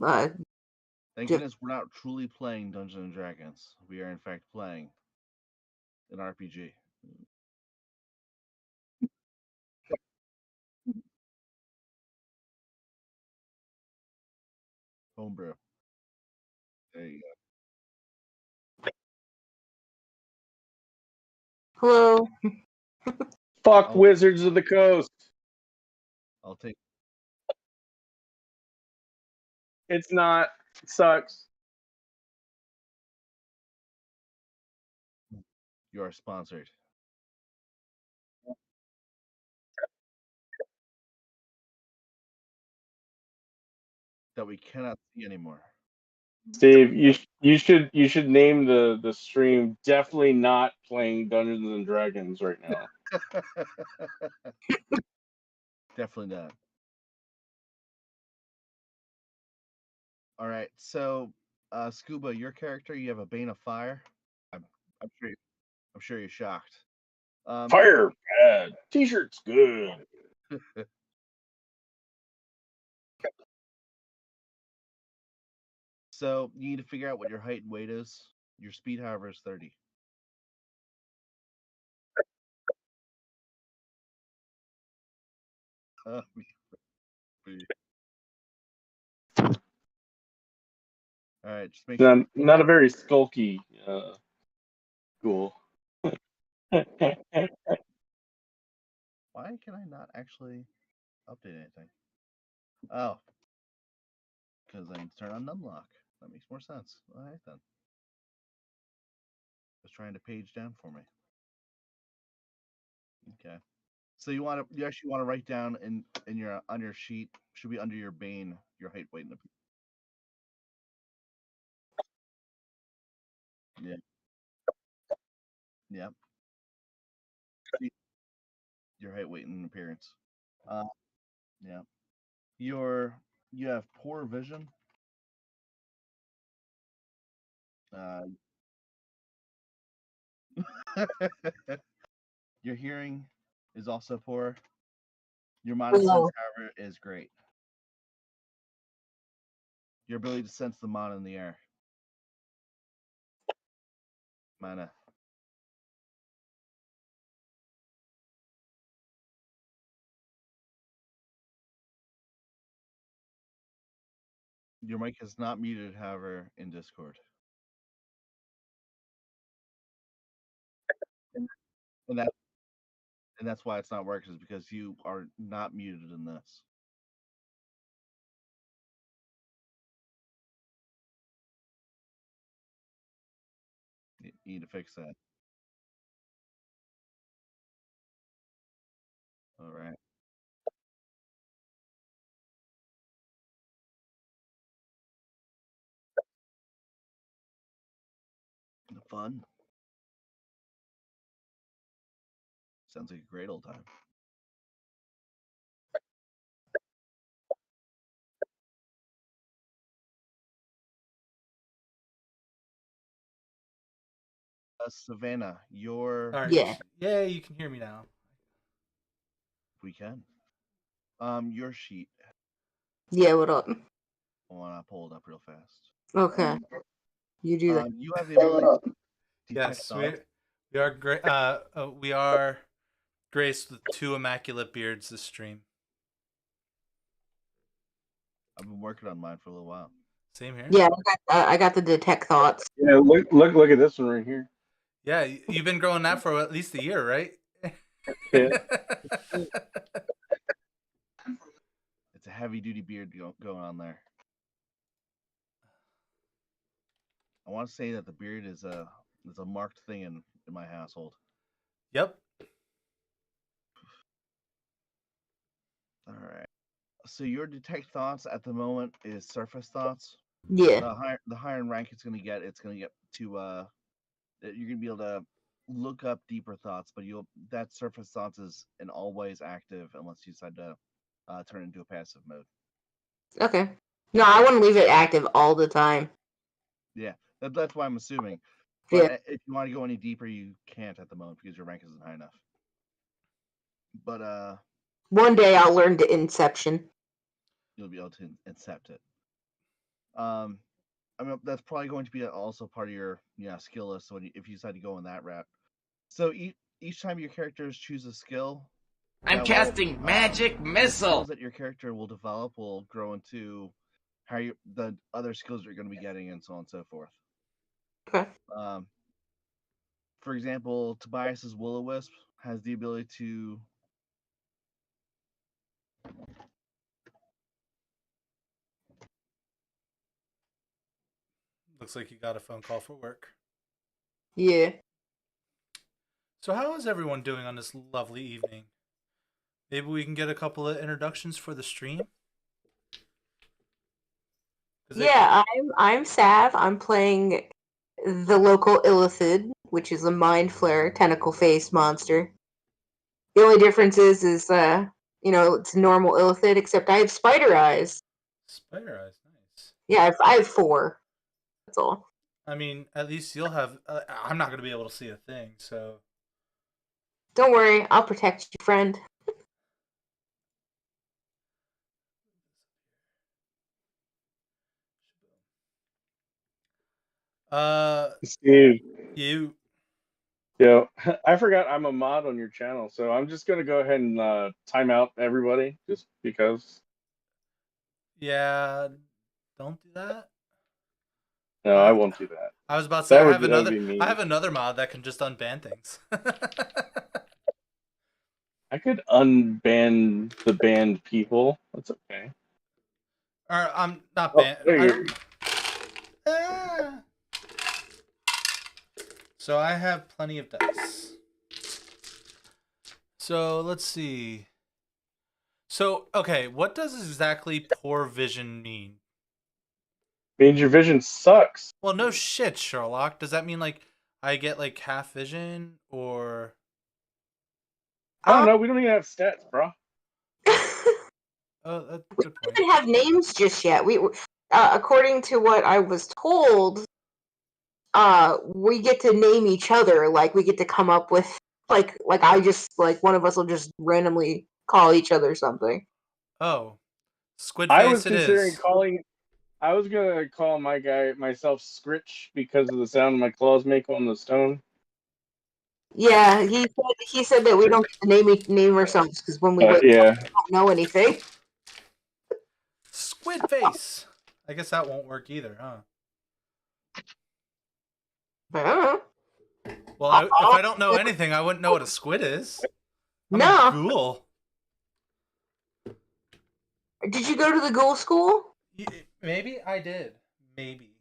Uh, Thank just, goodness we're not truly playing Dungeons and Dragons. We are in fact playing an RPG. Homebrew. There you hello. Fuck go. Wizards of the Coast. I'll take It's not. It sucks. you are sponsored. That we cannot see anymore. Steve, you should name the stream definitely not playing Dungeons and Dragons right now. Definitely not. All right, so Scuba, your character, you have a Bane of Fire. I'm, I'm sure. I'm sure you're shocked. Um, Fire bad. T-shirt's good. so you need to figure out what your height and weight is. Your speed, however, is 30. Uh, all right, just make sure. Not a very skulky school. Why can I not actually update anything? Oh, because I need to turn on numlock. That makes more sense. All right then. Just trying to page down for me. Okay. So you actually want to write down in your on your sheet, should be under your Bane, your height, weight, and yeah, yeah, your height, weight, and appearance. Uh, yeah. Your you have poor vision. Uh, your hearing is also poor. Your mana sense, Hello. however, is great. Your ability to sense the mana in the air. Mana. Your mic is not muted, however, in Discord. And, and that and that's why it's not working, is because you are not muted in this. You need to fix that. All right. Fun. Sounds like a great old time. Savannah, All right. Yeah. Yeah, you can hear me now. we can. Your sheet. Yeah. What up? I want to pull it up real fast. Okay. You do that. You have the ability to detect Yes, thoughts. we are great. We are graced with 2 immaculate beards this stream. I've been working on mine for a little while. Same here. Yeah. I got the detect thoughts. Yeah, look at this one right here. Yeah, you've been growing that for at least a year, right? Yeah. It's a heavy duty beard going on there. I want to say that the beard is a marked thing in my household. Yep. All right. So your detect thoughts at the moment is surface thoughts. Yeah. The higher in rank it's gonna get to you're gonna be able to look up deeper thoughts, but you'll that surface thoughts is an always active unless you decide to turn it into a passive mode. Okay. No, I want to leave it active all the time. Yeah, that's why I'm assuming. Yeah. But if you want to go any deeper, you can't at the moment because your rank isn't high enough. But One day I'll learn to Inception. you'll be able to incept it. I mean, that's probably going to be also part of your skill list. So if you decide to go in that route, so each time your characters choose a skill, I'm casting magic the missile. skills that your character will develop will grow into the other skills you're going to be getting, and so on and so forth. Okay. For example, Tobias's Will-O-Wisp has the ability to. Looks like you got a phone call for work. Yeah. So how is everyone doing on this lovely evening? Maybe we can get a couple of introductions for the stream? Yeah, I'm Sav. I'm playing the local Illithid, which is a mind flare tentacle face monster. The only difference is it's normal Illithid, except I have spider eyes. Spider eyes, nice. Yeah, I have 4. That's all. I mean, at least you'll have. I'm not going to be able to see a thing, so. Don't worry, I'll protect you, friend. Steve. You. Yeah, I forgot I'm a mod on your channel, so I'm just gonna go ahead and time out everybody, just because. Yeah, don't do that. No, I won't do that. I was about to say That I would be mean. I have another mod that can just unban things. I could unban the banned people. That's okay. Or I'm not Oh, ban. there you So I have plenty of dice. So let's see. So okay, what does exactly poor vision mean? Means your vision sucks. Well, no shit, Sherlock. Does that mean like I get like half vision or? I don't know. We don't even have stats, bro. Oh, that's a good point. We don't have names just yet. We, according to what I was told, we get to name each other. Like we get to come up with like I just like one of us will just randomly call each other something. Oh, Squid I Face was it considering is. calling. I was gonna call myself Scritch because of the sound my claws make on the stone. Yeah, he said that we don't get to name ourselves because when we wake up, we don't know anything. Squid Face. I guess that won't work either, huh? I don't know. Well, if I don't know anything, I wouldn't know what a squid is. I'm a ghoul. Did you go to the ghoul school? Maybe I did. Maybe.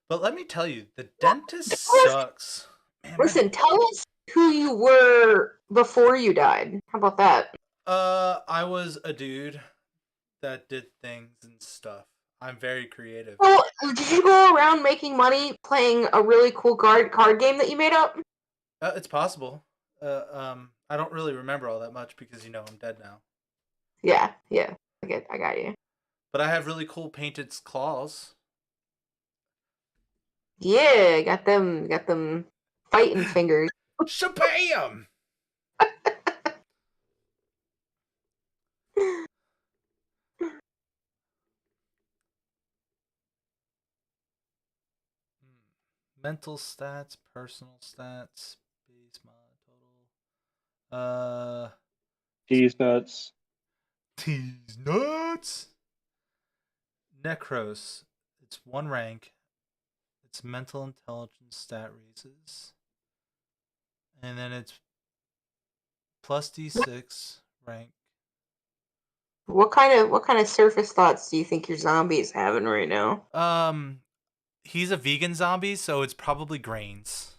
But let me tell you, the dentist sucks. Man, listen, tell us who you were before you died. How about that? I was a dude that did things and stuff. I'm very creative. Well, did you go around making money playing a really cool card game that you made up? It's possible. I don't really remember all that much because I'm dead now. Yeah. I got you. But I have really cool painted claws. Yeah, got them fighting fingers. Shabam! Mental stats, personal stats, base mod total. Cheese nuts. Tease nuts. Necros. It's 1 rank. It's mental intelligence stat raises. And then it's plus D6 rank. What kind of surface thoughts do you think your zombie is having right now? He's a vegan zombie, so it's probably grains.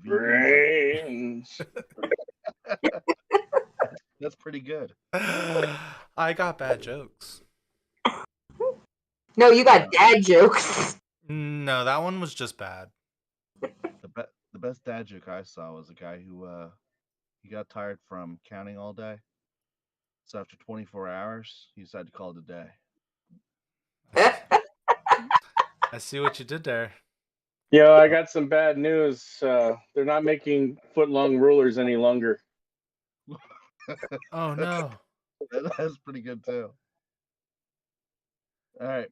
Grains. That's pretty good. I got bad jokes. No, you got dad jokes. No, that one was just bad. The best dad joke I saw was a guy who he got tired from counting all day. So after 24 hours, he decided to call it a day. I see what you did there. Yo, I got some bad news. They're not making foot-long rulers any longer. Oh no. That's pretty good too. All right.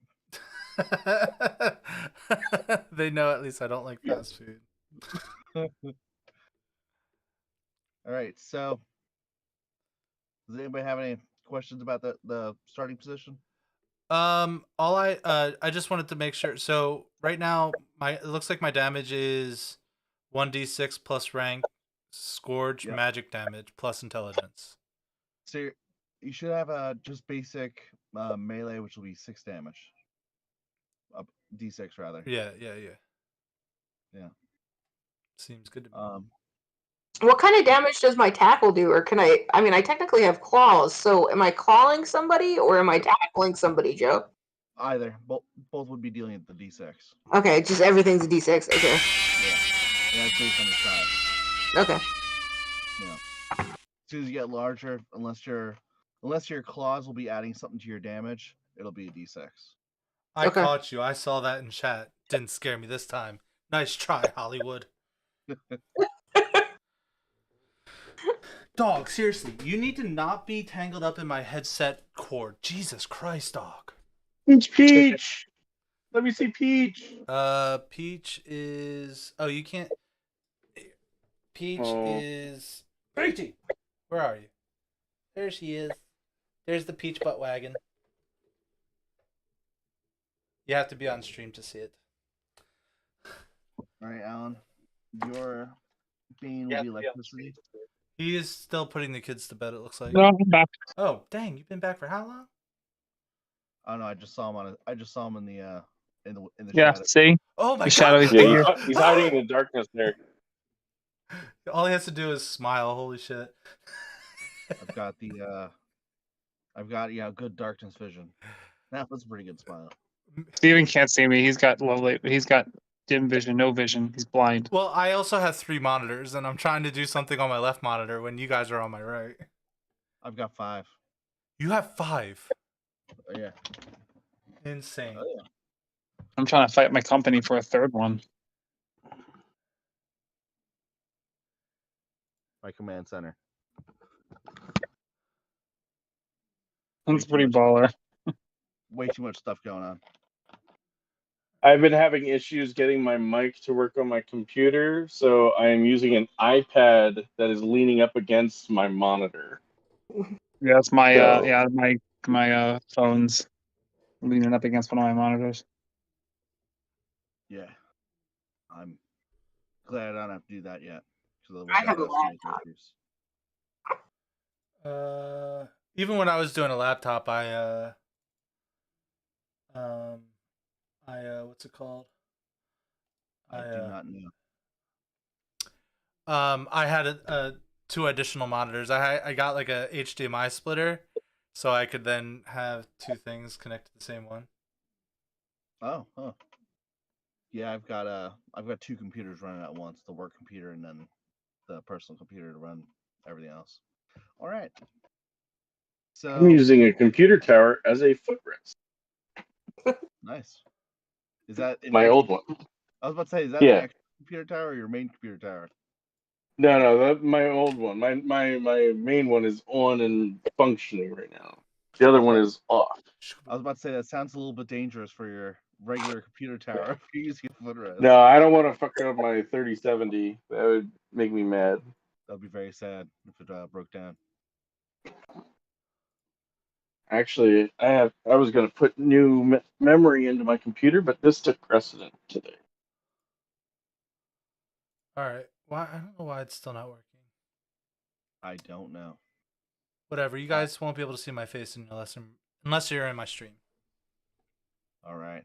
They know at least I don't like fast food. All right. So, does anybody have any questions about the starting position? All I just wanted to make sure. So right now, it looks like my damage is 1d6 plus rank, scourge, Yep. magic damage plus intelligence. So you should have a just basic melee, which will be 6 damage. D6 rather. Yeah. Yeah. Seems good to me. What kind of damage does my tackle do? Or can I mean, I technically have claws, so am I clawing somebody or am I tackling somebody, Joe? Either. Both would be dealing at the D6. Okay, just everything's a D6. Okay. Yeah. And that's based on the size. Okay. Yeah. As soon as you get larger, unless your claws will be adding something to your damage, it'll be a D6. I Okay. caught you. I saw that in chat. Didn't scare me this time. Nice try, Hollywood. Dog, seriously, you need to not be tangled up in my headset cord. Jesus Christ, dog. Peach. Let me see Peach. Peach is. Oh, you can't. Peach Oh. is. Peachy! Where are you? There she is. There's the Peach butt wagon. You have to be on stream to see it. All right, Alan. Your bane will be electricity. He is still putting the kids to bed, it looks like. No, I'm back. Oh, dang, you've been back for how long? Oh no, I just saw him in the Yeah, shadow. see? Oh my The god! shadowy Yeah, figure. he's hiding in the darkness there. All he has to do is smile. Holy shit! I've got good darkness vision. That was a pretty good smile. Steven can't see me. He's got dim vision, no vision. He's blind. Well, I also have 3 monitors, and I'm trying to do something on my left monitor when you guys are on my right. I've got 5. You have 5. Yeah. Insane. Oh, yeah. I'm trying to fight my company for a third one. My command center. That's pretty baller. Way too much stuff going on. I've been having issues getting my mic to work on my computer, so I am using an iPad that is leaning up against my monitor. Yeah, that's my So- my phone's leaning up against one of my monitors. Yeah. I'm glad I don't have to do that yet. I have a laptop. Even when I was doing a laptop, I what's it called? I do not know. I had 2 additional monitors. I got like a HDMI splitter, so I could then have 2 things connected to the same one. Oh. Yeah, I've got 2 computers running at once: the work computer and then the personal computer to run everything else. All right. So I'm using a computer tower as a footrest. nice. Is that My old one? I was about to say, is that Yeah. an extra computer tower or your main computer tower? No, that's my old one. My main one is on and functioning right now. The other one is off. I was about to say that sounds a little bit dangerous for your regular computer tower if you're using a footrest. No, I don't want to fuck up my 3070. That would make me mad. That would be very sad if it broke down. Actually, I was going to put new memory into my computer, but this took precedent today. All right. Why? I don't know why it's still not working. I don't know. Whatever. You guys won't be able to see my face unless you're in my stream. All right.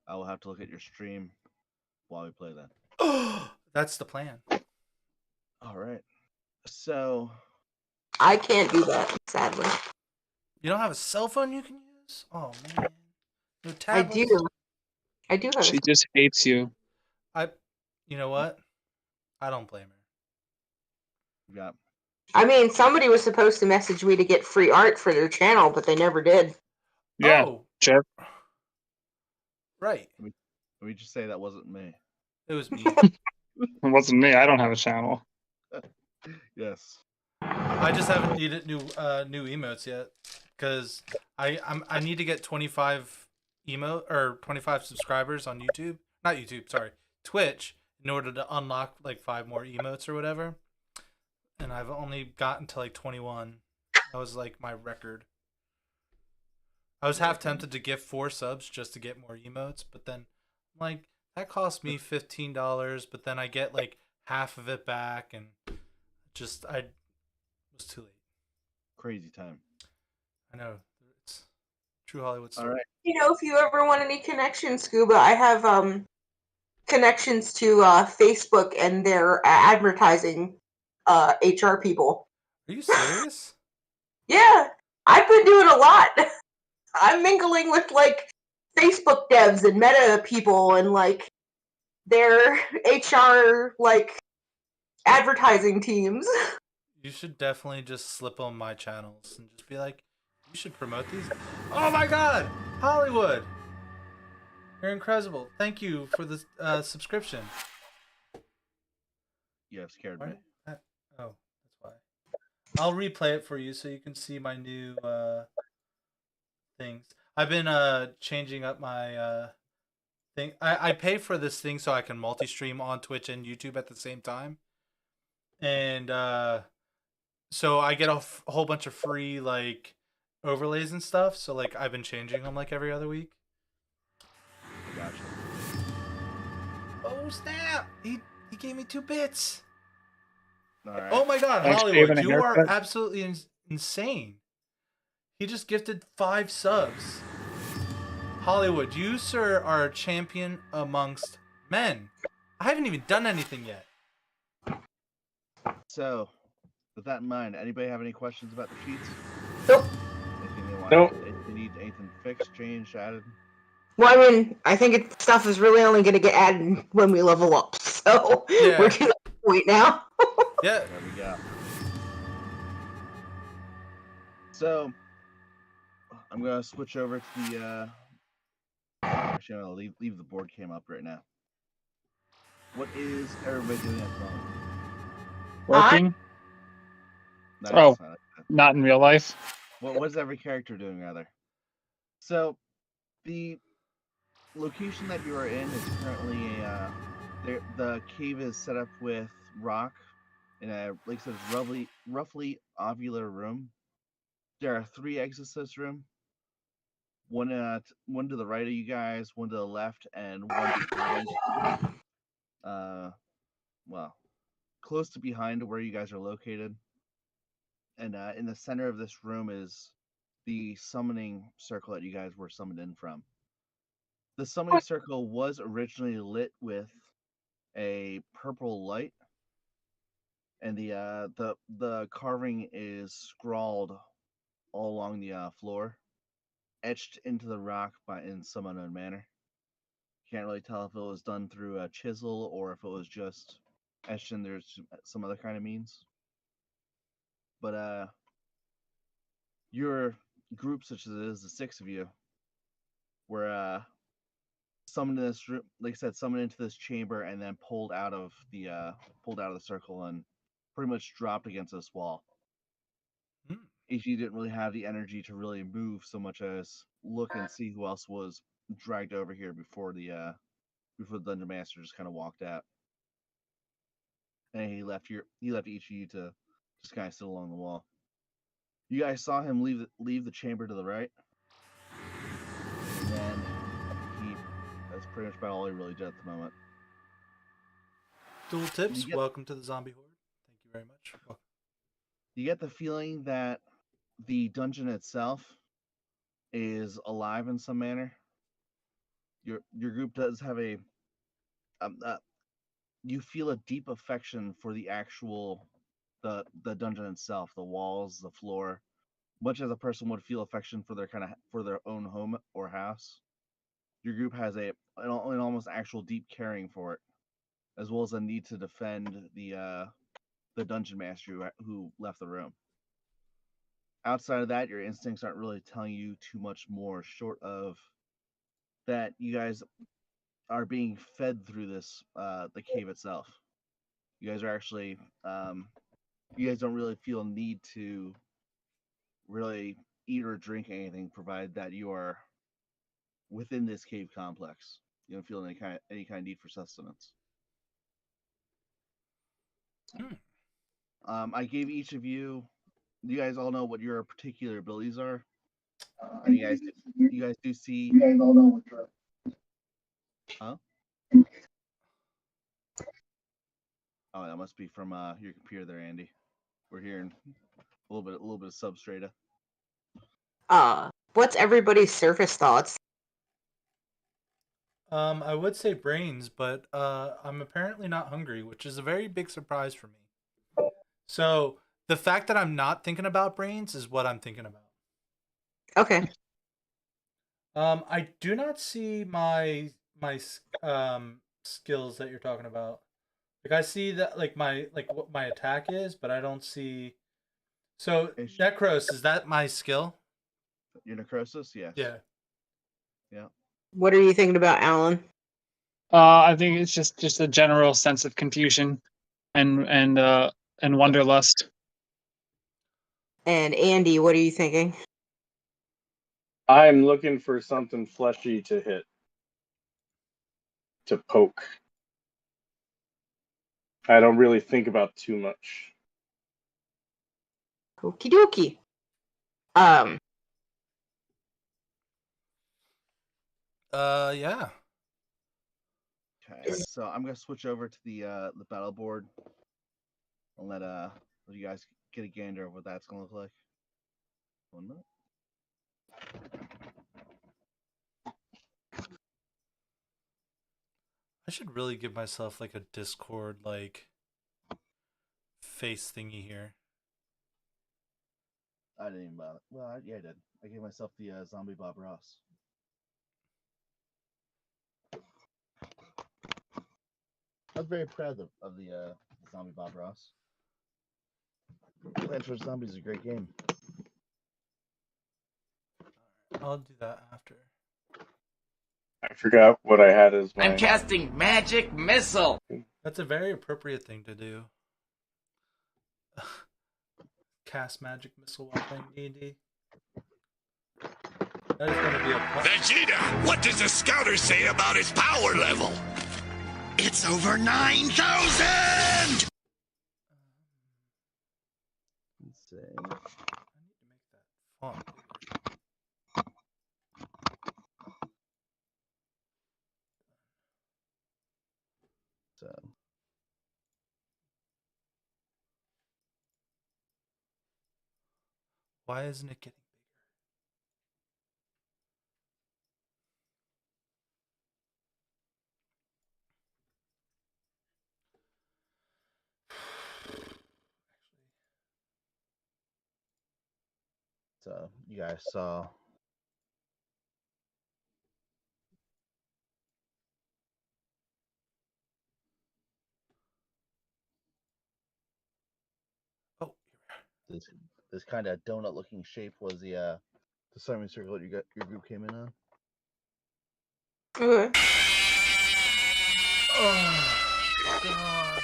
I will have to look at your stream while we play that. That's the plan. All right. So I can't do that, sadly. You don't have a cell phone you can use? Oh man. No I tablets? do. I do have. She just hates you. You know what? I don't blame her. yeah. I mean, somebody was supposed to message me to get free art for their channel, but they never did. Yeah, Oh, Jeff. right. Let me just say that wasn't me. It was me. It wasn't me. I don't have a channel. Yes. I just haven't needed new emotes yet because I need to get 25 emote or 25 subscribers on YouTube. Not YouTube, sorry, Twitch, in order to unlock like 5 more emotes or whatever. And I've only gotten to like 21. That was like my record. I was half tempted to give 4 subs just to get more emotes, but then like that cost me $15, but then I get like half of it back, and just I was too late. Crazy time. I know, it's true Hollywood story. All right. You know, if you ever want any connections, Scuba, I have connections to Facebook and their advertising HR people. Are you serious? Yeah, I've been doing a lot. I'm mingling with like Facebook devs and Meta people and like their HR like advertising teams. You should definitely just slip on my channels and just be like, you should promote these. Oh my god! Hollywood! You're incredible. Thank you for the subscription. You have scared me. Oh, that's why. I'll replay it for you so you can see my new things. I've been changing up my thing. I pay for this thing so I can multi-stream on Twitch and YouTube at the same time. And so I get a whole bunch of free like overlays and stuff. So like I've been changing them like every other week. Gotcha. Oh snap! He gave me 2 bits. All right. Oh my god, Thanks for Hollywood, giving a you are haircut. absolutely insane. He just gifted 5 subs. Hollywood, you sir are a champion amongst men. I haven't even done anything yet. So, with that in mind, anybody have any questions about the sheets? Nope. Anything they want? Nope. If they need anything fixed, changed, added? Well, I mean, I think stuff is really only going to get added when we level up. So Yeah. we're to that point now. Yeah. There we go. So, I'm gonna switch over to the. Actually, I'm gonna leave the board cam up right now. What is everybody doing at the moment? Working? Nice. Oh. I like that. Not in real life. What's every character doing, rather? So, the location that you are in is currently the cave is set up with rock in a, like I said, roughly ovular room. There are 3 exits to this room. One to the right of you guys, one to the left, and one behind. Well, close to behind where you guys are located. And in the center of this room is the summoning circle that you guys were summoned in from. The summoning circle was originally lit with a purple light, and the carving is scrawled all along the floor, etched into the rock in some unknown manner. Can't really tell if it was done through a chisel or if it was just etched in there some other kind of means. But your group, such as it is, the 6 of you, were summoned in this room, like I said, summoned into this chamber and then pulled out of the circle and pretty much dropped against this wall. If you didn't really have the energy to really move so much as look and see who else was dragged over here before the Dungeon Master just kind of walked out. And he left each of you to just kind of sit along the wall. You guys saw him leave the chamber to the right. And then that's pretty much about all he really did at the moment. Dual tips. Welcome to the zombie horde. Thank you very much. Welcome. You get the feeling that the dungeon itself is alive in some manner. Your group does have you feel a deep affection for the actual the dungeon itself, the walls, the floor, much as a person would feel affection for their own home or house. Your group has an almost actual deep caring for it, as well as a need to defend the dungeon master who left the room. Outside of that, your instincts aren't really telling you too much more, short of that you guys are being fed through this the cave itself. You guys are actually you guys don't really feel a need to really eat or drink anything, provided that you are within this cave complex. You don't feel any kind of need for sustenance. I gave each of you. You guys all know what your particular abilities are. And you guys do see. You guys all know what your. Huh? Oh, that must be from your computer there, Andy. We're hearing a little bit of substrata. What's everybody's surface thoughts? I would say brains, but I'm apparently not hungry, which is a very big surprise for me. So the fact that I'm not thinking about brains is what I'm thinking about. Okay. I do not see my skills that you're talking about. Like I see that like what my attack is, but I don't see. So Necros, is that my skill? Your necrosis, yes. Yeah. Yeah. What are you thinking about, Alan? I think it's just a general sense of confusion and wanderlust. And Andy, what are you thinking? I'm looking for something fleshy to hit, to poke. I don't really think about too much. Okie dokie. Yeah. Okay. So I'm gonna switch over to the battle board and let you guys get a gander of what that's gonna look like. 1 minute. I should really give myself like a Discord like face thingy here. I didn't even bother. Well, yeah, I did. I gave myself the zombie Bob Ross. I was very proud of the zombie Bob Ross. Plants vs Zombies is a great game. I'll do that after. I forgot what I had as my. I'm casting magic missile. That's a very appropriate thing to do. Cast magic missile while playing D&D. That is going to be a Vegeta, what does the scouter say about his power level? It's over 9,000! Let's see. I need to make that font bigger. So. Why isn't it getting So you guys saw. Oh, This kind of donut-looking shape was the summon circle that your group came in on. Okay. Oh God,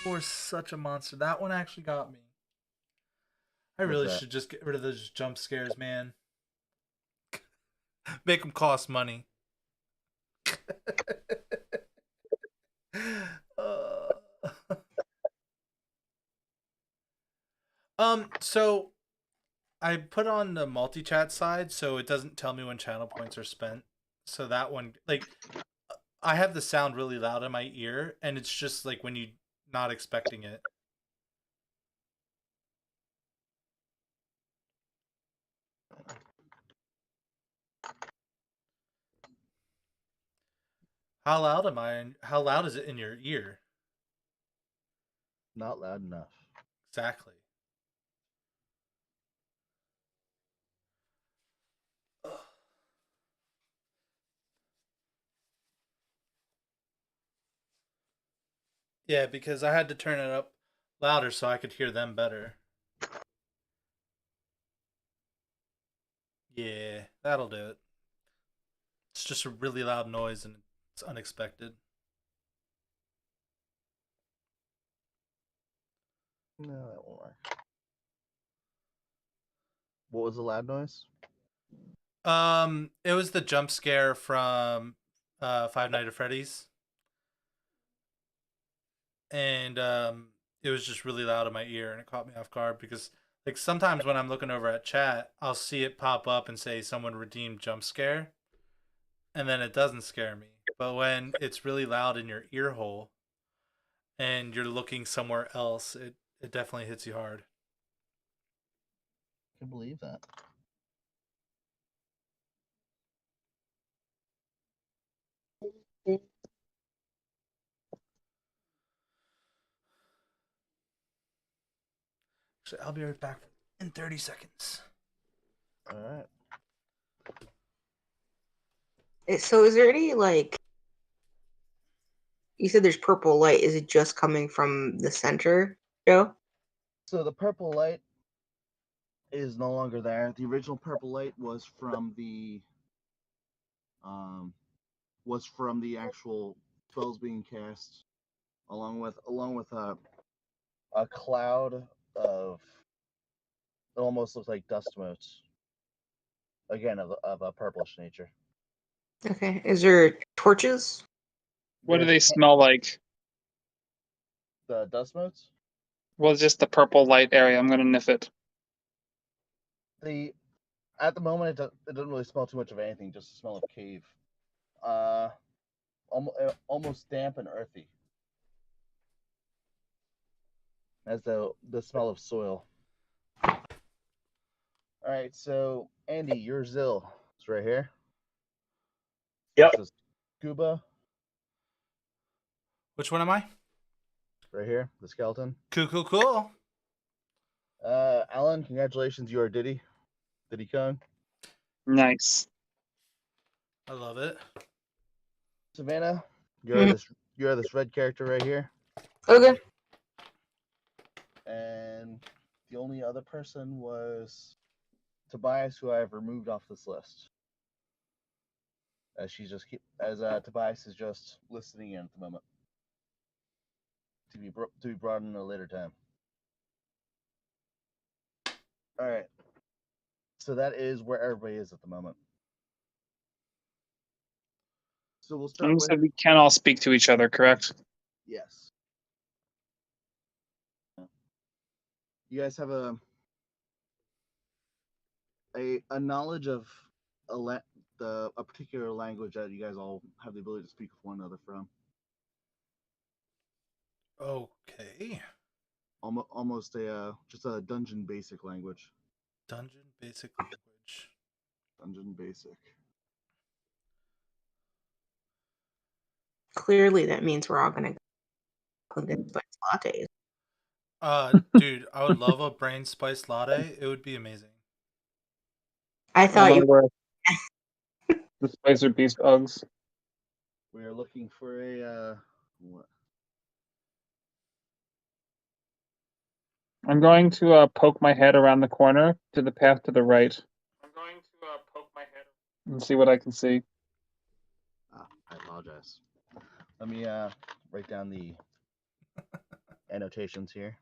you're such a monster. That one actually got me. I really should just get rid of those jump scares, man. Make them cost money. So I put on the multi-chat side so it doesn't tell me when channel points are spent. So that one, like, I have the sound really loud in my ear, and it's just like when you're not expecting it. How loud am I? How loud is it in your ear? Not loud enough. Exactly. Yeah, because I had to turn it up louder so I could hear them better. Yeah, that'll do it. It's just a really loud noise and it's unexpected. No, that won't work. What was the loud noise? It was the jump scare from Five Nights at Freddy's, and it was just really loud in my ear, and it caught me off guard because like sometimes when I'm looking over at chat, I'll see it pop up and say someone redeemed jump scare, and then it doesn't scare me. But when it's really loud in your ear hole and you're looking somewhere else, it definitely hits you hard. I can believe that. So I'll be right back in 30 seconds. All right. So is there any, like, you said there's purple light. Is it just coming from the center, Joe? So the purple light is no longer there. The original purple light was from the actual spells being cast, along with a cloud of, it almost looks like dust motes. Again, of a purplish nature. Okay. Is there torches? What do There's they smell like? the dust motes. Well, just the purple light area. I'm gonna sniff it. At the moment, it doesn't really smell too much of anything. Just the smell of cave. Almost damp and earthy, as the smell of soil. All right, so Andy, your Zill is right here. Yep. This is Scuba Which one am I? right here, the skeleton. Cool. Alan, congratulations, you are Diddy Kong. Nice. I love it. Savannah, you're this red character right here. Okay. And the only other person was Tobias, who I have removed off this list. As Tobias is just listening in at the moment, to be brought in a later time. All right. So that is where everybody is at the moment. So we'll start And you with said we can all speak to each other, correct? yes. You guys have a knowledge of a particular language that you guys all have the ability to speak with one another from. Okay. Almost just a dungeon basic language. Dungeon basic language. Dungeon basic. Clearly, that means we're all gonna go get spice lattes. Dude, I would love a brain spice latte. It would be amazing. I I thought wonder you. where the Spicer Beast Uggs. We are looking for a what? I'm going to poke my head around the corner to the path to the right. I'm going to poke my head and see what I can see. I apologize. Let me write down the annotations here.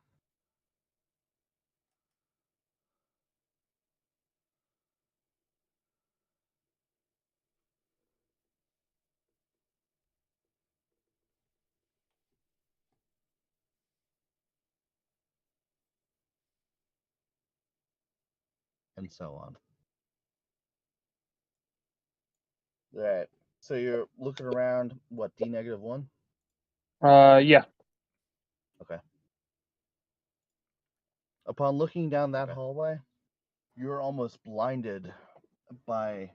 And so on. All right. So you're looking around, what, D-1? Yeah. Okay. Upon looking down that hallway, you're almost blinded by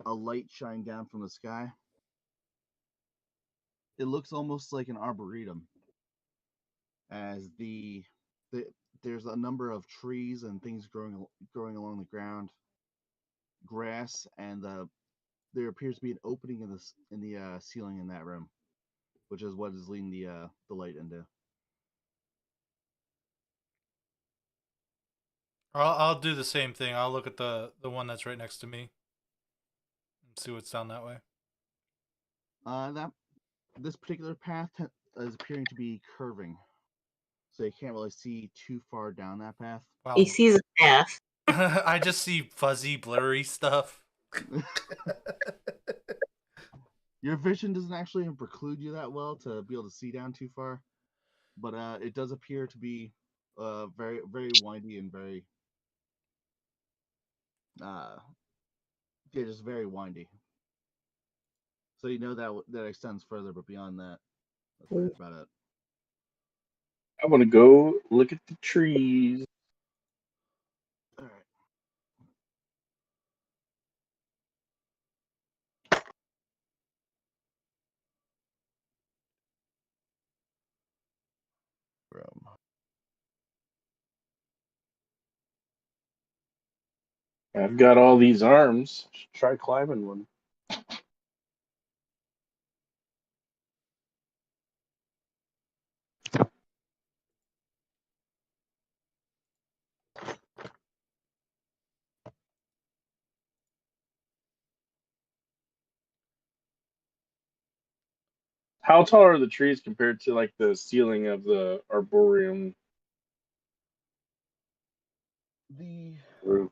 a light shining down from the sky. It looks almost like an arboretum, as there's a number of trees and things growing along the ground, grass, and there appears to be an opening in the ceiling in that room, which is what is leading the light into. I'll do the same thing. I'll look at the one that's right next to me and see what's down that way. This particular path is appearing to be curving, so you can't really see too far down that path. Wow. He sees a path. I just see fuzzy, blurry stuff. Your vision doesn't actually even preclude you that well to be able to see down too far, but it does appear to be very, very windy and very yeah, just very windy. So you know that extends further, but beyond that, that's pretty much about it. I want to go look at the trees. All right. Room. I've got all these arms. Should try climbing one. How tall are the trees compared to like the ceiling of the arboretum The roof?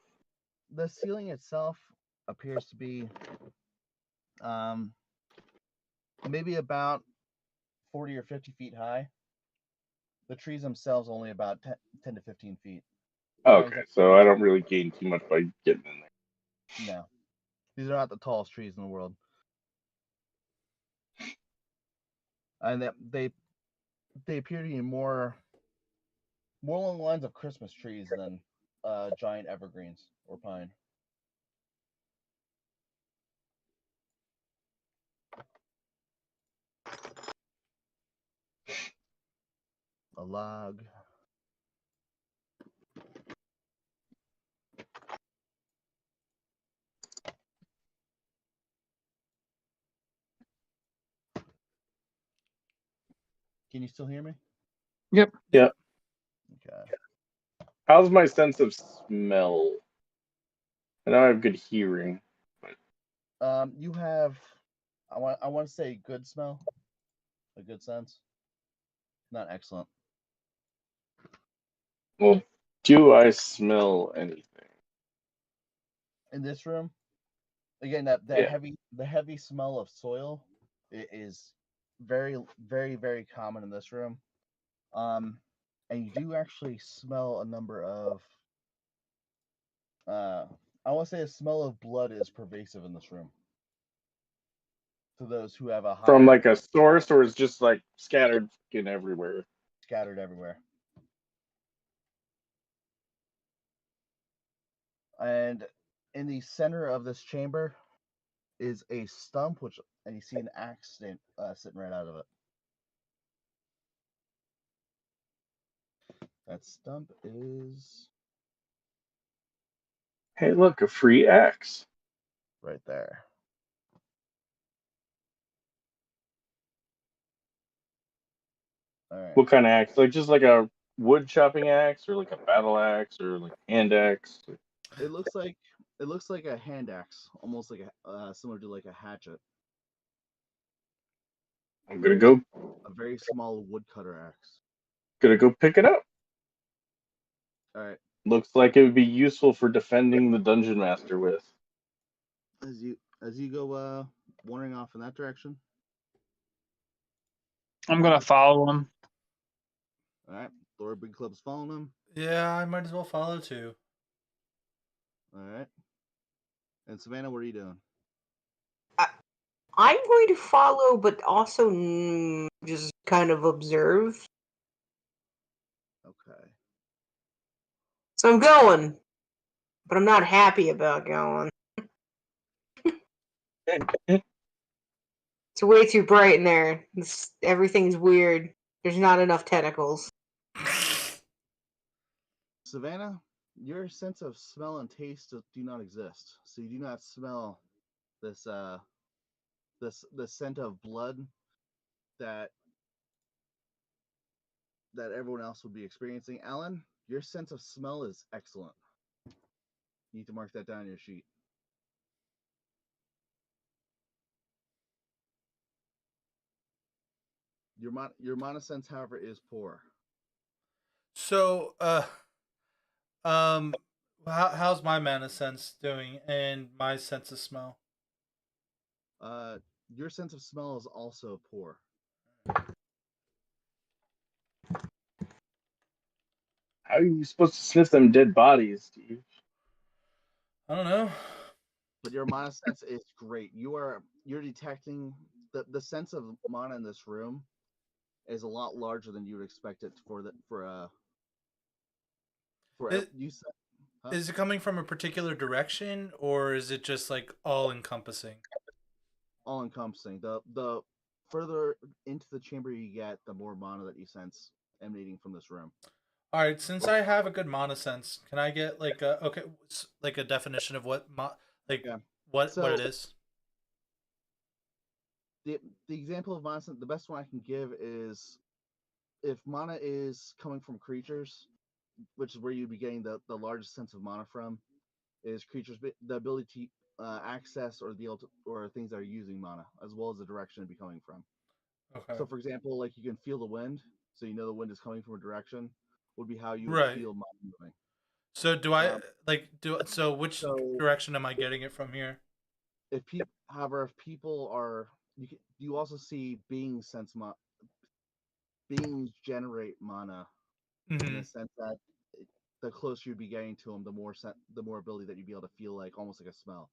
the ceiling itself appears to be um maybe about 40 or 50 feet high. The trees themselves only about 10 to 15 feet. Okay, so I don't really gain too much by getting in there. No, these are not the tallest trees in the world, and they appear to be more along the lines of Christmas trees than giant evergreens or pine. A log. Can you still hear me? Yep. Yeah. Okay. How's my sense of smell? I know I have good hearing. You have, I want to say good smell, a good sense. Not excellent. Well, do I smell anything? In this room, again, that Yeah. heavy smell of soil is very, very, very common in this room. And you do actually smell a number of I want to say a smell of blood is pervasive in this room. To those who have a higher From like a source, or is just like scattered skin everywhere? scattered everywhere. And in the center of this chamber is a stump, and you see an axe sitting right out of it. That stump is Hey, look, a free axe. right there. All right. What kind of axe? Like just like a wood chopping axe, or like a battle axe, or like hand axe? It looks like a hand axe, almost like a similar to like a hatchet. I'm gonna go A very small woodcutter axe. pick it up. All right. Looks like it would be useful for defending the dungeon master with. As you go wandering off in that direction. I'm gonna follow him. All right. Thor Big Club's following him. Yeah, I might as well follow too. All right. And Savannah, what are you doing? I'm going to follow, but also just kind of observe. Okay. So I'm going, but I'm not happy about going. It's way too bright in there. Everything's weird. There's not enough tentacles. Savannah, your sense of smell and taste do not exist. So you do not smell this the scent of blood that everyone else would be experiencing. Alan, your sense of smell is excellent. You need to mark that down on your sheet. Your monosense, however, is poor. So, How's my mana sense doing and my sense of smell? Your sense of smell is also poor. How are you supposed to sniff them dead bodies, Steve? I don't know. But your mana sense is great. You're detecting the sense of mana in this room is a lot larger than you would expect it Is, you said. Huh? is it coming from a particular direction, or is it just like all encompassing? All encompassing. The further into the chamber you get, the more mana that you sense emanating from this room. All right, since I have a good mana sense, can I get like like a definition of what Yeah. what it is? The example of mana sense, the best one I can give is if mana is coming from creatures, which is where you'd be getting the largest sense of mana from, is creatures the ability to access or be able to, or things that are using mana, as well as the direction it'd be coming from. Okay. So, for example, like you can feel the wind, so you know the wind is coming from a direction, would be how you would Right. feel mana moving. So do I so which So direction am I getting it from here? if people are, you also see beings beings generate mana in Mm-hmm. the sense that the closer you'd be getting to them, the more ability that you'd be able to feel like almost like a smell.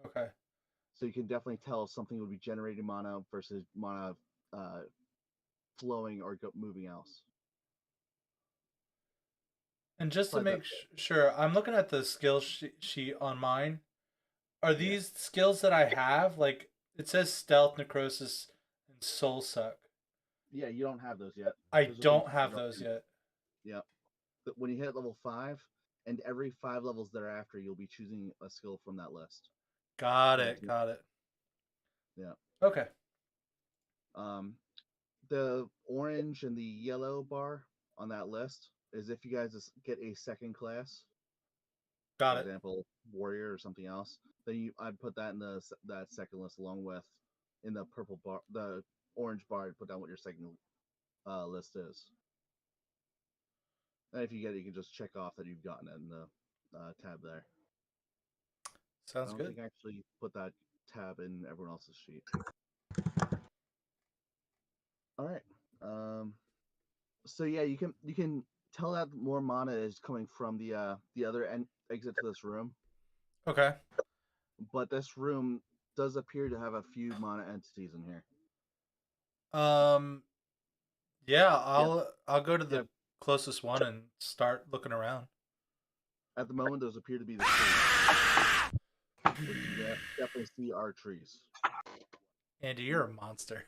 Okay. So you can definitely tell if something would be generating mana versus mana flowing or moving else. And just to But make sure, I'm looking at the skill sheet on mine. Are these skills that I have? Like it says stealth, necrosis, and soul suck. yeah, you don't have those yet. I Those will don't come have later those on. yet. Yeah. But when you hit level 5, and every 5 levels thereafter, you'll be choosing a skill from that list. Got it. Got it. Yeah. Okay. The orange and the yellow bar on that list is if you guys get a second class, Got for it. example, warrior or something else, then I'd put that in that second list along with in the purple bar, the orange bar. I'd put down what your second list is. And if you get it, you can just check off that you've gotten it in the tab there. Sounds I don't good. think I actually put that tab in everyone else's sheet. All right. So yeah, you can tell that more mana is coming from the other exit to this room, Okay. but this room does appear to have a few mana entities in here. Um. Yeah. Yep. I'll go to the Yep. closest one and start looking around. At the moment, those appear to be the trees, which you definitely see are trees. Andy, you're a monster.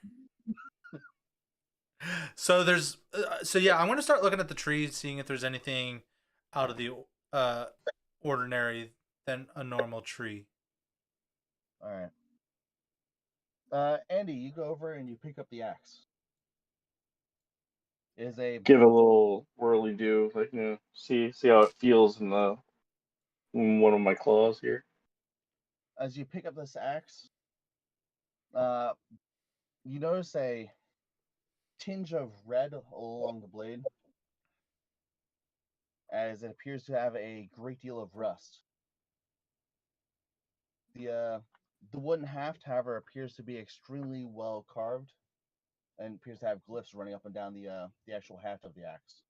So there's so yeah, I'm gonna start looking at the trees, seeing if there's anything out of the uh ordinary than a normal tree. All right. Andy, you go over and you pick up the axe. It is a Give it a little whirly do, like see how it feels in one of my claws here. as you pick up this axe, you notice a tinge of red along the blade, as it appears to have a great deal of rust. The wooden haft, however, appears to be extremely well carved, and appears to have glyphs running up and down the actual haft of the axe.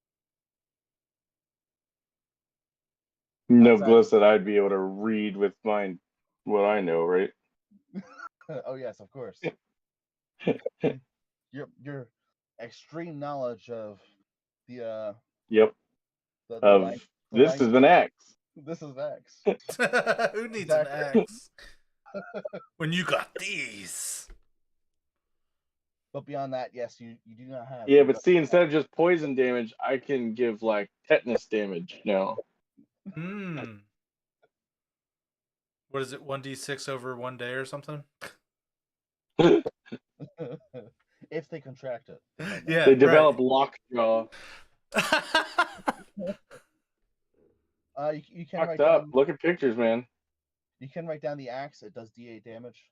No Outside, glyphs that I'd be able to read with what I know, right? oh yes, of course. Your extreme knowledge of the Yep. the This is language. an axe. This is axe. Who needs an Exactly. axe when you got these? But beyond that, yes, you do not have. Yeah, but see, instead of just poison damage, I can give like tetanus damage now. Hmm. What is it? 1d6 over 1 day or something? if they contract it. Yeah. They Right. develop lockjaw. You can Fucked write up. down. Look at pictures, man. You can write down the axe. It does D8 damage.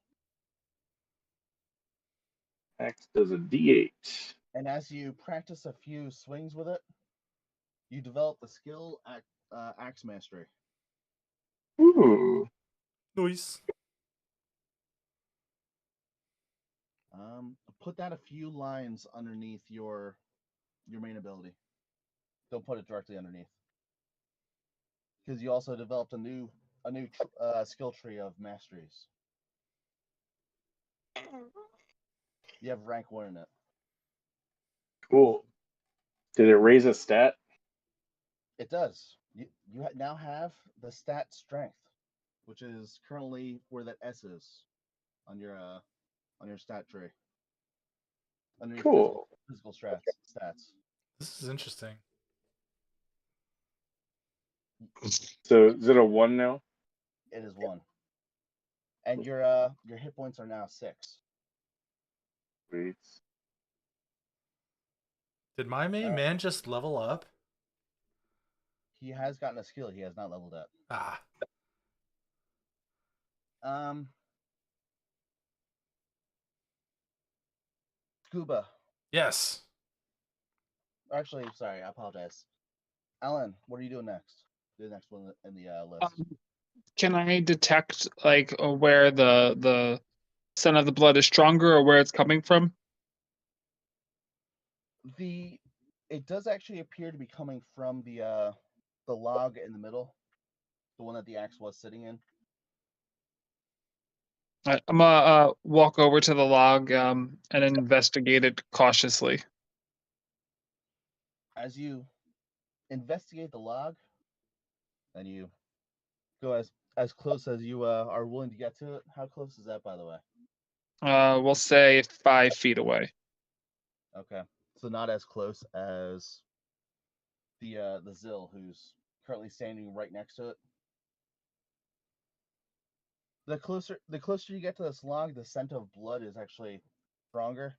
Axe does a D8. And as you practice a few swings with it, you develop the skill axe mastery. Ooh. Nice. Put that a few lines underneath your main ability. Don't put it directly underneath, because you also developed a new skill tree of masteries. You have rank 1 in it. Cool. Did it raise a stat? It does. You now have the stat strength, which is currently where that S is on your stat tree. Under your Cool. physical stats. This is interesting. So is it a 1 now? It is 1, and your hit points are now 6. Sweet. Did my main man just level up? He has gotten a skill. He has not leveled up. Ah. Scuba. Yes. Actually, sorry, I apologize. Alan, what are you doing next? The next one in the list. Can I detect like where the scent of the blood is stronger or where it's coming from? It does actually appear to be coming from the log in the middle, the one that the axe was sitting in. I'm gonna walk over to the log and investigate it cautiously. As you investigate the log, and you go as close as you are willing to get to it. How close is that, by the way? We'll say 5 feet away. Okay, so not as close as the Zill, who's currently standing right next to it. The closer you get to this log, the scent of blood is actually stronger.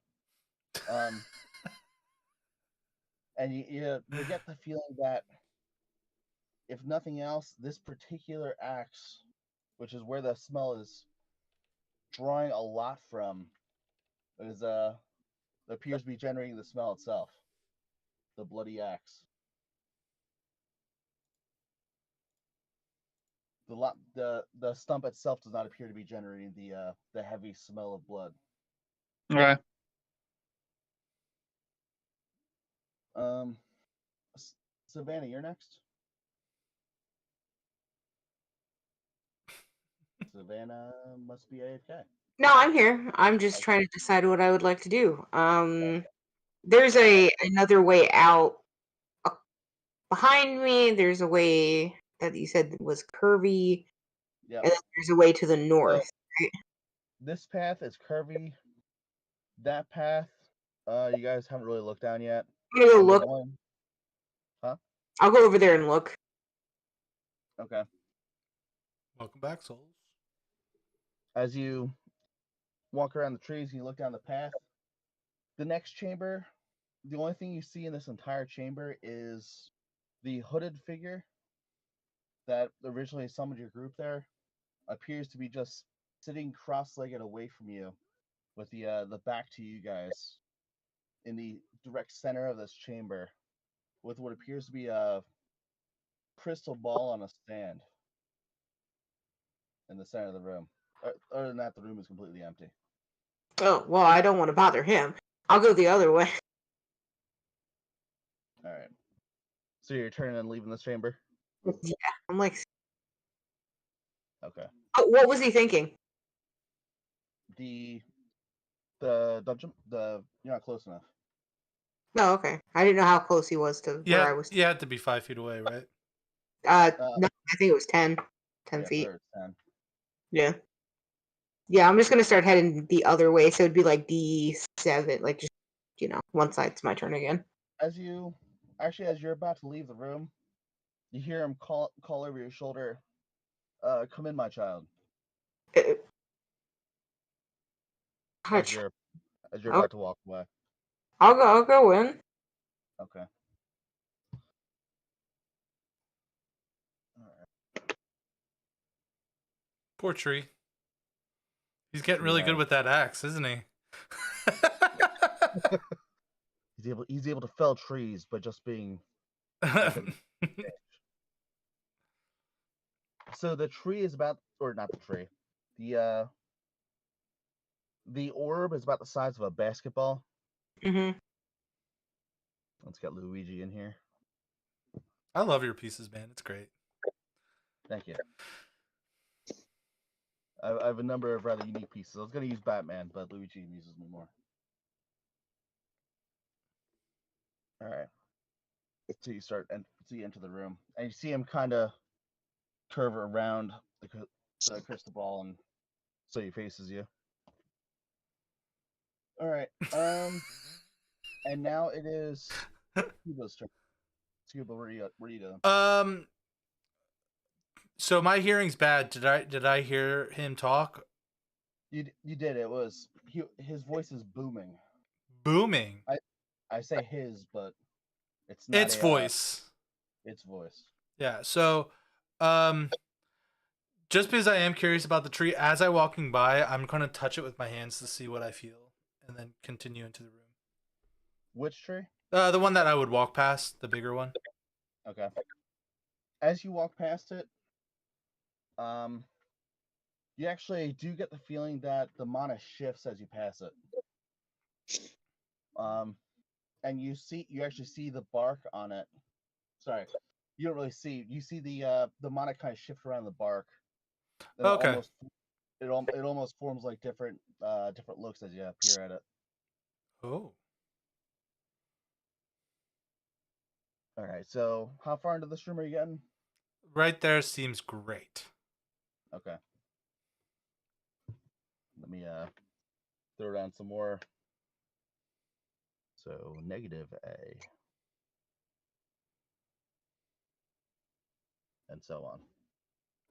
And you get the feeling that, if nothing else, this particular axe, which is where the smell is drawing a lot from, is appears to be generating the smell itself. The bloody axe. The stump itself does not appear to be generating the heavy smell of blood. Okay. Savannah, you're next. Savannah must be AFK. No, I'm here. I'm just trying to decide what I would like to do. There's another way out behind me. There's a way that you said was curvy, Yep. and then there's a way to the north. Right? This path is curvy. That path, you guys haven't really looked down yet. I'm gonna go And the look. one- Huh? I'll go over there and look. Okay. Welcome back, souls. As you walk around the trees and you look down the path, the next chamber, the only thing you see in this entire chamber is the hooded figure that originally summoned your group there appears to be just sitting cross-legged away from you, with the back to you guys, in the direct center of this chamber, with what appears to be a crystal ball on a stand in the center of the room. Other than that, the room is completely empty. Oh well, I don't want to bother him. I'll go the other way. All right. So you're turning and leaving this chamber? Yeah, I'm like, Okay. oh, what was he thinking? The dungeon. You're not close enough. No, okay. I didn't know how close he was to where I was. You had to be 5 feet away, right? No, I think it was 10 Yeah, feet. 10. Yeah. Yeah, I'm just gonna start heading the other way, so it'd be like D7, like just one side's my turn again. As you're about to leave the room, you hear him call over your shoulder, "Come in, my child." As you're about to walk away. I'll go in. Okay. Poor tree. He's getting really good with that axe, isn't he? He's able to fell trees by just being. So the tree is about, or not the tree, the orb is about the size of a basketball. Mm-hmm. Let's get Luigi in here. I love your pieces, man. It's great. Thank you. I have a number of rather unique pieces. I was going to use Batman, but Luigi amuses me more. All right. So you enter the room, and you see him kind of curve around the crystal ball, and so he faces you. All right. And now it is Cuba's turn. Cuba, what are you doing? So my hearing's bad. Did I hear him talk? You did. It was his voice is booming. Booming. I say his, but it's not Its voice. Its voice. Yeah. So, just because I am curious about the tree, as I'm walking by, I'm gonna touch it with my hands to see what I feel, and then continue into the room. Which tree? The one that I would walk past, the bigger one. Okay. As you walk past it, you actually do get the feeling that the mana shifts as you pass it. And you actually see the bark on it. Sorry, you don't really see. You see the mana kind of shift around the bark. And Okay. It almost forms like different looks as you peer at it. Oh. All right. So how far into this room are you getting? Right there seems great. Okay. Let me throw down some more. So negative A. And so on.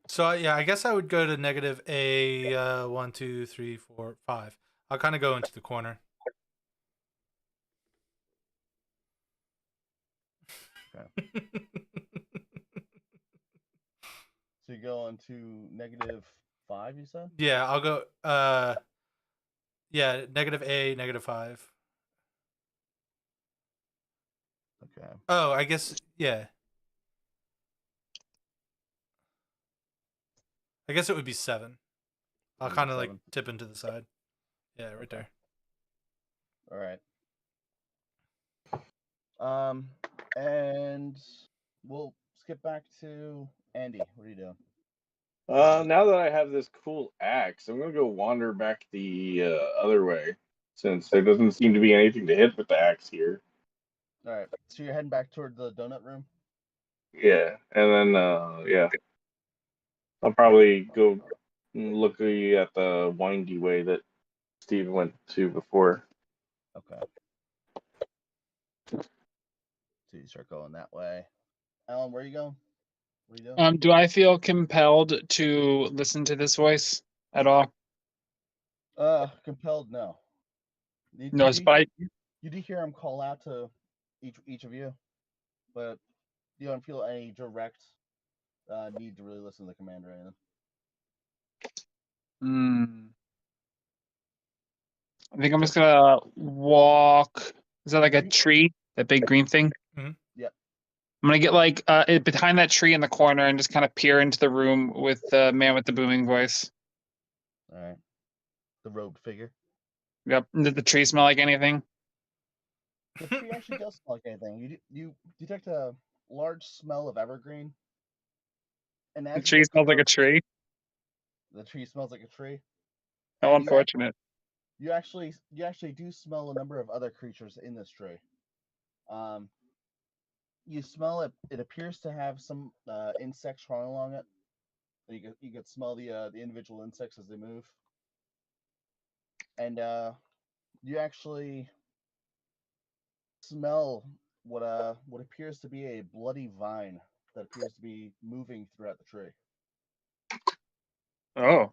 So yeah, I guess I would go to negative A 1, 2, 3, 4, 5. I'll kind of go into the corner. Okay. So you go into -5, you said? Yeah, I'll go yeah, negative A, -5. Okay. Oh, I guess yeah. I guess it would be 7. I'll kind of like tip into the side. Yeah, right there. All right. And we'll skip back to Andy. What are you doing? Now that I have this cool axe, I'm gonna go wander back the other way, since there doesn't seem to be anything to hit with the axe here. All right. So you're heading back toward the donut room? Yeah, and then yeah, I'll probably go look at the windy way that Steve went to before. Okay. So you start going that way. Alan, where are you going? What are you doing? Do I feel compelled to listen to this voice at all? Compelled, no. No, but You do hear him call out to each of you, but you don't feel any direct need to really listen to the command or anything. I think I'm just gonna walk. Is that like a tree? That big green thing? Mm-hmm. Yep. I'm gonna get like behind that tree in the corner and just kind of peer into the room with the man with the booming voice. All right. The robed figure. Yep. Did the tree smell like anything? The tree actually does smell like anything. You detect a large smell of evergreen. And The tree smells like a tree. The tree smells like a tree. How unfortunate. You actually do smell a number of other creatures in this tree. You smell it. It appears to have some insects crawling along it. You could smell the individual insects as they move, and you actually smell what appears to be a bloody vine that appears to be moving throughout the tree. Oh.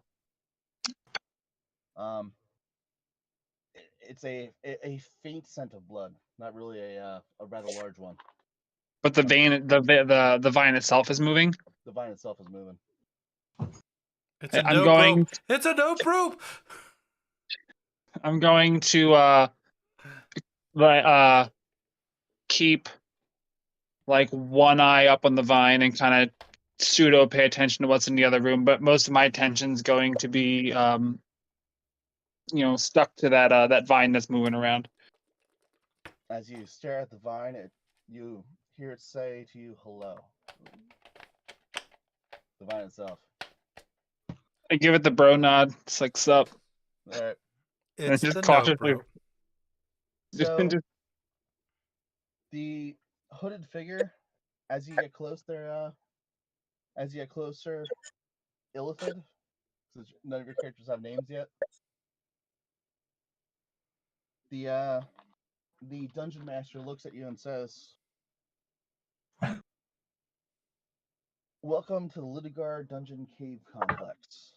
It's a faint scent of blood, not really a rather large one. But the vine itself is moving. The vine itself is moving. It's a rope. It's a nope rope. I'm going to keep like one eye up on the vine and kind of pseudo pay attention to what's in the other room, but most of my attention's going to be stuck to that vine that's moving around. As you stare at the vine, you hear it say to you, "Hello." The vine itself. I give it the bro nod. It's like, sup. All right. And It's just the no, cautiously, bro. So just the hooded figure, as you get closer, Illithid, since none of your characters have names yet. The dungeon master looks at you and says, "Welcome to the Lidigar Dungeon Cave Complex.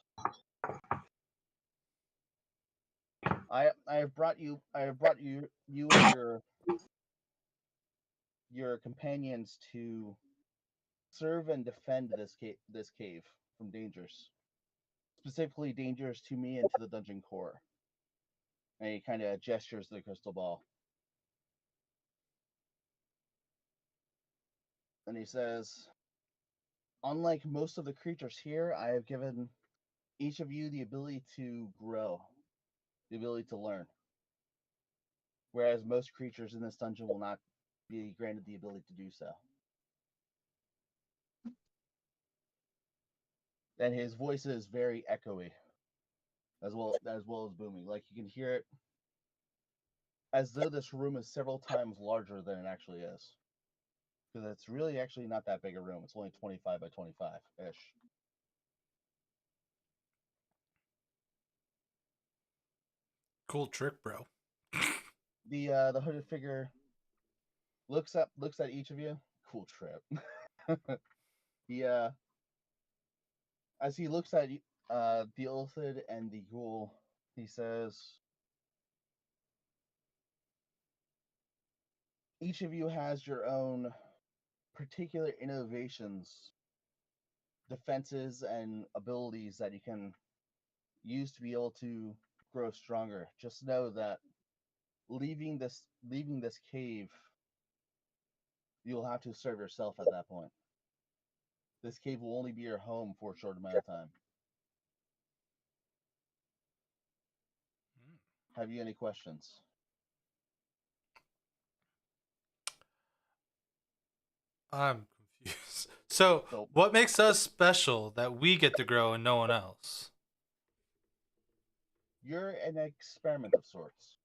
I have brought you and your companions to serve and defend this cave from dangers, specifically dangers to me and to the dungeon core." And he kind of gestures the crystal ball. And he says, "Unlike most of the creatures here, I have given each of you the ability to grow, the ability to learn. Whereas most creatures in this dungeon will not be granted the ability to do so." And his voice is very echoey, as well as booming. Like you can hear it as though this room is several times larger than it actually is. Because it's really actually not that big a room. It's only 25 by 25 ish. Cool trick, bro. The hooded figure looks at each of you. Cool trip. He as he looks at the Illithid and the ghoul, he says, "Each of you has your own particular innovations, defenses, and abilities that you can use to be able to grow stronger. Just know that leaving this cave, you'll have to serve yourself at that point. This cave will only be your home for a short amount of time. Have you any questions?" I'm confused. So, So what makes us special that we get to grow and no one else? you're an experiment of sorts.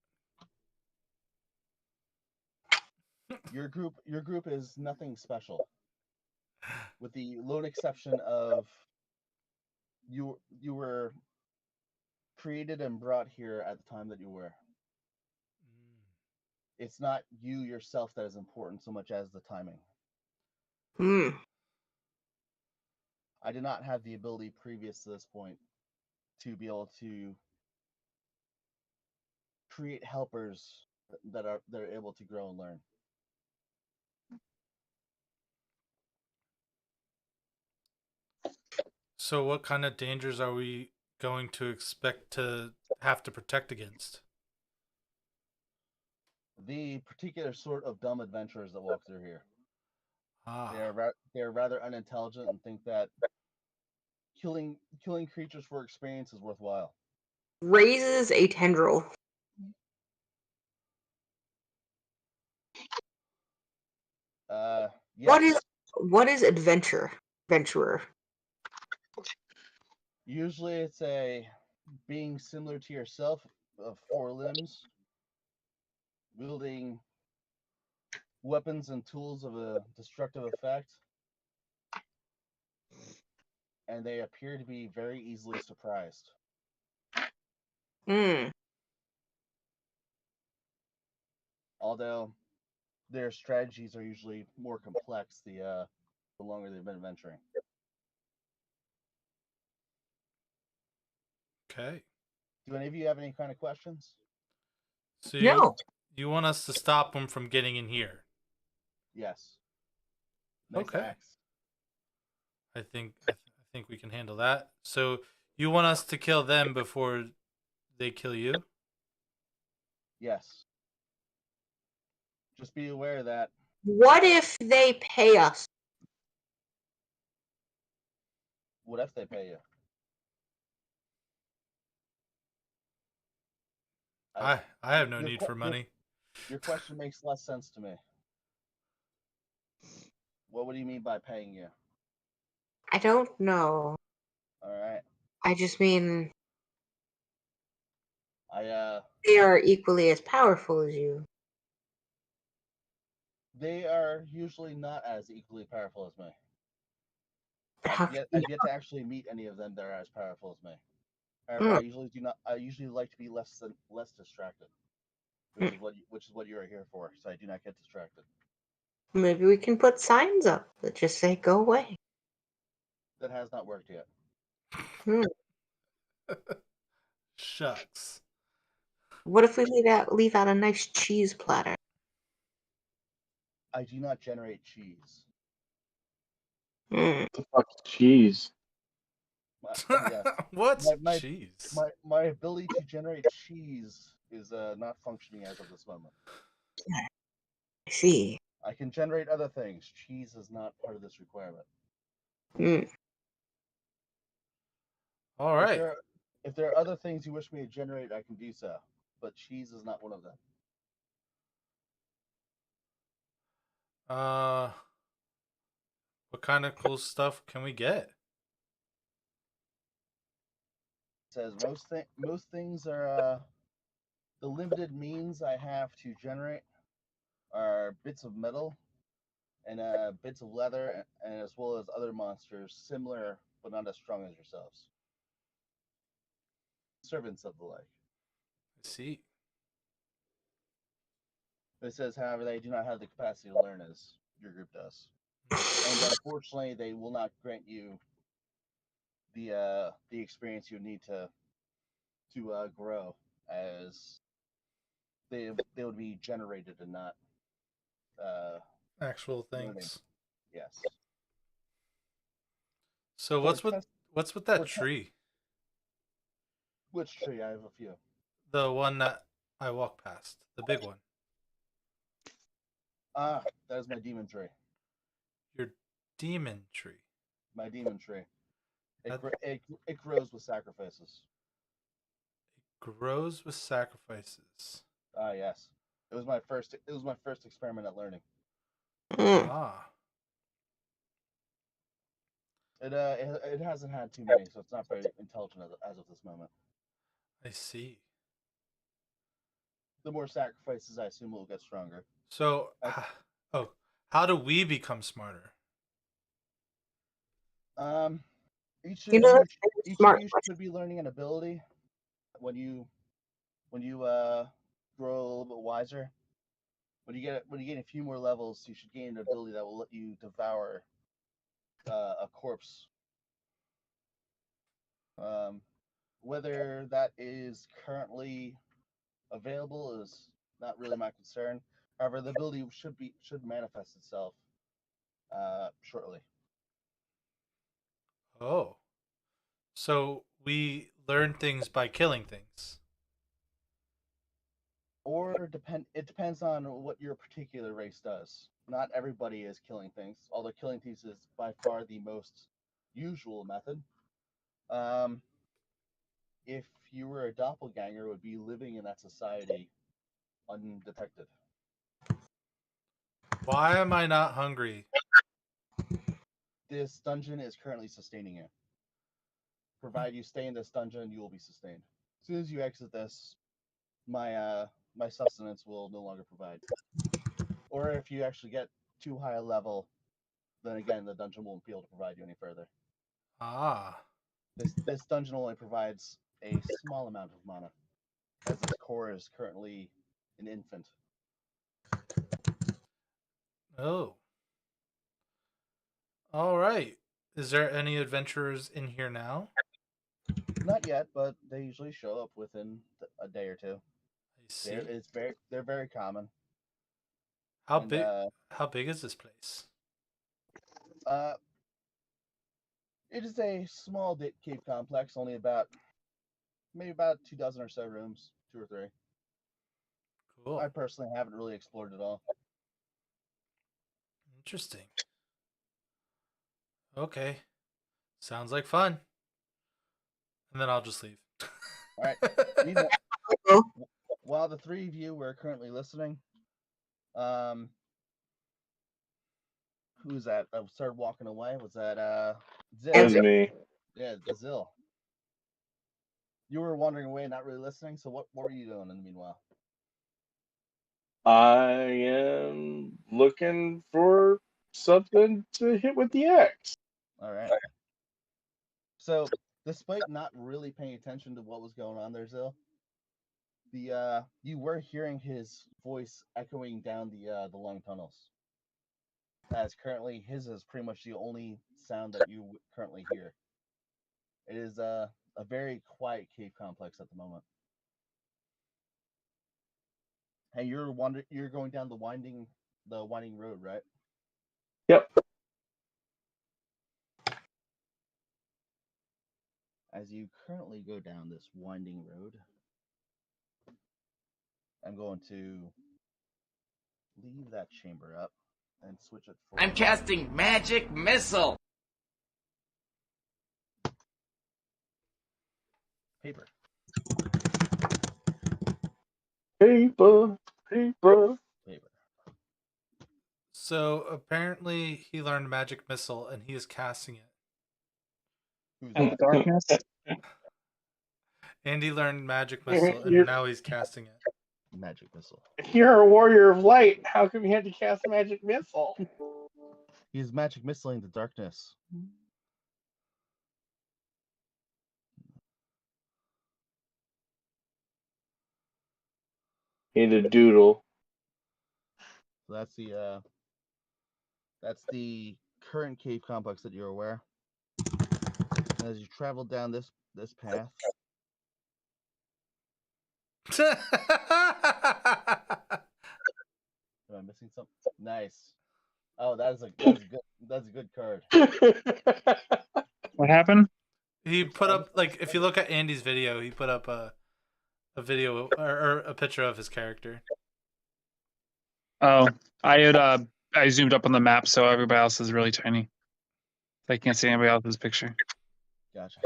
Your group is nothing special, with the lone exception of you were created and brought here at the time that you were. It's not you yourself that is important so much as the timing. Hmm. I did not have the ability previous to this point to be able to create helpers that are able to grow and learn. So, what kind of dangers are we going to expect to have to protect against? The particular sort of dumb adventurers that walk through here. Ah, They're rather unintelligent and think that killing creatures for experience is worthwhile. Raises a tendril. Yes. What is adventurer? Usually it's a being similar to yourself, of four limbs, wielding weapons and tools of a destructive effect, and they appear to be very easily surprised. Hmm. Although their strategies are usually more complex the longer they've been adventuring. okay. Do any of you have any kind of questions? So No. you want us to stop them from getting in here? Yes. Nice Okay. axe. I think we can handle that. So you want us to kill them before they kill you? Yes. Just be aware that What if they pay us? What if they pay you? I have no your, need que- for money. your question makes less sense to me. What do you mean by paying you? I don't know. All right. I just mean I they are equally as powerful as you. They are usually not as equally powerful as me. How I've yet to actually meet any of them that are as powerful as me. However, Mm, I usually do not. I usually like to be less distracted, mm. which is what you are here for. So I do not get distracted. Maybe we can put signs up that just say "Go away." That has not worked yet. Hmm. Shucks. What if we leave out a nice cheese platter? I do not generate cheese. Hmm. What the fuck is cheese? Yes, What's my, my cheese? my ability to generate cheese is not functioning as of this moment. I see. I can generate other things. Cheese is not part of this requirement. Hmm. All If right. there if there are other things you wish me to generate, I can do so. But cheese is not one of them. Uh, what kind of cool stuff can we get? It says most things are the limited means I have to generate are bits of metal and bits of leather, and as well as other monsters similar but not as strong as yourselves. Servants of the like. Let's see. It says, however, they do not have the capacity to learn as your group does, and unfortunately, they will not grant you the experience you need to grow, as they would be generated and not uh, Actual learning. things. Yes. So For test what's with that for te- tree? which tree? I have a few. The one that I walked past, the big one. Ah, that is my demon tree. Your demon tree. My demon tree. That It grows with sacrifices. grows with sacrifices. Ah, yes. It was my first experiment at learning. Hmm. Ah, It hasn't had too many, so it's not very intelligent as of this moment. I see. The more sacrifices, I assume, it will get stronger. So, I, oh, how do we become smarter? um, each You of know, you that's a each of smart you question. should be learning an ability when you grow a little bit wiser. When you get a few more levels, you should gain an ability that will let you devour a corpse. Um, whether that is currently available is not really my concern. However, the ability should manifest itself shortly. Oh, so we learn things by killing things. Or it depends on what your particular race does. Not everybody is killing things, although killing things is by far the most usual method. Um, if you were a doppelganger, it would be living in that society undetected. Why am I not hungry? This dungeon is currently sustaining you. Provide you stay in this dungeon, you will be sustained. As soon as you exit this, my sustenance will no longer provide. Or if you actually get too high a level, then again the dungeon won't be able to provide you any further. Ah, This dungeon only provides a small amount of mana, as this core is currently an infant. oh. All right. Is there any adventurers in here now? Not yet, but they usually show up within a day or two. I see. They're very common, How and big? How big is this place? uh, it is a small cave complex, only maybe about 2 dozen or so rooms, 2 or 3. Cool. I personally haven't really explored it all. Interesting. Okay. Sounds like fun. And then I'll just leave. All right. While the three of you were currently listening, who's that? Started walking away. Was that Zill? That was me. Yeah, Zill. You were wandering away, not really listening. So what were you doing in the meanwhile? I am looking for something to hit with the axe. All right. So, despite not really paying attention to what was going on there, Zill, you were hearing his voice echoing down the long tunnels. As currently, his is pretty much the only sound that you currently hear. It is a very quiet cave complex at the moment. Hey, you're going down the winding road, right? Yep. As you currently go down this winding road, I'm going to leave that chamber up and switch it for I'm casting magic missile. paper. Paper. Paper. So apparently he learned magic missile and he is casting it. Who's In that? the darkness. Andy learned magic missile and now he's casting it. Magic missile. You're a warrior of light. How come you had to cast magic missile? He's magic missiling the darkness. Need a doodle. So that's the current cave complex that you're aware. And as you travel down this path, am I missing something? Nice. Oh, that's a good card. What happened? He put up, like, if you look at Andy's video, he put up a video or a picture of his character. Oh, I zoomed up on the map, so everybody else is really tiny. I can't see anybody else's picture. Gotcha.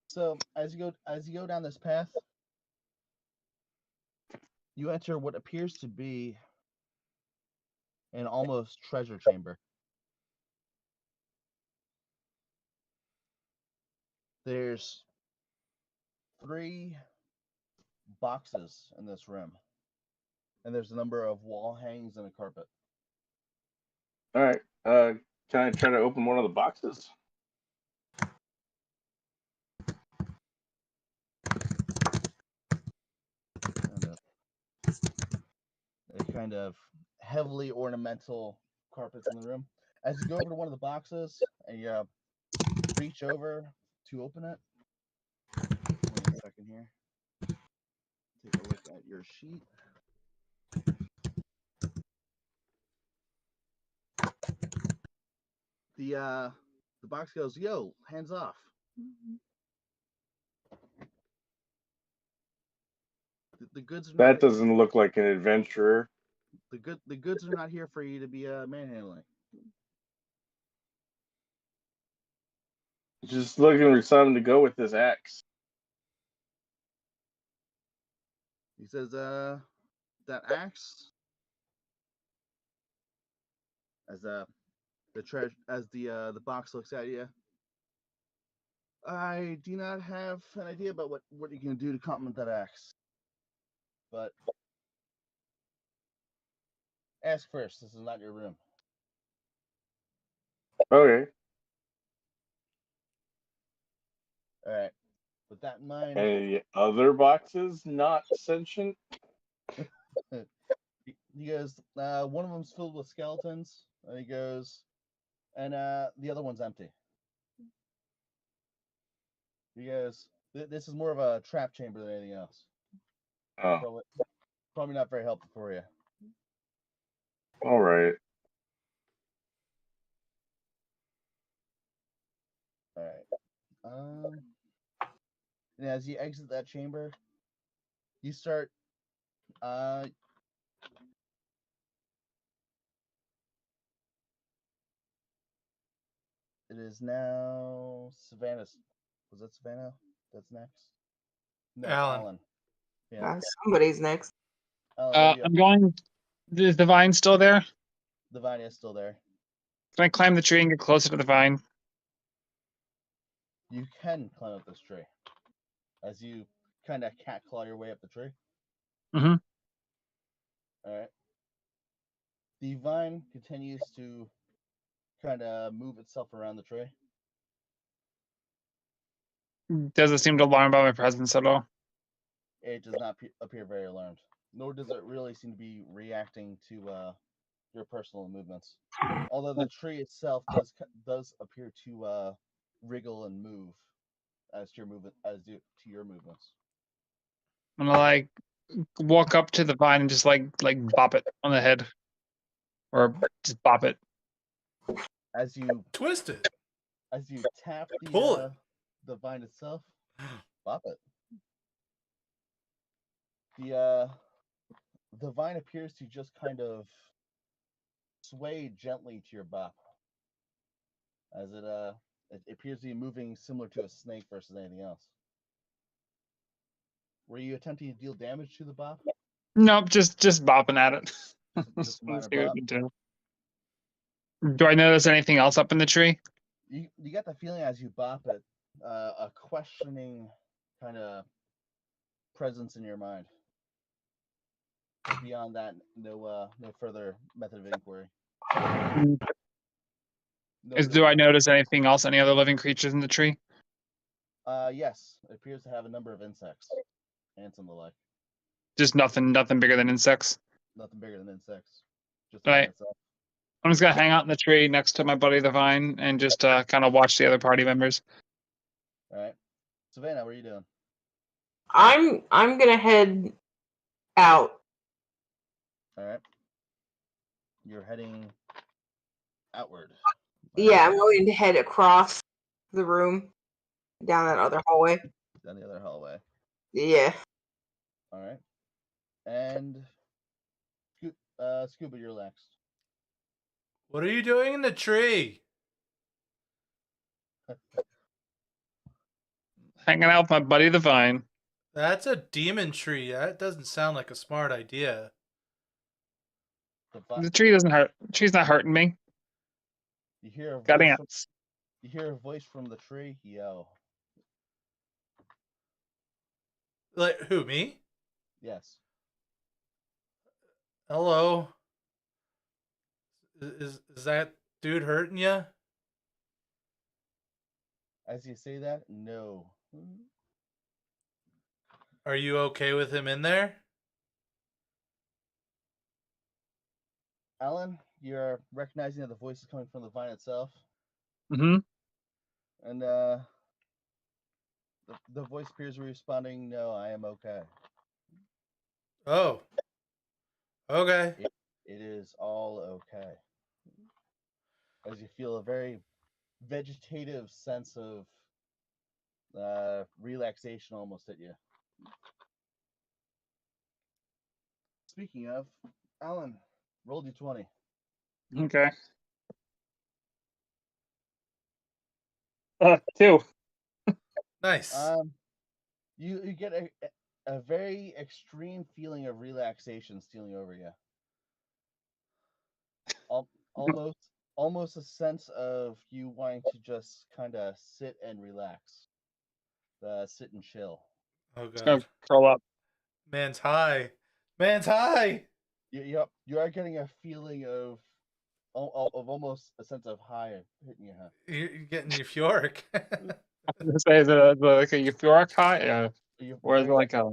So as you go down this path, you enter what appears to be an almost treasure chamber. There's 3 boxes in this room, and there's a number of wall hangings and a carpet. All right. Can I try to open one of the boxes? Kind of heavily ornamental carpets in the room. As you go over to one of the boxes and you reach over to open it, wait a second here. Take a look at your sheet. The box goes, "Yo, hands off." The goods are That not, doesn't look like an adventurer. the goods are not here for you to be manhandling. Just looking for something to go with this axe. He says, that axe, as the box looks at you. I do not have an idea about what you can do to complement that axe. But ask first. This is not your room. Okay. All right. With that in mind, Any other boxes not sentient? he goes, one of them's filled with skeletons. And he goes, and the other one's empty. He goes, this is more of a trap chamber than anything else. Oh, Probably not very helpful for you. all right. All right. And as you exit that chamber, you start. It is now Savannah's. Was that Savannah? That's next. No, it's Alan. Alan. Yeah. Somebody's next. Alan, what are you? I'm going. Is the vine still there? The vine is still there. Can I climb the tree and get closer to the vine? You can climb up this tree as you kind of cat claw your way up the tree. Mm-hmm. All right. The vine continues to kind of move itself around the tree. Does it seem to alarm by my presence at all? It does not appear very alarmed, nor does it really seem to be reacting to your personal movements. Although the tree itself does appear to wriggle and move as to your movements. I'm gonna like walk up to the vine and just like bop it on the head, or just bop it. As you Twist it. tap Pull it. the vine itself, bop it. The vine appears to just kind of sway gently to your bop, as it appears to be moving similar to a snake versus anything else. Were you attempting to deal damage to the bop? Nope, just bopping at it. Just a minor See what bop? you do. Do I notice anything else up in the tree? You get the feeling as you bop it, a questioning kind of presence in your mind. Beyond that, no further method of inquiry. Do I notice anything else? Any other living creatures in the tree? Yes, it appears to have a number of insects, ants and the like. Just nothing bigger than insects. Nothing bigger than insects. Just the Right. vine itself. I'm just gonna hang out in the tree next to my buddy the vine and just kind of watch the other party members. All right, Savannah, what are you doing? I'm gonna head out. All right, you're heading outward. Yeah, I'm going to head across the room down that other hallway. Down the other hallway. Yeah. All right, and Scuba, you're next. What are you doing in the tree? Hanging out with my buddy the vine. That's a demon tree. That doesn't sound like a smart idea. The tree doesn't hurt. The tree's not hurting me. You hear a Got voice. ants. You hear a voice from the tree. Yo. Like who? Me? Yes. Hello. Is that dude hurting you? As you say that, no. Are you okay with him in there? Alan, you're recognizing that the voice is coming from the vine itself. Mm-hmm. And the voice appears to be responding, no, I am okay. Oh. Okay. It is all okay. As you feel a very vegetative sense of relaxation almost at you. Speaking of, Alan, roll d20. Okay. 2. Nice. You get a very extreme feeling of relaxation stealing over you. Almost a sense of you wanting to just kind of sit and relax, sit and chill. Oh Just gonna god. curl up. Man's high. Man's high. You are getting a feeling of almost a sense of high hitting your head. You're getting euphoric. Say, is it like a euphoric high? Yeah. Or is it like a...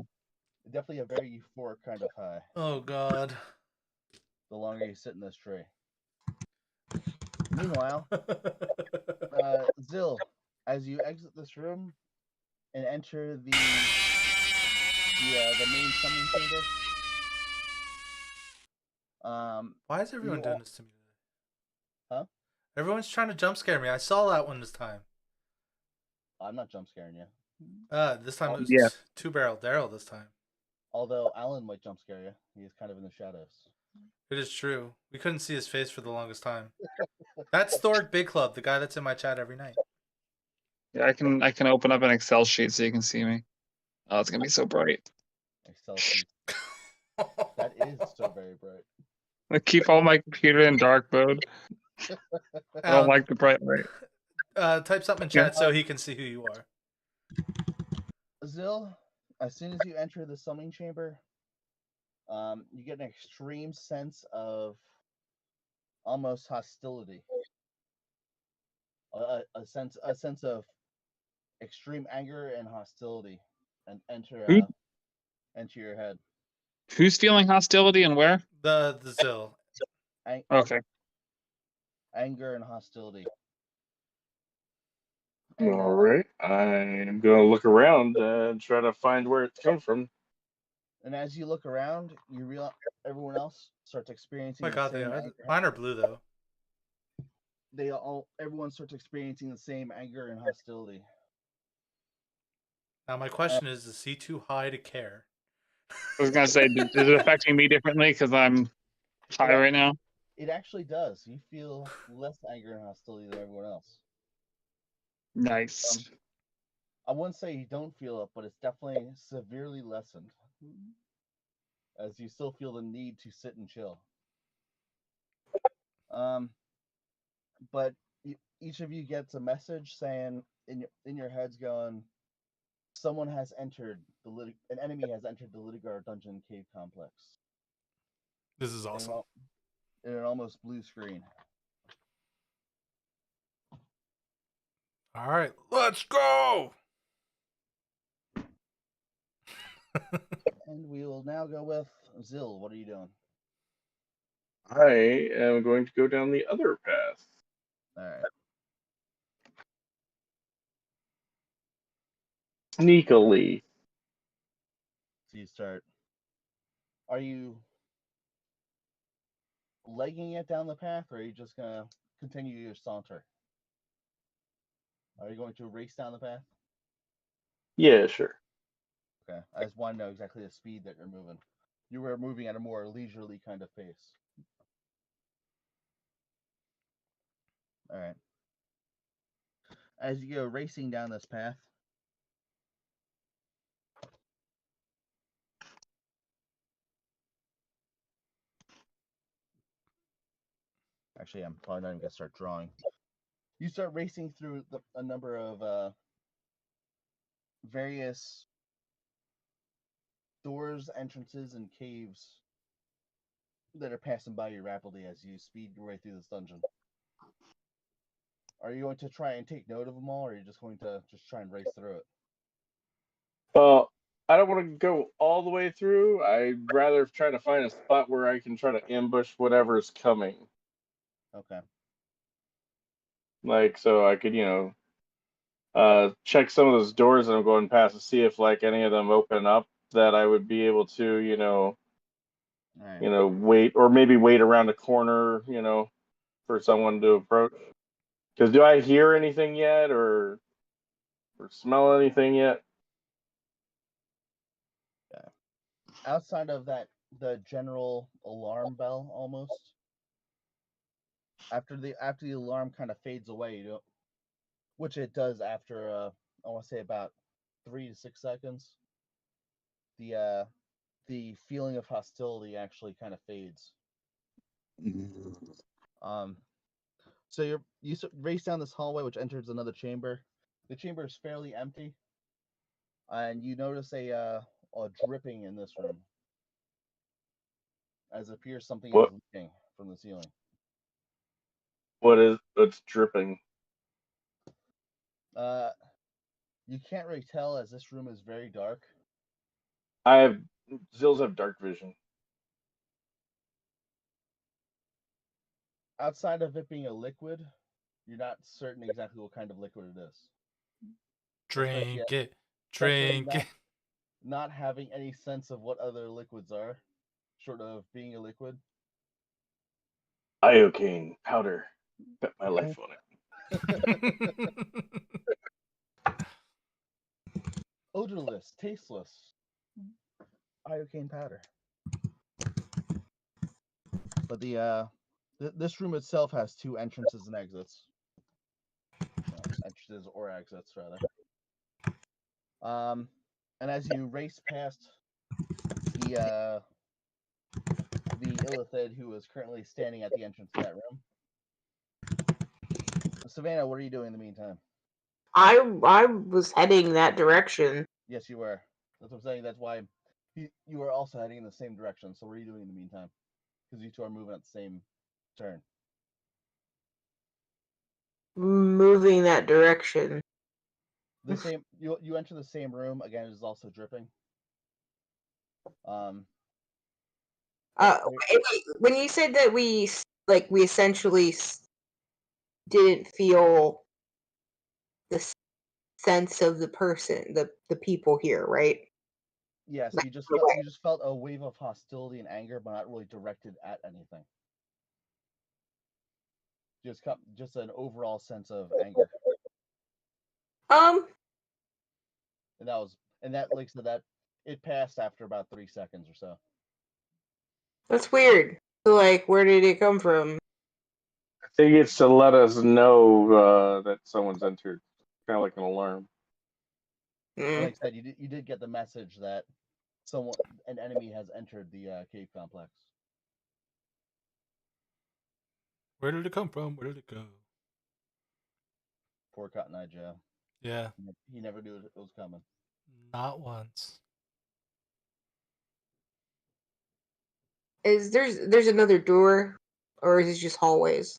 Definitely a very euphoric kind of high. Oh god. The longer you sit in this tree. Meanwhile, Zill, as you exit this room and enter the main summoning chamber. Why is everyone doing this to me today? Huh? Everyone's trying to jump scare me. I saw that one this time. I'm not jump scaring you. This time it was Yeah. Two Barrel Daryl this time. Although Alan might jump scare you. He is kind of in the shadows. It is true. We couldn't see his face for the longest time. That's Thoric Big Club, the guy that's in my chat every night. Yeah, I can open up an Excel sheet so you can see me. Oh, it's gonna be so bright. Excel sheet. That is so very bright. I keep all my computer in dark mode. I don't like the bright light. Type something in Yeah. chat so he can see who you are. Zill, as soon as you enter the summoning chamber, you get an extreme sense of almost hostility. A sense of extreme anger and hostility, and enter your head. Who's feeling hostility and where? The Zill. Okay. Anger and hostility. All right. I'm going to look around and try to find where it's come from. And as you look around, you realize everyone else starts experiencing. Oh my God, they are. Mine are blue though. Everyone starts experiencing the same anger and hostility. Now my question is he too high to care? I was gonna say, is it affecting me differently because I'm high right now? It actually does. You feel less anger and hostility than everyone else. Nice. I wouldn't say you don't feel it, but it's definitely severely lessened. As you still feel the need to sit and chill. But each of you gets a message saying in your heads going, someone has entered an enemy has entered the Litigar dungeon cave complex. This is awesome. In an almost blue screen. All right, let's go. And we will now go with Zill. What are you doing? I am going to go down the other path. All right. Sneakily. So you start. Are you legging it down the path, or are you just gonna continue your saunter? Are you going to race down the path? Yeah, sure. Okay. I just want to know exactly the speed that you're moving. You were moving at a more leisurely kind of pace. All right. As you go racing down this path, actually, I'm probably not even gonna start drawing. You start racing through a number of various doors, entrances, and caves that are passing by you rapidly as you speed your way through this dungeon. Are you going to try and take note of them all, or are you just going to just try and race through it? Well, I don't want to go all the way through. I'd rather try to find a spot where I can try to ambush whatever's coming. Okay. Like, so I could, check some of those doors that I'm going past to see if, like, any of them open up that I would be able to, Right. wait, or maybe wait around a corner, for someone to approach. Because do I hear anything yet, or smell anything yet? Yeah. Outside of that, the general alarm bell almost. After the alarm kind of fades away, which it does after I want to say about 3 to 6 seconds. The feeling of hostility actually kind of fades. So you race down this hallway, which enters another chamber. The chamber is fairly empty, and you notice a dripping in this room, as it appears something is What? leaking from the ceiling. What's dripping? You can't really tell, as this room is very dark. Zills have dark vision. Outside of it being a liquid, you're not certain exactly what kind of liquid it is. Drink it. Drink it. Not having any sense of what other liquids are, short of being a liquid. Iocane powder. Bet my life on it. Odorless, tasteless. Iocane powder. But this room itself has 2 entrances and exits. Entrances or exits, rather. And as you race past the Illithid who is currently standing at the entrance to that room, Savannah, what are you doing in the meantime? I was heading that direction. Yes, you were. That's what I'm saying. That's why you were also heading in the same direction. So what are you doing in the meantime? Because you two are moving at the same turn. Moving that direction. The same. You enter the same room again. It is also dripping. When you said that we essentially didn't feel the sense of the person, the people here, right? Yes, Like, you just felt a wave of hostility and anger, but not really directed at anything. Just an overall sense of anger. And that like so that it passed after about 3 seconds or so. That's weird. So, like, where did it come from? I think it's to let us know that someone's entered, kind of like an alarm. And like I said, you did get the message that an enemy has entered the cave complex. Where did it come from? Where did it go? Poor Cotton Eye Joe. Yeah. He never knew it was coming. Not once. There's another door, or is it just hallways?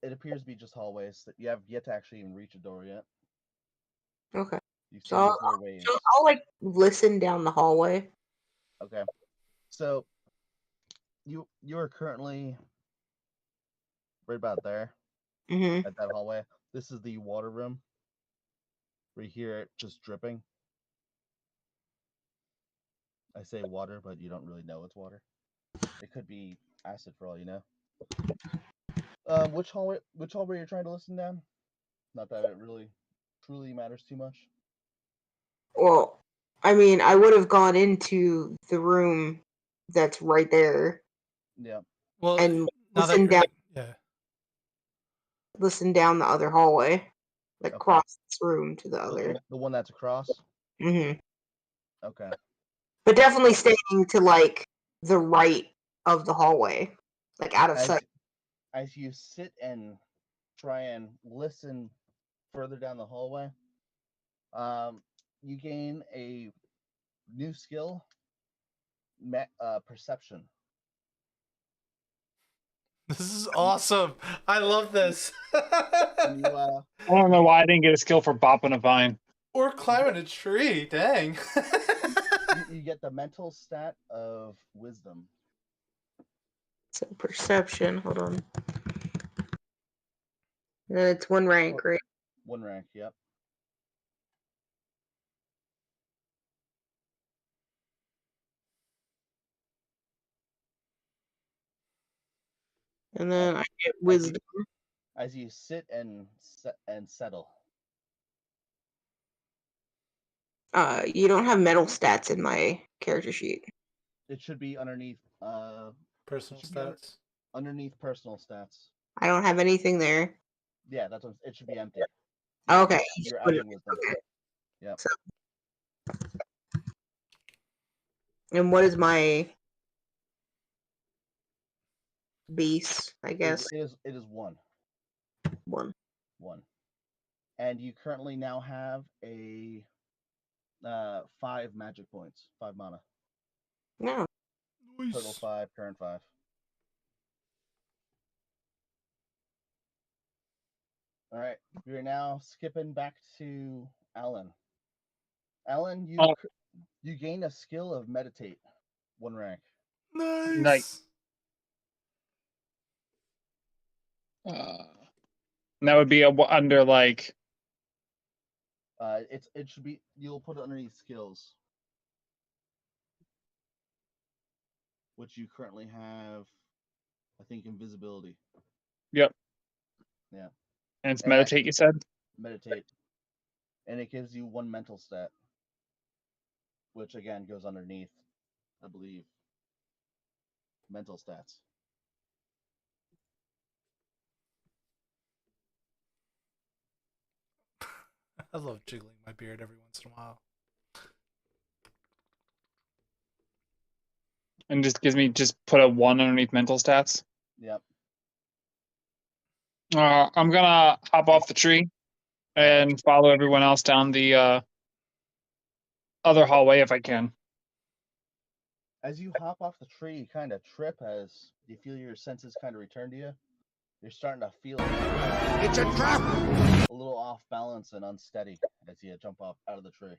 It appears to be just hallways. That you have yet to actually even reach a door yet. Okay. You've seen So the doorways. I'll like listen down the hallway. Okay. So you are currently right about there Mm-hmm. at that hallway. This is the water room. Right here, just dripping. I say water, but you don't really know it's water. It could be acid for all you know. Which hallway you're trying to listen down? Not that it really truly matters too much. Well, I mean, I would have gone into the room that's right there. Yeah. Well, and now that listen you're down, yeah. listen down the other hallway, like Okay. cross this room to the other. The one that's across. Mm-hmm. Okay. But definitely staying to like the right of the hallway, like out of sight. As you sit and try and listen further down the hallway, you gain a new skill, perception. This is awesome. I love this. And you, I don't know why I didn't get a skill for bopping a vine. Or climbing a tree. Dang. you get the mental stat of wisdom. So perception. Hold on. And it's 1 rank, right? 1 rank. Yep. And then I get wisdom. As you sit and settle. You don't have mental stats in my character sheet. It should be underneath Personal stats. Underneath personal stats. I don't have anything there. Yeah, that's what it should be empty. Okay. You're adding wisdom. Okay. Yeah. So, and what is my base, I guess? It is 1. 1. 1. And you currently now have a 5 magic points, 5 mana. No. Total 5, current 5. All right, we are now skipping back to Alan. Alan, you gain a skill of meditate, 1 rank. Nice. That would be under like. It should be, you'll put it underneath skills, which you currently have, I think, invisibility. Yep. Yeah. And it's meditate, you said? Meditate. And it gives you 1 mental stat, which again goes underneath, I believe, mental stats. I love jiggling my beard every once in a while. And just put a 1 underneath mental stats. Yep. I'm gonna hop off the tree and follow everyone else down the other hallway if I can. As you hop off the tree, you kind of trip as you feel your senses kind of return to you. You're starting to feel It's a trap! a little off balance and unsteady as you jump off out of the tree.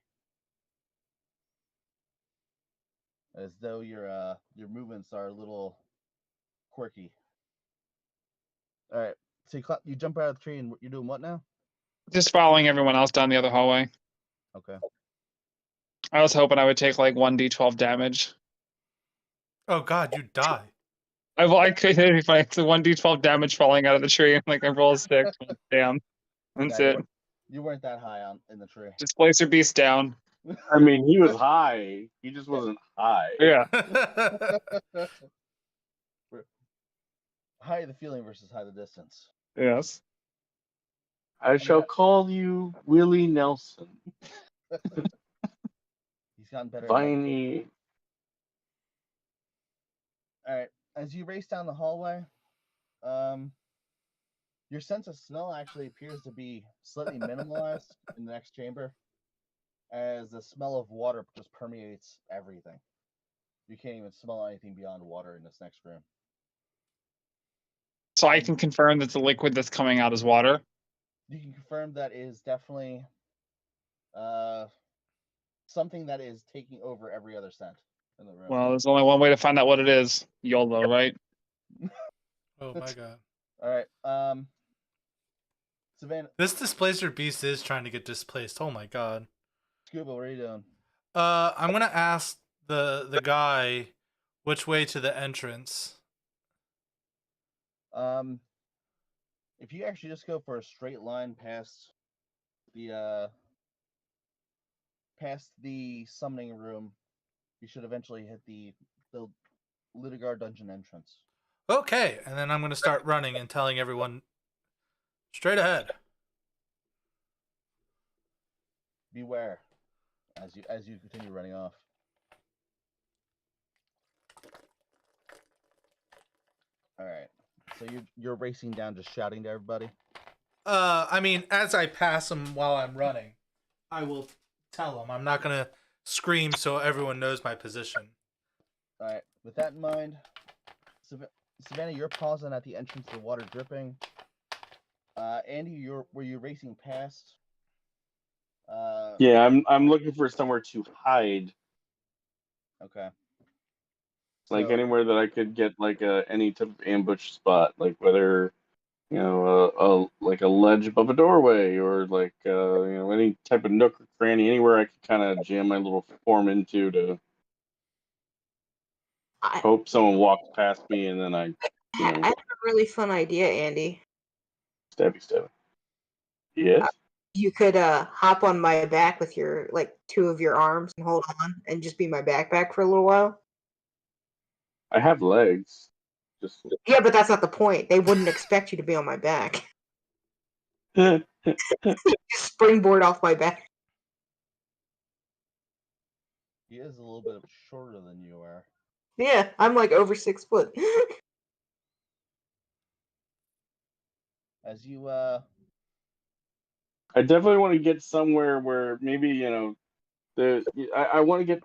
As though your movements are a little quirky. All right, so you jump out of the tree and you're doing what now? Just following everyone else down the other hallway. Okay. I was hoping I would take like 1d12 damage. Oh God, you die. I could hit if I the 1d12 damage falling out of the tree. Like I roll a 6. Damn. That's Yeah, it. you weren't that high in the tree. Displacer beast down. I mean, he was high. He just wasn't high. Yeah. High the feeling versus high the distance. Yes. I shall call you Willie Nelson. He's gotten better. Viney. All right. As you race down the hallway, your sense of smell actually appears to be slightly minimalized in the next chamber, as the smell of water just permeates everything. You can't even smell anything beyond water in this next room. So I can confirm that the liquid that's coming out is water. You can confirm that is definitely something that is taking over every other scent in the room. Well, there's only one way to find out what it is. YOLO, right? Oh my God. All right. Savannah, This displacer beast is trying to get displaced. Oh my God. Scuba, what are you doing? I'm gonna ask the guy which way to the entrance. If you actually just go for a straight line past the summoning room, you should eventually hit the Lidigar dungeon entrance. Okay, and then I'm gonna start running and telling everyone straight ahead. Beware as you continue running off. All right. So you're racing down, just shouting to everybody. I mean, as I pass them while I'm running, I will tell them. I'm not gonna scream so everyone knows my position. All right. With that in mind, Savannah, you're pausing at the entrance to the water dripping. Andy, were you racing past? Yeah, I'm looking for somewhere to hide. Okay. Like So- anywhere that I could get like any type of ambush spot, like whether like a ledge above a doorway or like any type of nook or cranny, anywhere I could kind of jam my little form into to hope someone walks past me and then I have a really fun idea, Andy. stabby. Yes. You could hop on my back with your two of your arms and hold on and just be my backpack for a little while. I have legs. Just Yeah, but that's not the point. They wouldn't expect you to be on my back. Springboard off my back. He is a little bit shorter than you are. Yeah, I'm like over 6 foot. As you I definitely want to get somewhere where maybe I want to get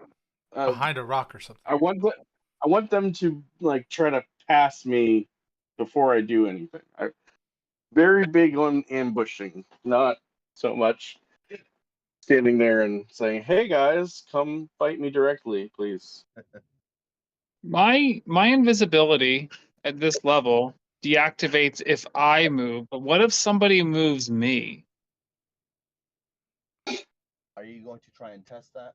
Behind a rock or something. I want them to like try to pass me before I do anything. I'm very big on ambushing, not so much standing there and saying, "Hey guys, come fight me directly, please." My invisibility at this level deactivates if I move, but what if somebody moves me? are you going to try and test that?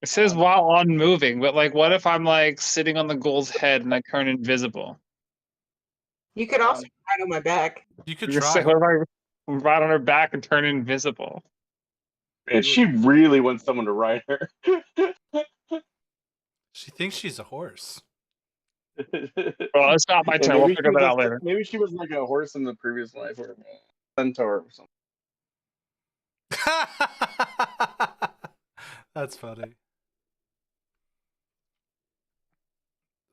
It says while unmoving, but like what if I'm like sitting on the ghoul's head and I turn invisible? You could also ride on my back. You could You're saying, try. what if I ride on her back and turn invisible? And she really wants someone to ride her. She thinks she's a horse. Well, it's not my turn. We'll figure that out later. Maybe she was like a horse in the previous life or a centaur or something. That's funny.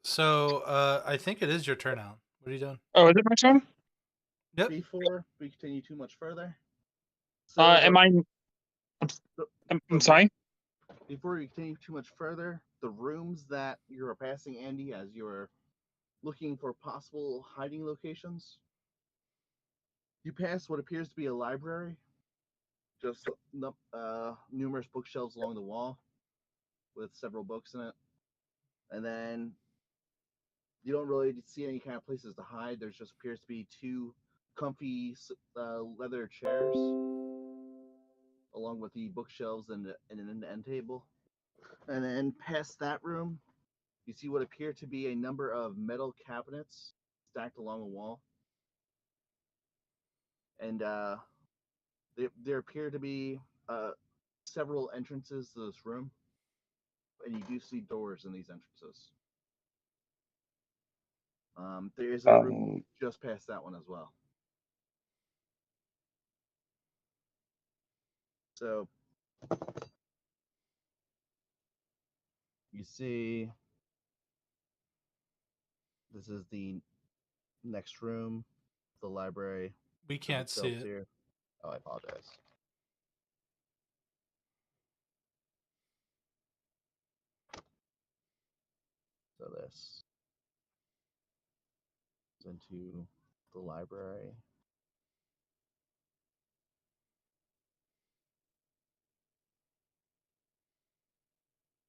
So, I think it is your turn, Alan. What are you doing? Oh, is it my turn? Yep. Before we continue too much further, Am I? the- I'm sorry. before we continue too much further, the rooms that you are passing, Andy, as you are looking for possible hiding locations, you pass what appears to be a library, just numerous bookshelves along the wall with several books in it, and then you don't really see any kind of places to hide. There just appears to be two comfy leather chairs, along with the bookshelves and an end table. And then past that room, you see what appear to be a number of metal cabinets stacked along a wall. And there appear to be several entrances to this room, and you do see doors in these entrances. There is a room just past that one as well. So you see, this is the next room, the library. We can't see it. Here. Oh, I apologize. So this is into the library.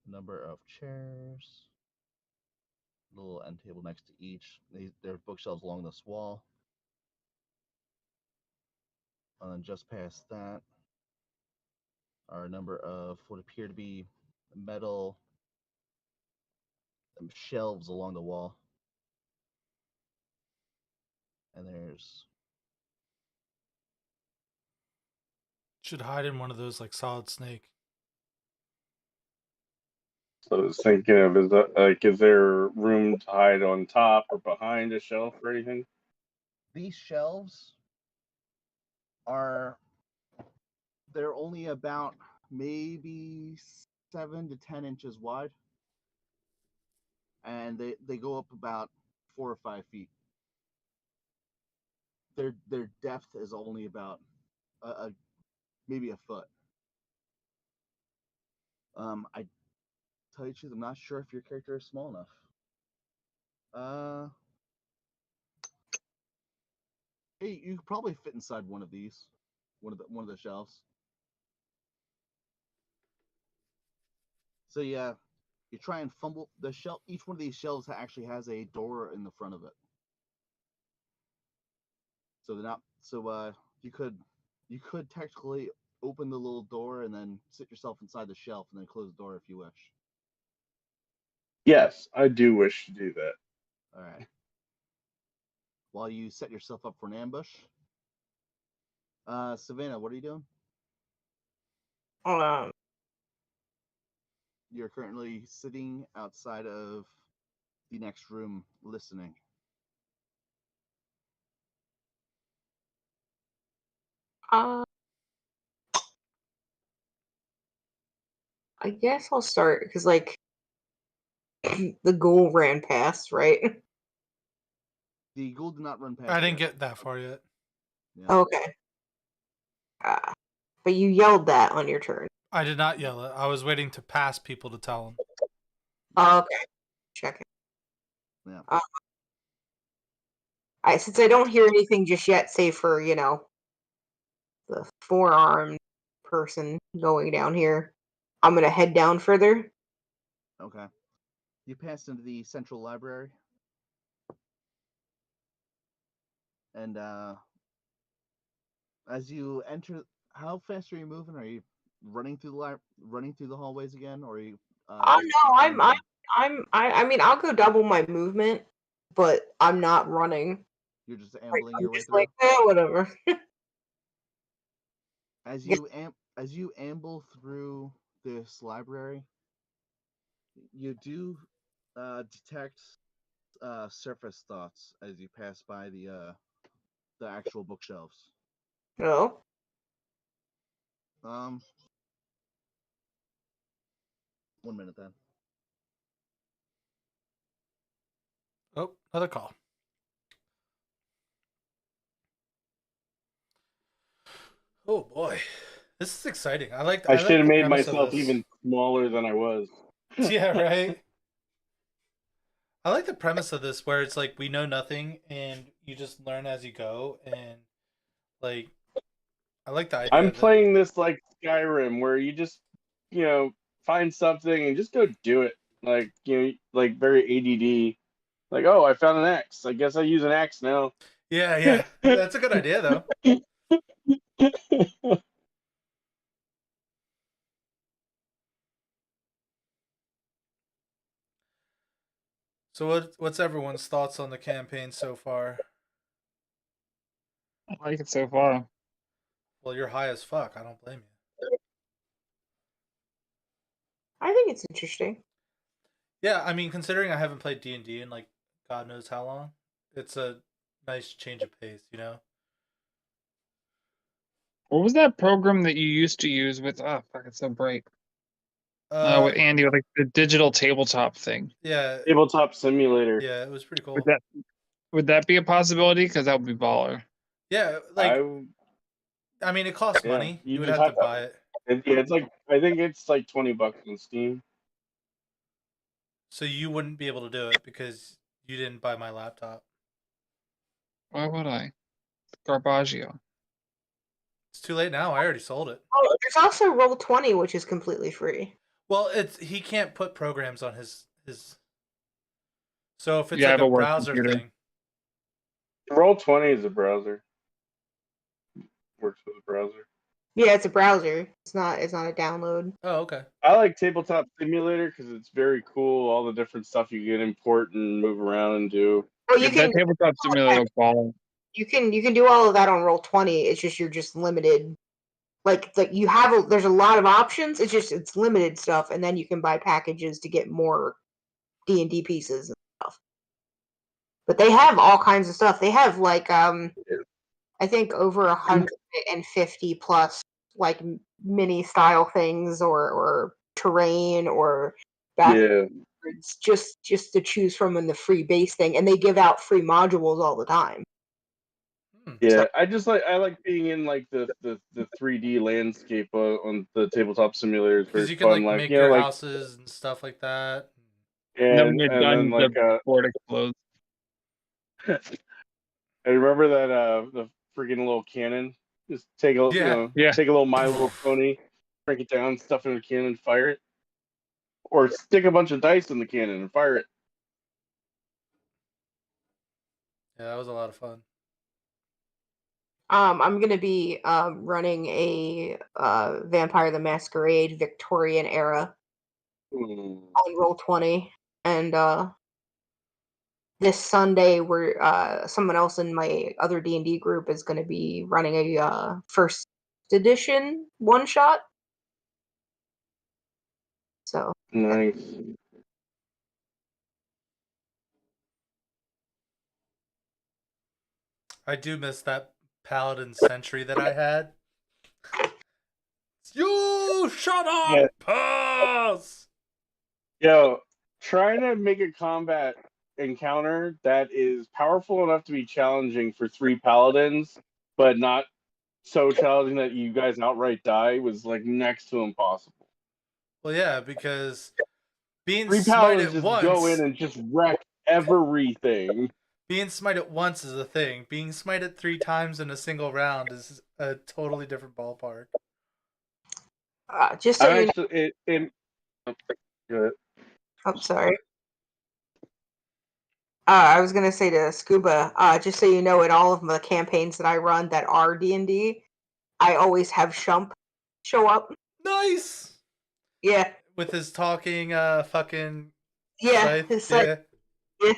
Number of chairs. Little end table next to each. There are bookshelves along this wall. And then just past that are a number of what appear to be metal shelves along the wall. And there's Should hide in one of those like Solid Snake. So I was thinking of, is there room to hide on top or behind a shelf or anything? these shelves they're only about maybe 7 to 10 inches wide, and they go up about 4 or 5 feet. Their depth is only about maybe a foot. I tell you the truth, I'm not sure if your character is small enough. Hey, you could probably fit inside one of these, one of the shelves. So yeah, you try and fumble the shelf. Each one of these shelves actually has a door in the front of it. So they're not. So you could technically open the little door and then sit yourself inside the shelf and then close the door if you wish. Yes, I do wish to do that. All right. While you set yourself up for an ambush, Savannah, what are you doing? Um, You're currently sitting outside of the next room listening. uh, I guess I'll start because like the ghoul ran past, right? The ghoul did not run past. I didn't yet. get that far yet. Yeah. Okay. But you yelled that on your turn. I did not yell it. I was waiting to pass people to tell them. Okay. Check it. Yeah. Since I don't hear anything just yet, save for, the four-armed person going down here, I'm gonna head down further. Okay. You pass into the central library, and as you enter, how fast are you moving? Are you running through running through the hallways again, or are you? Oh Just no, ambling? I mean I'll go double my movement, but I'm not running. You're just Like, ambling I'm your way just through. like, whatever. As Yes. you amble through this library, you do detect surface thoughts as you pass by the actual bookshelves. No. Um, 1 minute then. Oh, another call. Oh boy, this is exciting. I I like should have the made premise of myself this. even smaller than I was. Yeah, right. I like the premise of this, where it's like we know nothing and you just learn as you go, and like I like the idea I'm of it. playing this like Skyrim, where you just, find something and just go do it. Like, like very ADD. Like, oh, I found an axe. I guess I use an axe now. Yeah, yeah, that's a good idea though. So what's everyone's thoughts on the campaign so far? I like it so far. Well, you're high as fuck. I don't blame you. I think it's interesting. Yeah, I mean, considering I haven't played D&D in like God knows how long, it's a nice change of pace, you know? What was that program that you used to use with? Oh, fuck! It's so bright. Uh, With Andy, with like the digital tabletop thing. yeah, Tabletop simulator. yeah, it was pretty Would cool. that be a possibility? Because that would be baller. Yeah, like I mean, it costs Yeah, money. you You would just have to have to. buy it. Yeah, it's like I think it's like $20 on Steam. So you wouldn't be able to do it because you didn't buy my laptop. Why would I? Garbaggio. It's too late now. I already sold it. Oh, there's also Roll20, which is completely free. Well, he can't put programs on his. So if it's Yeah, I like have a a work browser computer. thing, Roll20 is a browser. Works with a browser. Yeah, it's a browser. It's not a download. oh okay. I like Tabletop Simulator because it's very cool. All the different stuff you can import and move around and do. Well, Yeah, that tabletop simulator looks baller. you can do all of that on Roll20. It's just you're just limited. Like you have there's a lot of options. It's limited stuff, and then you can buy packages to get more D&D pieces and stuff. But they have all kinds of stuff. They have like I think over 150 plus like mini style things or terrain or Yeah, backwards just to choose from in the free base thing, and they give out free modules all the time. yeah. I like being in like the 3D landscape on the Tabletop Simulator. It's very Because you can fun. like Like make your like houses and stuff like that. And then when you're and then done, like the board explodes. I remember that the freaking little cannon. Just take a Yeah. Yeah. take a little My Little Pony, break it down, stuff it in a cannon, fire it, or stick a bunch of dice in the cannon and fire it. Yeah, that was a lot of fun. I'm gonna be running a Vampire the Masquerade Victorian era on Roll20, and this Sunday we're someone else in my other D&D group is gonna be running a first edition one shot. So Nice. I do miss that paladin sentry that I had. You shut up! Yeah. Pass! Yo, trying to make a combat encounter that is powerful enough to be challenging for 3 paladins, but not so challenging that you guys outright die was like next to impossible. Well, yeah, because being 3 paladins smited just once, go in and just wreck everything. being smited once is a thing. Being smited 3 times in a single round is a totally different ballpark. just so I'm you know, actually good. I'm sorry. I was gonna say to Scuba, just so you know, in all of the campaigns that I run that are D&D, I always have Shump show up. Nice! Yeah, With his talking fucking yeah, scythe. it's like Yeah.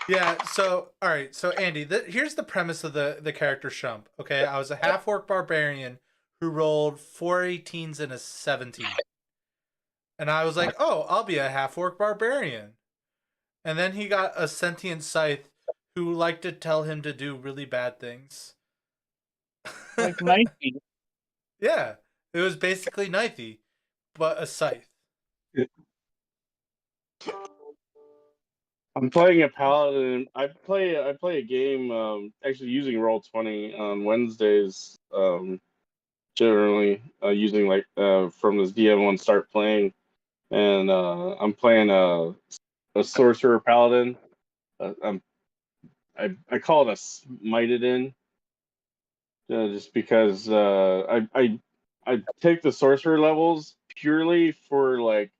Yeah, so all right, so Andy, here's the premise of the character Shump. Okay, I was a half orc barbarian who rolled 4 18s and a 17, and I was like, oh, I'll be a half orc barbarian, and then he got a sentient scythe who liked to tell him to do really bad things. Like Nike. Yeah, it was basically knifey, but a scythe. I'm playing a paladin. I play a game actually using Roll20 on Wednesdays. Generally using from this DM1 start playing, and I'm playing a sorcerer paladin. I call it a smited in, just because I take the sorcerer levels purely for like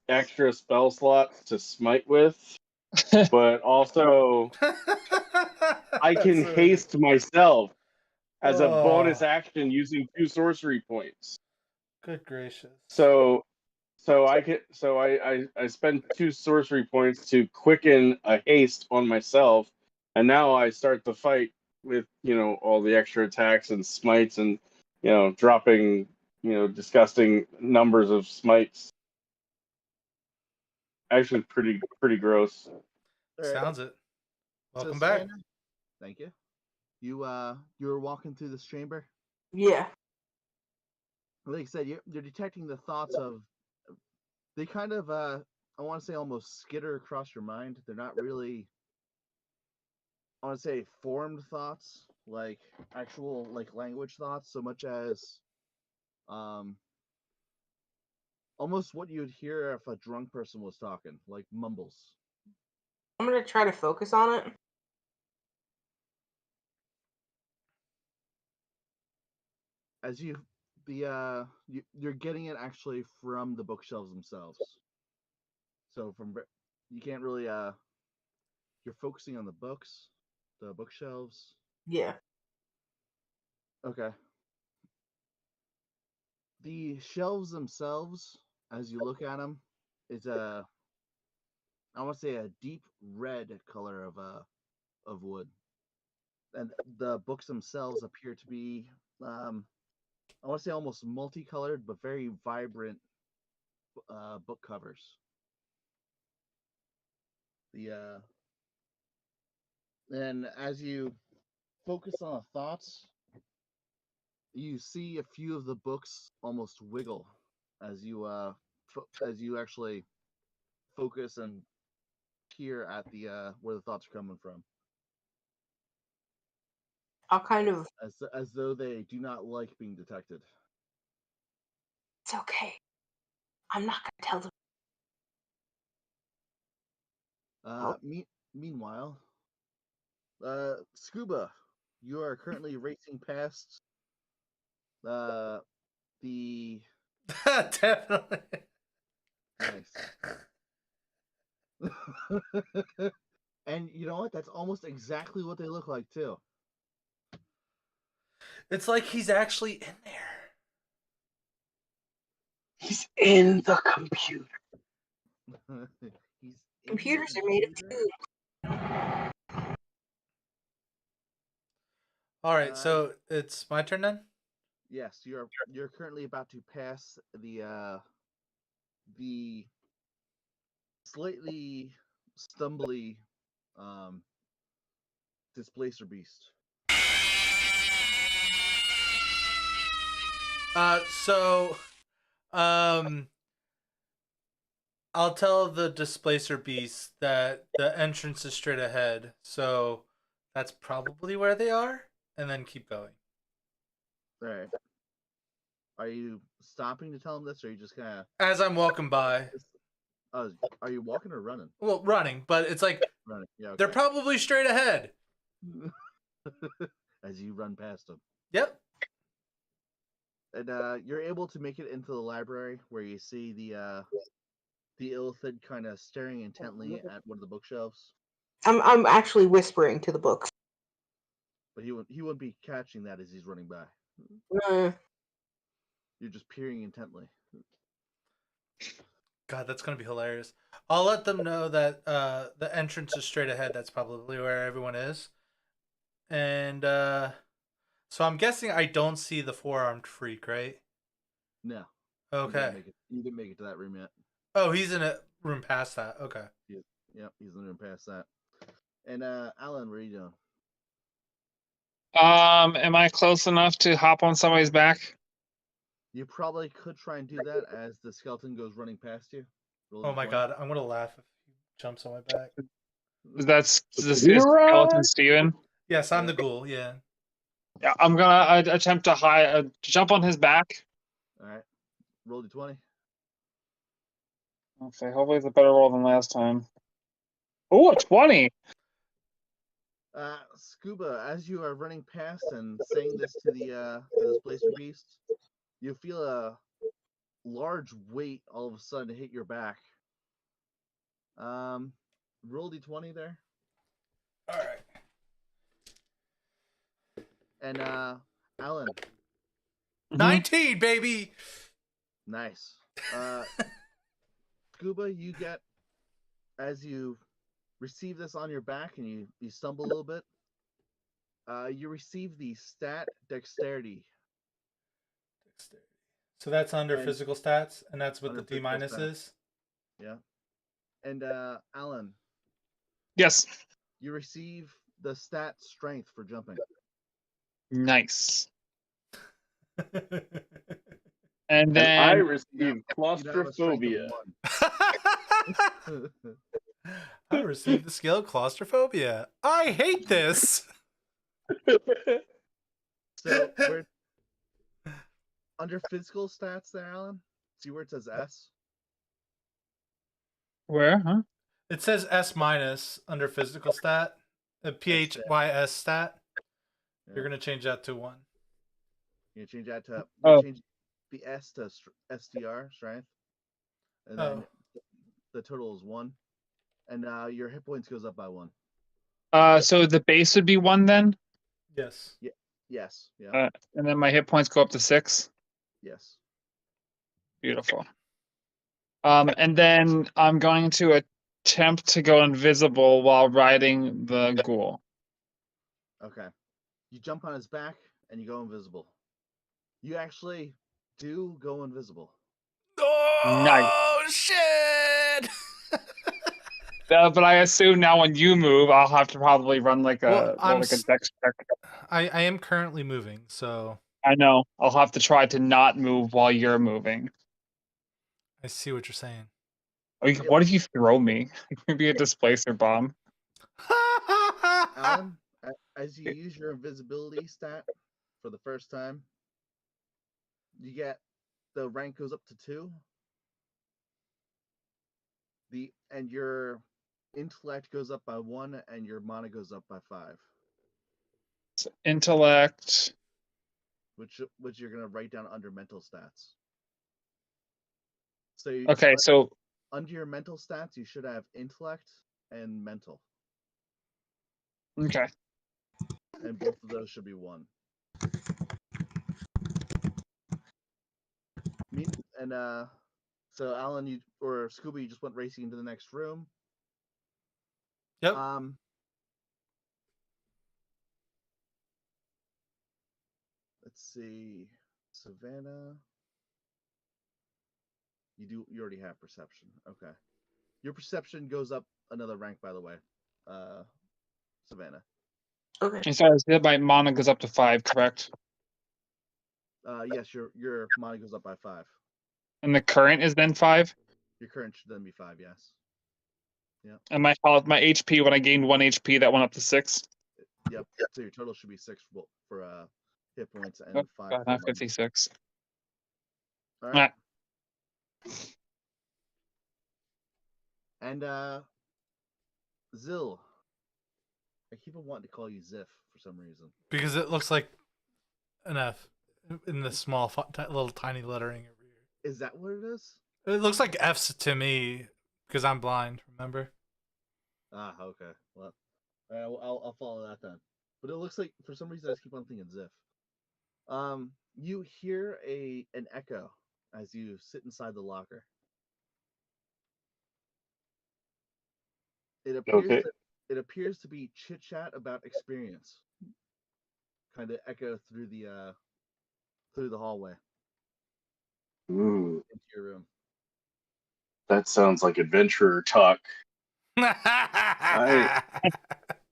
extra spell slots to smite with, but also I can haste myself as a bonus action using 2 sorcery points. Good gracious. So I spend 2 sorcery points to quicken a haste on myself, and now I start the fight with all the extra attacks and smites and dropping disgusting numbers of smites. Actually, pretty gross. All right. Sounds it. Welcome So, back. Savannah, thank you. You were walking through this chamber. Yeah. Like I said, you're detecting the thoughts of. They kind of I want to say almost skitter across your mind. They're not really. I want to say formed thoughts, like actual like language thoughts, so much as almost what you'd hear if a drunk person was talking, like mumbles. I'm gonna try to focus on it. As you're getting it actually from the bookshelves themselves. So you can't really you're focusing on the books, the bookshelves. Yeah. Okay. The shelves themselves, as you look at them, is I want to say a deep red color of wood, and the books themselves appear to be I want to say almost multicolored but very vibrant book covers. The and as you focus on the thoughts, you see a few of the books almost wiggle as as you actually focus and peer at the where the thoughts are coming from, I'll kind of. as though they do not like being detected. It's okay. I'm not gonna tell them. Meanwhile, Scuba, you are currently racing past the Definitely. nice. And you know what? That's almost exactly what they look like too. It's like he's actually in there. He's in the computer. He's Computers are made of food. All right, so it's my turn then. Yes, you're currently about to pass the slightly stumbly displacer beast. So, um, I'll tell the displacer beast that the entrance is straight ahead. So that's probably where they are, and then keep going. All right. Are you stopping to tell him this, or are you just kind of? As I'm walking by. Are you walking or running? Well, running, but it's like Running. Yeah. Okay. they're probably straight ahead. As you run past them. Yep. And you're able to make it into the library where you see the Illithid kind of staring intently at one of the bookshelves. I'm actually whispering to the books. But he wouldn't be catching that as he's running by. You're just peering intently. God, that's gonna be hilarious. I'll let them know that the entrance is straight ahead. That's probably where everyone is. And so I'm guessing I don't see the four-armed freak, right? No. Okay. You didn't make it to that room yet. Oh, he's in a room past that. Okay. Yep, he's in the room past that. And Alan, what are you doing? Am I close enough to hop on somebody's back? You probably could try and do that as the skeleton goes running past you. Roll Oh a my 20. god, I'm gonna laugh if he jumps on my back. That's this is Leroy! skeleton Steven. Yes, I'm Yeah. the ghoul. Yeah. Yeah, I'm gonna attempt to jump on his back. All right. Roll d20. Okay, hopefully it's a better roll than last time. Oh, 20. Scuba, as you are running past and saying this to the displacer beast, you feel a large weight all of a sudden hit your back. Roll d20 there, All right. and Alan, 19, baby. nice. Scuba, you get as you receive this on your back and you stumble a little bit. You receive the stat dexterity. So that's under And- physical stats, and that's what Under the D physical minus stats. is. Yeah. And Alan, Yes. you receive the stat strength for jumping. Nice. And And then I You received now have a strength of claustrophobia. 1. I received the skill claustrophobia. I hate this. So we're under physical stats there, Alan. See where it says S? where? Huh? It says S minus under physical stat. The PHYS stat. Yeah. You're gonna change that to 1. You change that to Oh. change the S to STR strength, and then the total is 1, and your hit points goes up by 1. So the base would be 1 then, Yes. Yes. Yeah. and then my hit points go up to 6. Yes. Beautiful. And then I'm going to attempt to go invisible while riding the ghoul. Okay. You jump on his back and you go invisible. You actually do go invisible. Oh shit! But I assume now when you move, I'll have to probably run like Well, a dex check. I am currently moving, so I know. I'll have to try to not move while you're moving. I see what you're saying. What if you throw me? Maybe a displacer bomb. Alan, as you use your invisibility stat for the first time, you get the rank goes up to 2. And your intellect goes up by 1, and your mana goes up by 5. So intellect. Which you're gonna write down under mental stats. So Okay, so under your mental stats, you should have intellect and mental, okay. and both of those should be 1. And so Alan, you or Scooby, you just went racing into the next room. Yep. Let's see, Savannah. You already have perception. Okay, your perception goes up another rank, by the way, Savannah. Okay. And so I said my mana goes up to 5, correct? Yes, your mana goes up by 5. And the current is then 5. Your current should then be 5. Yes. Yeah. And my health, my HP, when I gained 1 HP, that went up to 6. Yep. So your total should be 6 for hit points and Oh, 5 God, for not money. 56. All right. And Zill. I keep on wanting to call you Ziff for some reason. Because it looks like an F in the small, little tiny lettering over here. Is that what it is? It looks like F's to me because I'm blind. Remember? Ah, okay. Well, I'll follow that then. But it looks like for some reason I just keep on thinking Ziff. You hear an echo as you sit inside the locker. It appears to be chit chat about experience. Kind of echo through the hallway Ooh, into your room. that sounds like adventurer talk.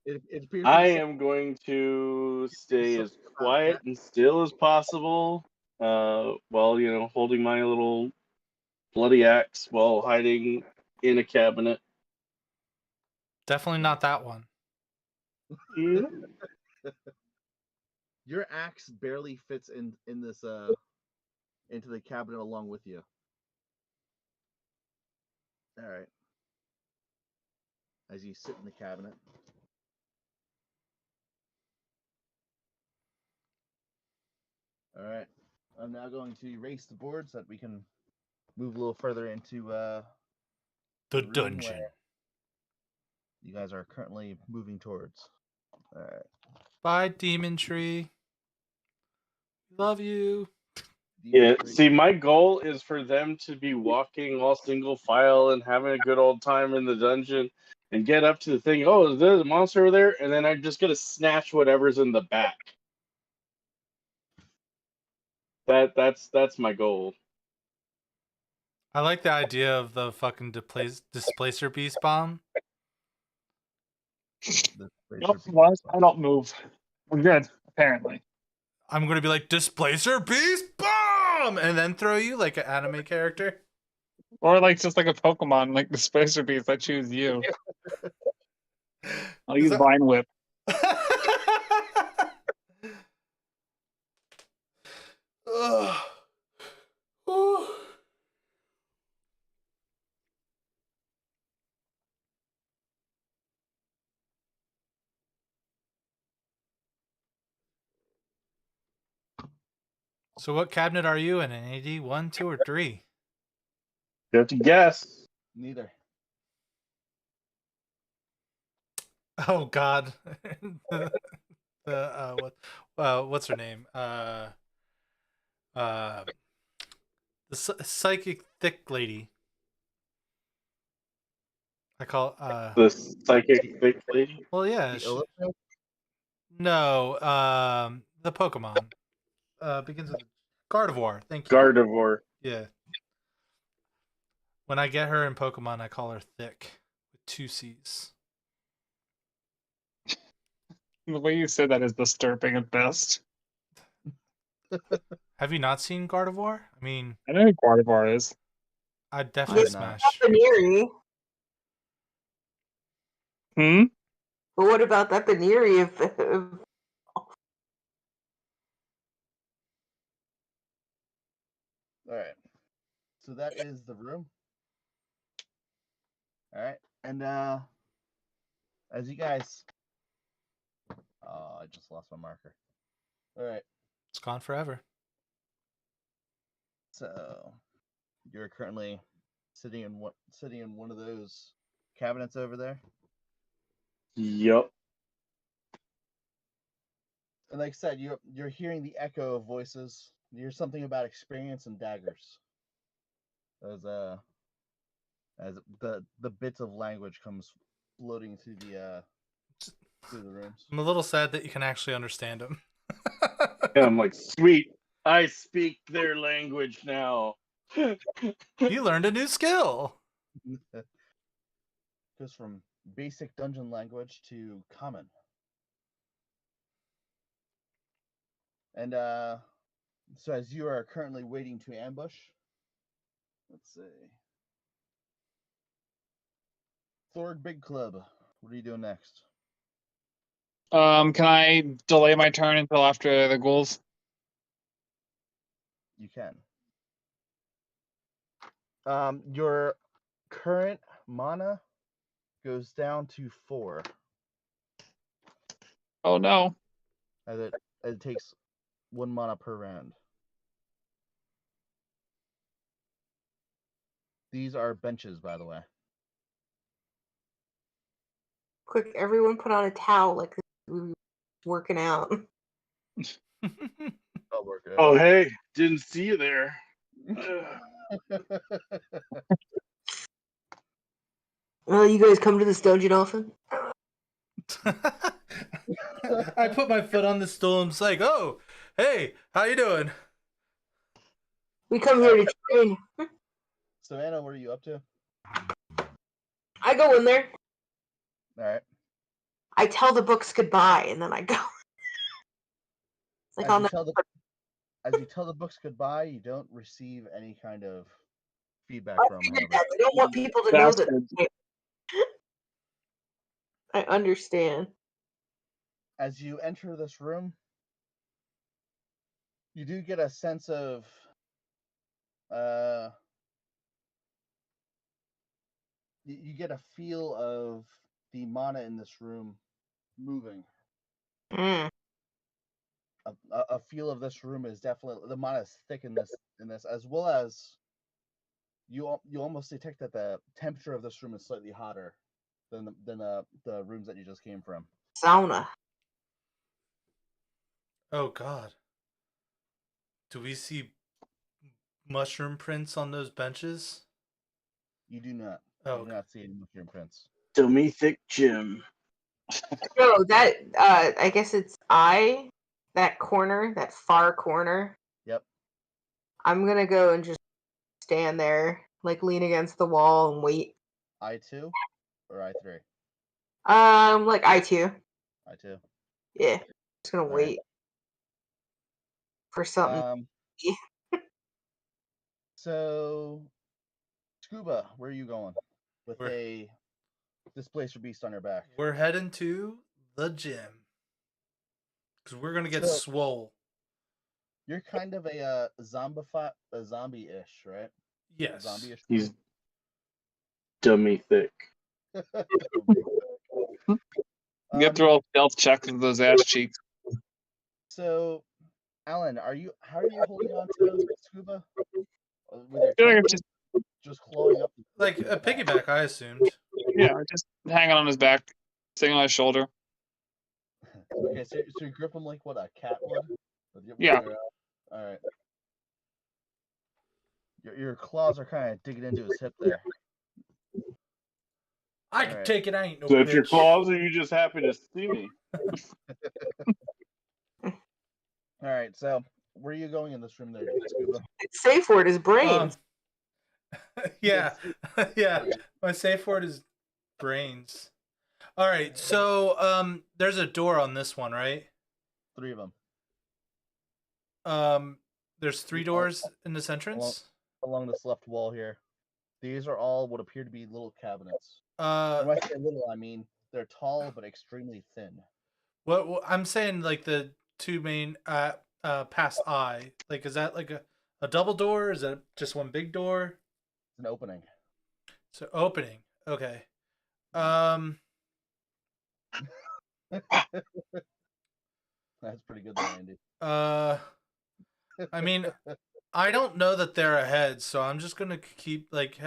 It appears to I be am going to stay as quiet and still as possible while holding my little bloody axe while hiding in a cabinet. Definitely not that one. Yeah. Your axe barely fits in this into the cabinet along with you. All right. As you sit in the cabinet. All right. I'm now going to erase the board so that we can move a little further into The room dungeon. where you guys are currently moving towards. All right. Bye, Demon Tree. Love you. Yeah, see, my goal is for them to be walking all single file and having a good old time in the dungeon and get up to the thing. Oh, is there a monster over there? And then I'm just going to snatch whatever's in the back. That's my goal. I like the idea of the fucking displacer beast bomb. Nope, I don't move. We're good, apparently. I'm gonna be like, displacer beast bomb, and then throw you like an anime character. Or like just like a Pokemon, like the Spacer Beast, I choose you. I'll use Vine Whip. So what cabinet are you in? An AD 1, 2, or 3? You have to guess. Neither. Oh God. What's her name? The psychic thick lady. I call The psychic thick lady. well, yeah. No, the Pokemon. Begins with Gardevoir. Thank you. Gardevoir. Yeah. When I get her in Pokemon, I call her thick with 2 C's. The way you said that is disturbing at best. Have you not seen Gardevoir? I mean, I know who Gardevoir is. I'd definitely Yes, smash. Baneri. Hmm? But what about that Baneri of All right. So that is the room. All right. And as you guys I just lost my marker. All right. It's gone forever. So you're currently sitting in one of those cabinets over there. Yup. And like I said, you're hearing the echo of voices. You hear something about experience and daggers. As the bits of language comes floating through the rooms. I'm a little sad that you can actually understand them. And I'm like, sweet. I speak their language now. You learned a new skill. Goes from basic dungeon language to common. And so as you are currently waiting to ambush, let's see. Thorg Big Club, what are you doing next? Can I delay my turn until after the ghouls? You can. Your current mana goes down to 4. Oh no. As it takes 1 mana per round. These are benches, by the way. quick? Everyone put on a towel like we were working out. I'll work it out. Oh, hey, didn't see you there. Well, you guys come to this dungeon often? I put my foot on the stool and it's like, oh, hey, how you doing? We come here to train. So Anna, what are you up to? I go in there. All right. I tell the books goodbye, and then I go. It's like As on you the As you tell the books goodbye, you don't receive any kind of feedback I from them. figured However, that. They don't want people to know that. Bastards. I understand. as you enter this room, you do get a sense of you get a feel of the mana in this room moving. Mm. A feel of this room is definitely the mana is thick in this as well as you almost detect that the temperature of this room is slightly hotter than the rooms that you just came from. Sauna. Oh God. Do we see mushroom prints on those benches? You do not. Oh, You do not see any mushroom prints. Dummy thick Jim. No, that I guess it's that corner, that far corner. Yep. I'm gonna go and just stand there, like lean against the wall and wait. I2 or I3? Like I2. I2. Yeah. Just gonna All right. wait for something. So Scuba, where are you going? With We're- a displacer beast on your back. We're heading to the gym because we're gonna get So- swole. You're kind of a zombie-ish, right? Yes. Zombie-ish. He's dummy thick. You have to roll a stealth check with those ass cheeks. So, Alan, how are you holding on to Scuba? With your I feel like I'm tentacles just clawing up. Like a piggyback, I assumed. Yeah, just hanging on his back, sitting on his shoulder. Okay, so you grip him like what a cat would? Yeah. All right. Your claws are kind of digging into his hip there. I can Alright. take it. I ain't no So it's your bitch. claws, or you just happy to see me? All right. So, where are you going in this room, there, Scuba? It's safe word is brains. Yeah, yeah. My safe word is brains. All right, so there's a door on this one, right? 3 of them There's 3 doors in this entrance. along this left wall here. These are all what appear to be little cabinets. Uh, When I say little, I mean they're tall but extremely thin. what I'm saying, like the 2 main past I, like is that like a double door? Is that just one big door? It's an opening. So opening. Okay. That's pretty good, there, Andy. I mean, I don't know that they're ahead, so I'm just gonna keep like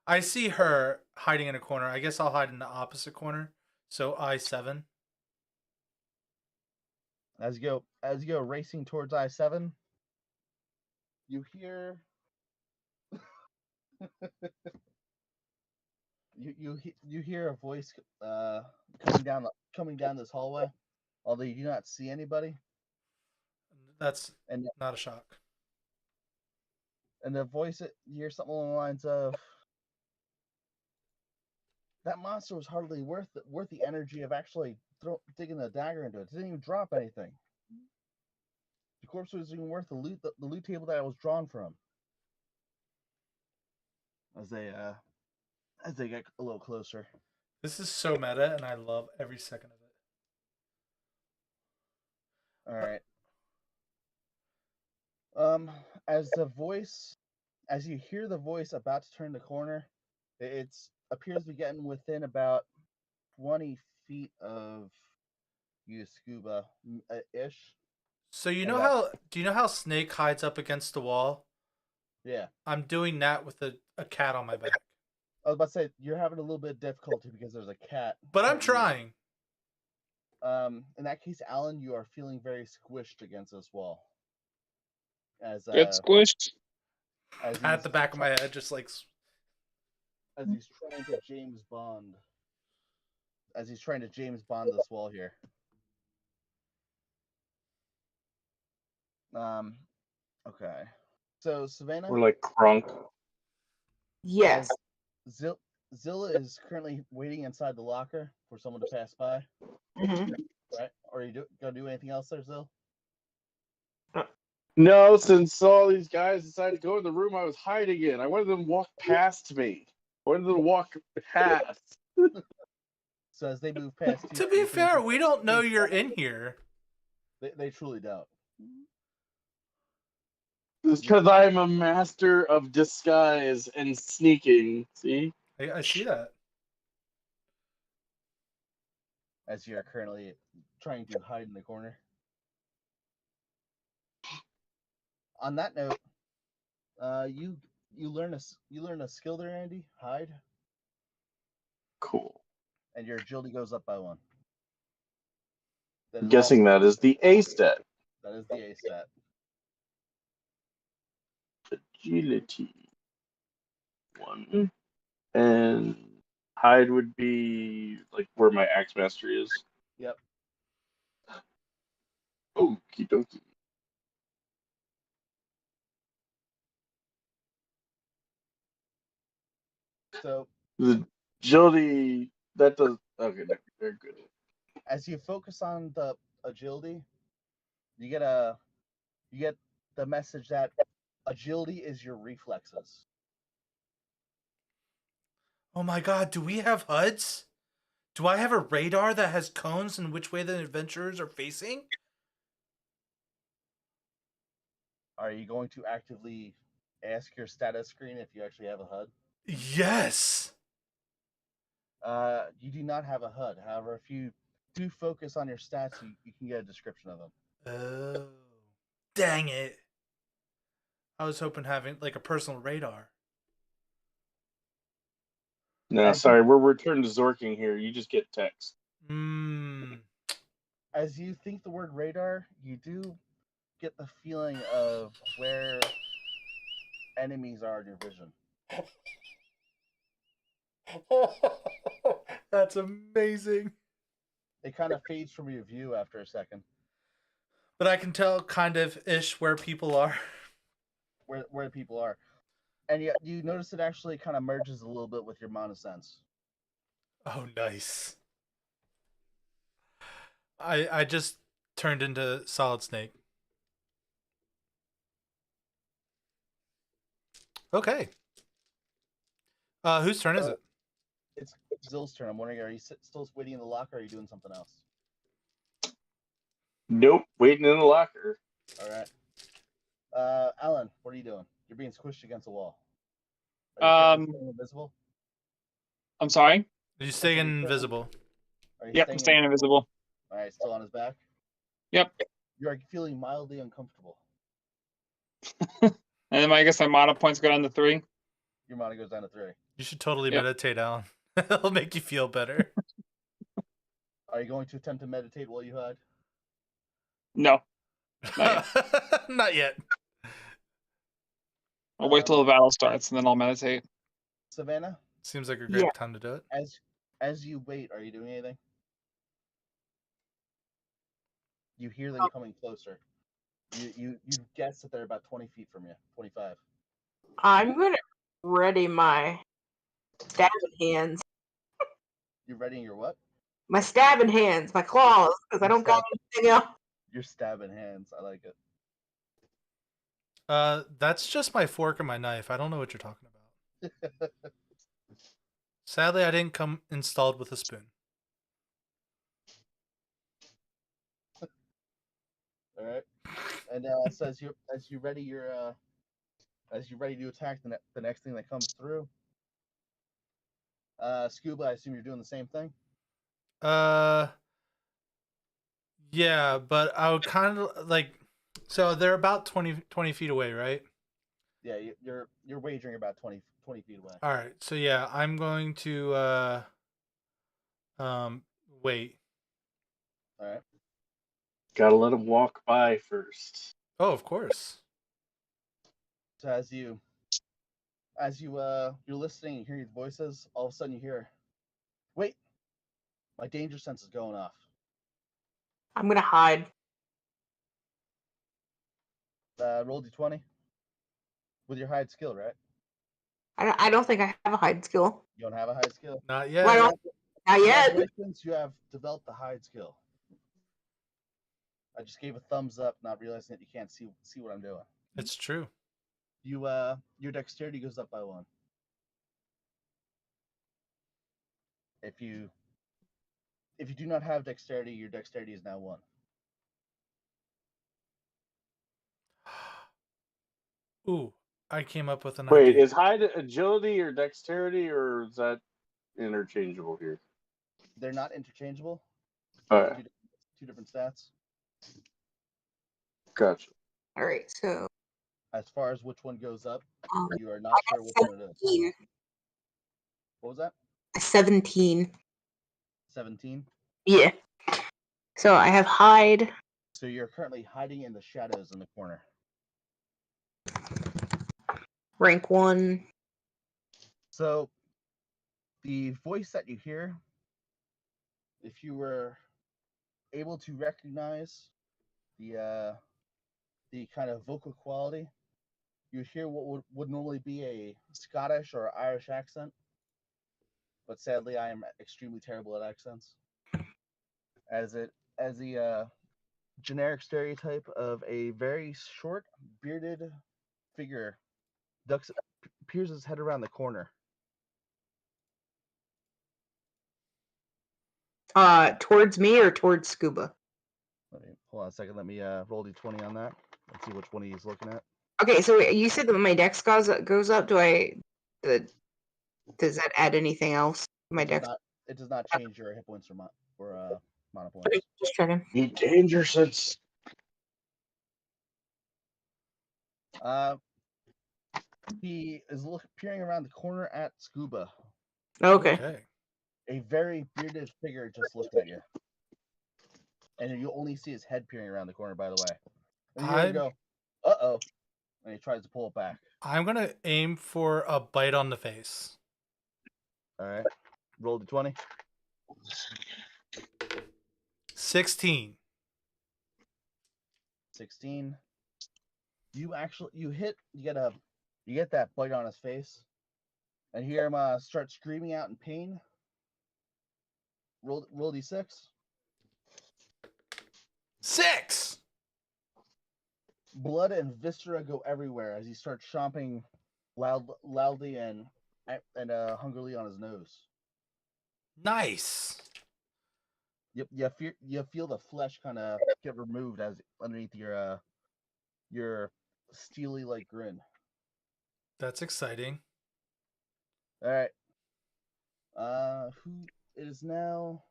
I see her hiding in a corner. I guess I'll hide in the opposite corner. So I7. As you go racing towards I7, you hear you hear a voice coming down this hallway, although you do not see anybody. That's And not a shock. the voice, you hear something along the lines of, "That monster was hardly worth the energy of actually digging a dagger into it. It didn't even drop anything. The corpse was even worth the loot table that it was drawn from." As they get a little closer. This is so meta, and I love every second of it. All right. As you hear the voice about to turn the corner, it appears to be getting within about 20 feet of you, Scuba, ish. So you And know how? Do you know how Snake hides up against the wall? Yeah. I'm doing that with a cat on my back. I was about to say you're having a little bit of difficulty because there's a cat. But I'm trying. In that case, Alan, you are feeling very squished against this wall. As Get squished. At the back of my head, just like. As he's trying to James Bond. As he's trying to James Bond this wall here. Okay. So Savannah. We're like crunk. Yes. Zilla is currently waiting inside the locker for someone to pass by. Mm-hmm. Right? Or are you gonna do anything else there, Zill? No, since all these guys decided to go in the room I was hiding in, I wanted them to walk past me. I wanted them to walk past. So as they move past you, To be fair, we don't know you're in here. They truly don't. It's because I'm a master of disguise and sneaking. See? I see that. As you're currently trying to hide in the corner. On that note, you learn a skill there, Andy. Hide, Cool. and your agility goes up by 1. That I'm is guessing also- that is the A stat. That is the A stat. Agility. 1. And hide would be like where my axe mastery is. Yep. Okie dokie. So The agility that does okay. They're good. as you focus on the agility, you get the message that agility is your reflexes. Oh my god, do we have HUDs? Do I have a radar that has cones in which way the adventurers are facing? Are you going to actively ask your status screen if you actually have a HUD? Yes. You do not have a HUD. However, if you do focus on your stats, you can get a description of them. Oh. Dang it. I was hoping having like a personal radar. No, sorry, we're returned to Zorking here. You just get text. As you think the word radar, you do get the feeling of where enemies are in your vision. That's amazing. It kind of fades from your view after a second. But I can tell kind of ish where people are. Where people are. And yet you notice it actually kind of merges a little bit with your monosense. Oh, nice. I just turned into Solid Snake. Okay. Whose turn is it? It's Zill's turn. I'm wondering, are you still waiting in the locker, or are you doing something else? Nope, waiting in the locker. All right. Alan, what are you doing? You're being squished against a wall. Are you staying invisible? I'm sorry? Are you staying invisible? Yep, I'm staying invisible. All right, still on his back? Yep. You're feeling mildly uncomfortable. And then I guess my mana points go down to 3. Your mana goes down to 3. You should totally meditate, Alan. It'll make you feel better. Are you going to attempt to meditate while you hide? No. Not yet. Not yet. I'll wait till the battle starts and then I'll meditate. Savannah? Seems like a great time to do it. As you wait, are you doing anything? You hear them coming closer. You guess that they're about 20 feet from you. 25. I'm gonna ready my stabbing hands. You're readying your what? My stabbing hands, my claws, because I don't got anything else. You're stabbing hands. I like it. That's just my fork and my knife. I don't know what you're talking about. Sadly, I didn't come installed with a spoon. All right. And so as you ready your as you ready to attack the next thing that comes through. Scuba, I assume you're doing the same thing. Yeah, but I would kind of like. So they're about 20 feet away, right? Yeah, you're wagering about 20 feet away. All right. So yeah, I'm going to wait. All right. Gotta let them walk by first. Oh, of course. So as you're listening and hearing these voices, all of a sudden you hear, wait, my danger sense is going off. I'm gonna hide. Roll d20 with your hide skill, right? I don't think I have a hide skill. You don't have a hide skill? Not yet. Not yet. Congratulations, you have developed the hide skill. I just gave a thumbs up, not realizing that you can't see what I'm doing. It's true. Your dexterity goes up by 1. If you do not have dexterity, your dexterity is now 1. Ooh, I came up with an Wait, idea. is hide agility or dexterity, or is that interchangeable here? They're not interchangeable. All right, Two different stats. gotcha. All right, so As far as which one goes up, you are I not sure got which one it is. 17. What was that? 17. 17. Yeah. So I have hide. So you're currently hiding in the shadows in the corner. Rank 1. So the voice that you hear, if you were able to recognize the kind of vocal quality, you hear what would normally be a Scottish or Irish accent. But sadly, I am extremely terrible at accents. As the generic stereotype of a very short, bearded figure peers his head around the corner. Towards me or towards Scuba? Hold on a second. Let me roll d20 on that. Let's see which one he's looking at. Okay, so you said that when my dex goes up, does that add anything else? My dex. It does not change your hit points or mana points. Just checking. You danger sense. He is peering around the corner at Scuba. Okay. A very bearded figure just looked at you. And you only see his head peering around the corner, by the way. And you go, uh-oh. And he tries to pull it back. I'm going to aim for a bite on the face. All right. Roll d20. 16. 16. You get that bite on his face. And hear him start screaming out in pain. Roll d6. 6. Blood and viscera go everywhere as he starts chomping loudly and hungrily on his nose. Nice. You feel the flesh kind of get removed as underneath your steely like grin. That's exciting. All right. Who it is now?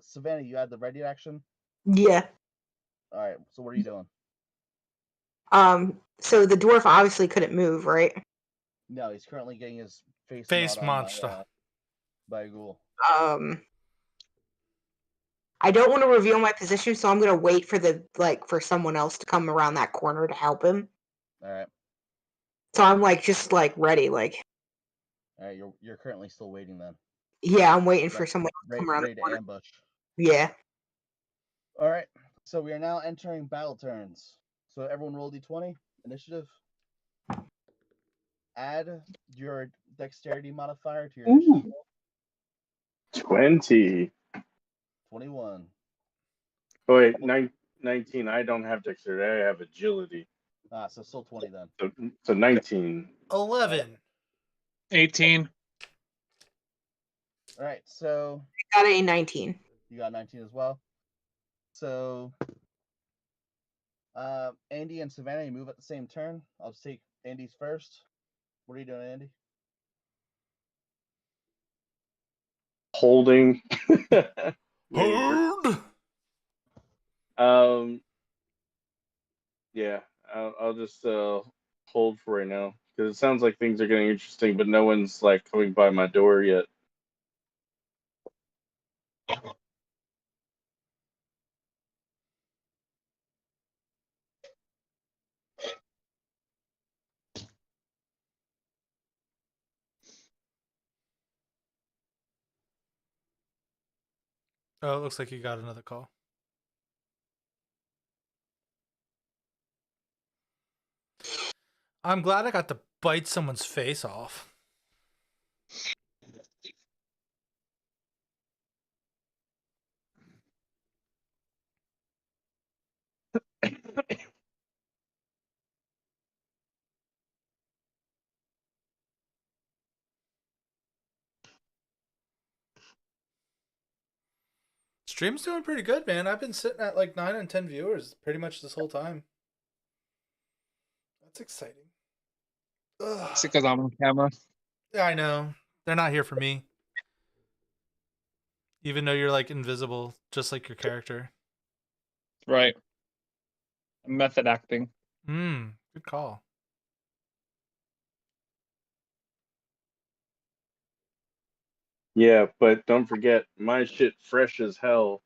Savannah, you had the ready action. Yeah. All right. So what are you doing? So the dwarf obviously couldn't move, right? No, he's currently getting his face monster by a ghoul. I don't want to reveal my position, so I'm gonna wait for someone else to come around that corner to help him. All right. So I'm just ready, All right. You're currently still waiting then. Yeah, I'm waiting for someone to come around ready the corner. to ambush. Yeah. All right. So we are now entering battle turns. So everyone roll d20 initiative. Add your dexterity modifier to your initiative roll. 20. 21. Oh, wait, 19. I don't have dexterity. I have agility. So still 20 then. So 19. 11. 18. All right. So I got a 19. you got 19 as well. So Andy and Savannah, you move at the same turn. I'll just take Andy's first. What are you doing, Andy? Holding. Hold. Yeah, I'll just hold for right now because it sounds like things are getting interesting, but no one's coming by my door yet. Oh, it looks like you got another call. I'm glad I got to bite someone's face off. Stream's doing pretty good, man. I've been sitting at like 9 and 10 viewers pretty much this whole time. That's exciting. Ugh. It's because I'm on camera. Yeah, I know. They're not here for me. Even though you're like invisible, just like your character. Right. Method acting. Good call. Yeah, but don't forget, my shit fresh as hell.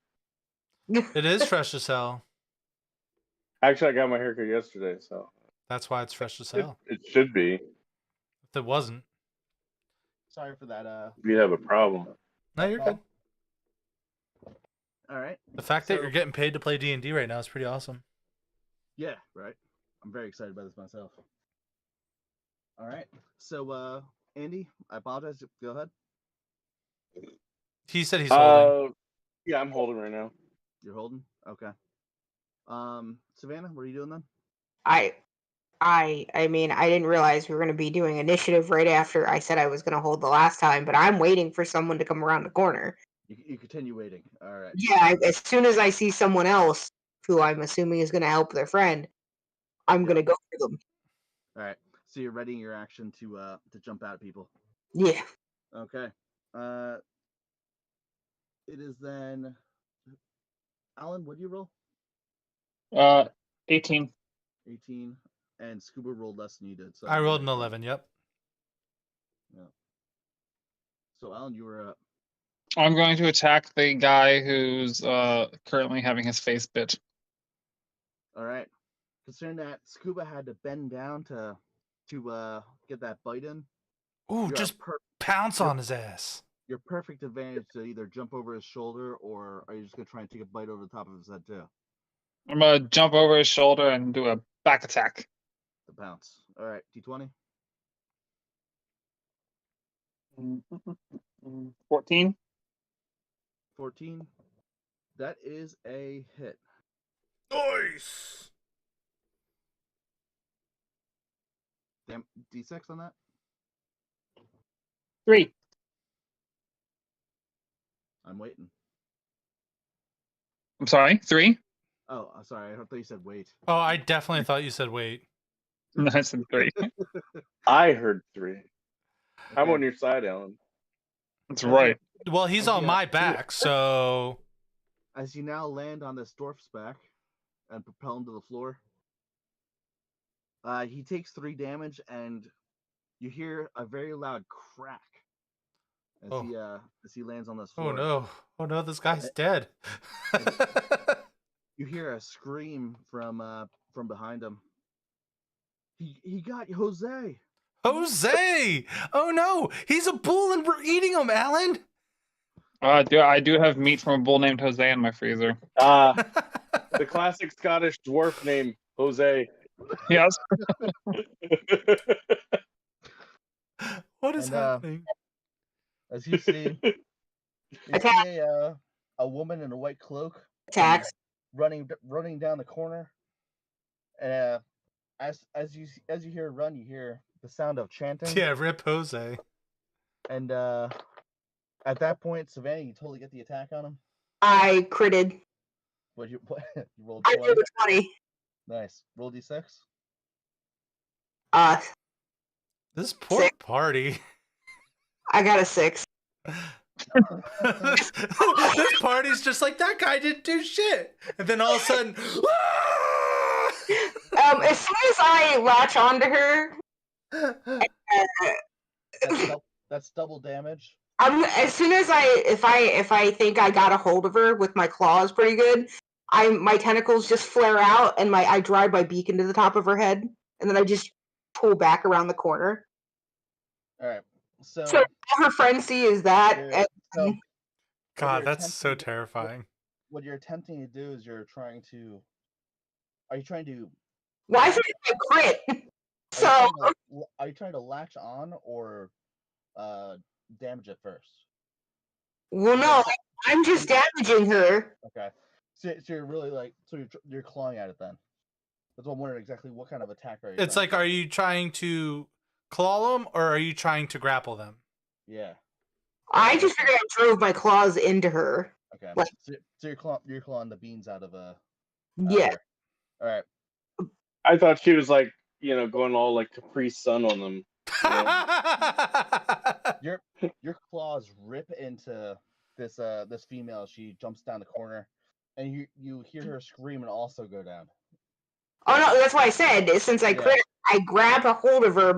It is fresh as hell. Actually, I got my haircut yesterday, so That's why it's fresh as hell. it should be. If it wasn't, Sorry for that. You have a problem. no, you're good. All right. The fact that you're getting paid to play D&D right now is pretty awesome. Yeah, right. I'm very excited about this myself. All right. So, Andy, I apologize. Go ahead. He said he's holding. Yeah, I'm holding right now. You're holding? Okay. Savannah, what are you doing then? I mean, I didn't realize we were going to be doing initiative right after I said I was going to hold the last time, but I'm waiting for someone to come around the corner. You continue waiting. All right. Yeah, as soon as I see someone else who I'm assuming is going to help their friend, I'm going to go for them. All right. So you're readying your action to jump out at people. Yeah. Okay. It is then. Alan, what do you roll? 18. 18. And Scuba rolled less than you did. So I rolled an 11, yep. Yeah. So Alan, you were up. I'm going to attack the guy who's currently having his face bit. All right. Considering that Scuba had to bend down to get that bite in. Ooh, just pounce on his ass. Your perfect advantage to either jump over his shoulder, or are you just gonna try and take a bite over the top of his head too? I'm gonna jump over his shoulder and do a back attack. The pounce. All right, D20. 14. 14. That is a hit. Nice. Damn, D6 on that. 3. I'm waiting. I'm sorry, 3. Oh, sorry. I thought you said wait. Oh, I definitely thought you said wait. No, I said 3. I heard 3. Okay. I'm on your side, Alan. That's right. Well, he's on my back, so... As you now land on this dwarf's back and propel him to the floor, he takes 3 damage, and you hear a very loud crack as he lands on this floor. Oh no! Oh no! This guy's dead. You hear a scream from behind him. He got Jose. Jose! Oh no! He's a bull and we're eating him, Alan. I do have meat from a bull named Jose in my freezer. The classic Scottish dwarf name, Jose. Yes. What is happening? As you see, a woman in a white cloak Attacks. running down the corner. And as you hear her run, you hear the sound of chanting. Yeah, rip Jose. And at that point, Savannah, you totally get the attack on him. I critted. You rolled 20? I rolled a 20. Nice. Roll D6. This poor party. I got a 6. This party's just like, that guy didn't do shit. And then all of a sudden, As soon as I latch onto her, that's double damage. As soon as if I think I got a hold of her with my claws pretty good, my tentacles just flare out and I drive my beak into the top of her head, and then I just pull back around the corner. All right. So all her friends see is that. God, that's so terrifying. What you're attempting to do is you're trying to. Are you trying to? Why is it a crit? Are you trying to latch on or damage it first? Well, no, I'm just damaging her. Okay. So you're really you're clawing at it then. That's what I'm wondering exactly what kind of attack are you It's trying like, to are you trying to claw them or are you trying to grapple them? do? Yeah. I just figured I drove my claws into her. Okay. Like- So you're clawing the beans out of Yeah. her. All right. I thought she was like, going all like Capri Sun on them. Your claws rip into this female. She jumps down the corner, and you hear her scream and also go down. Oh no, that's why I said since I crit, I grab a hold of her.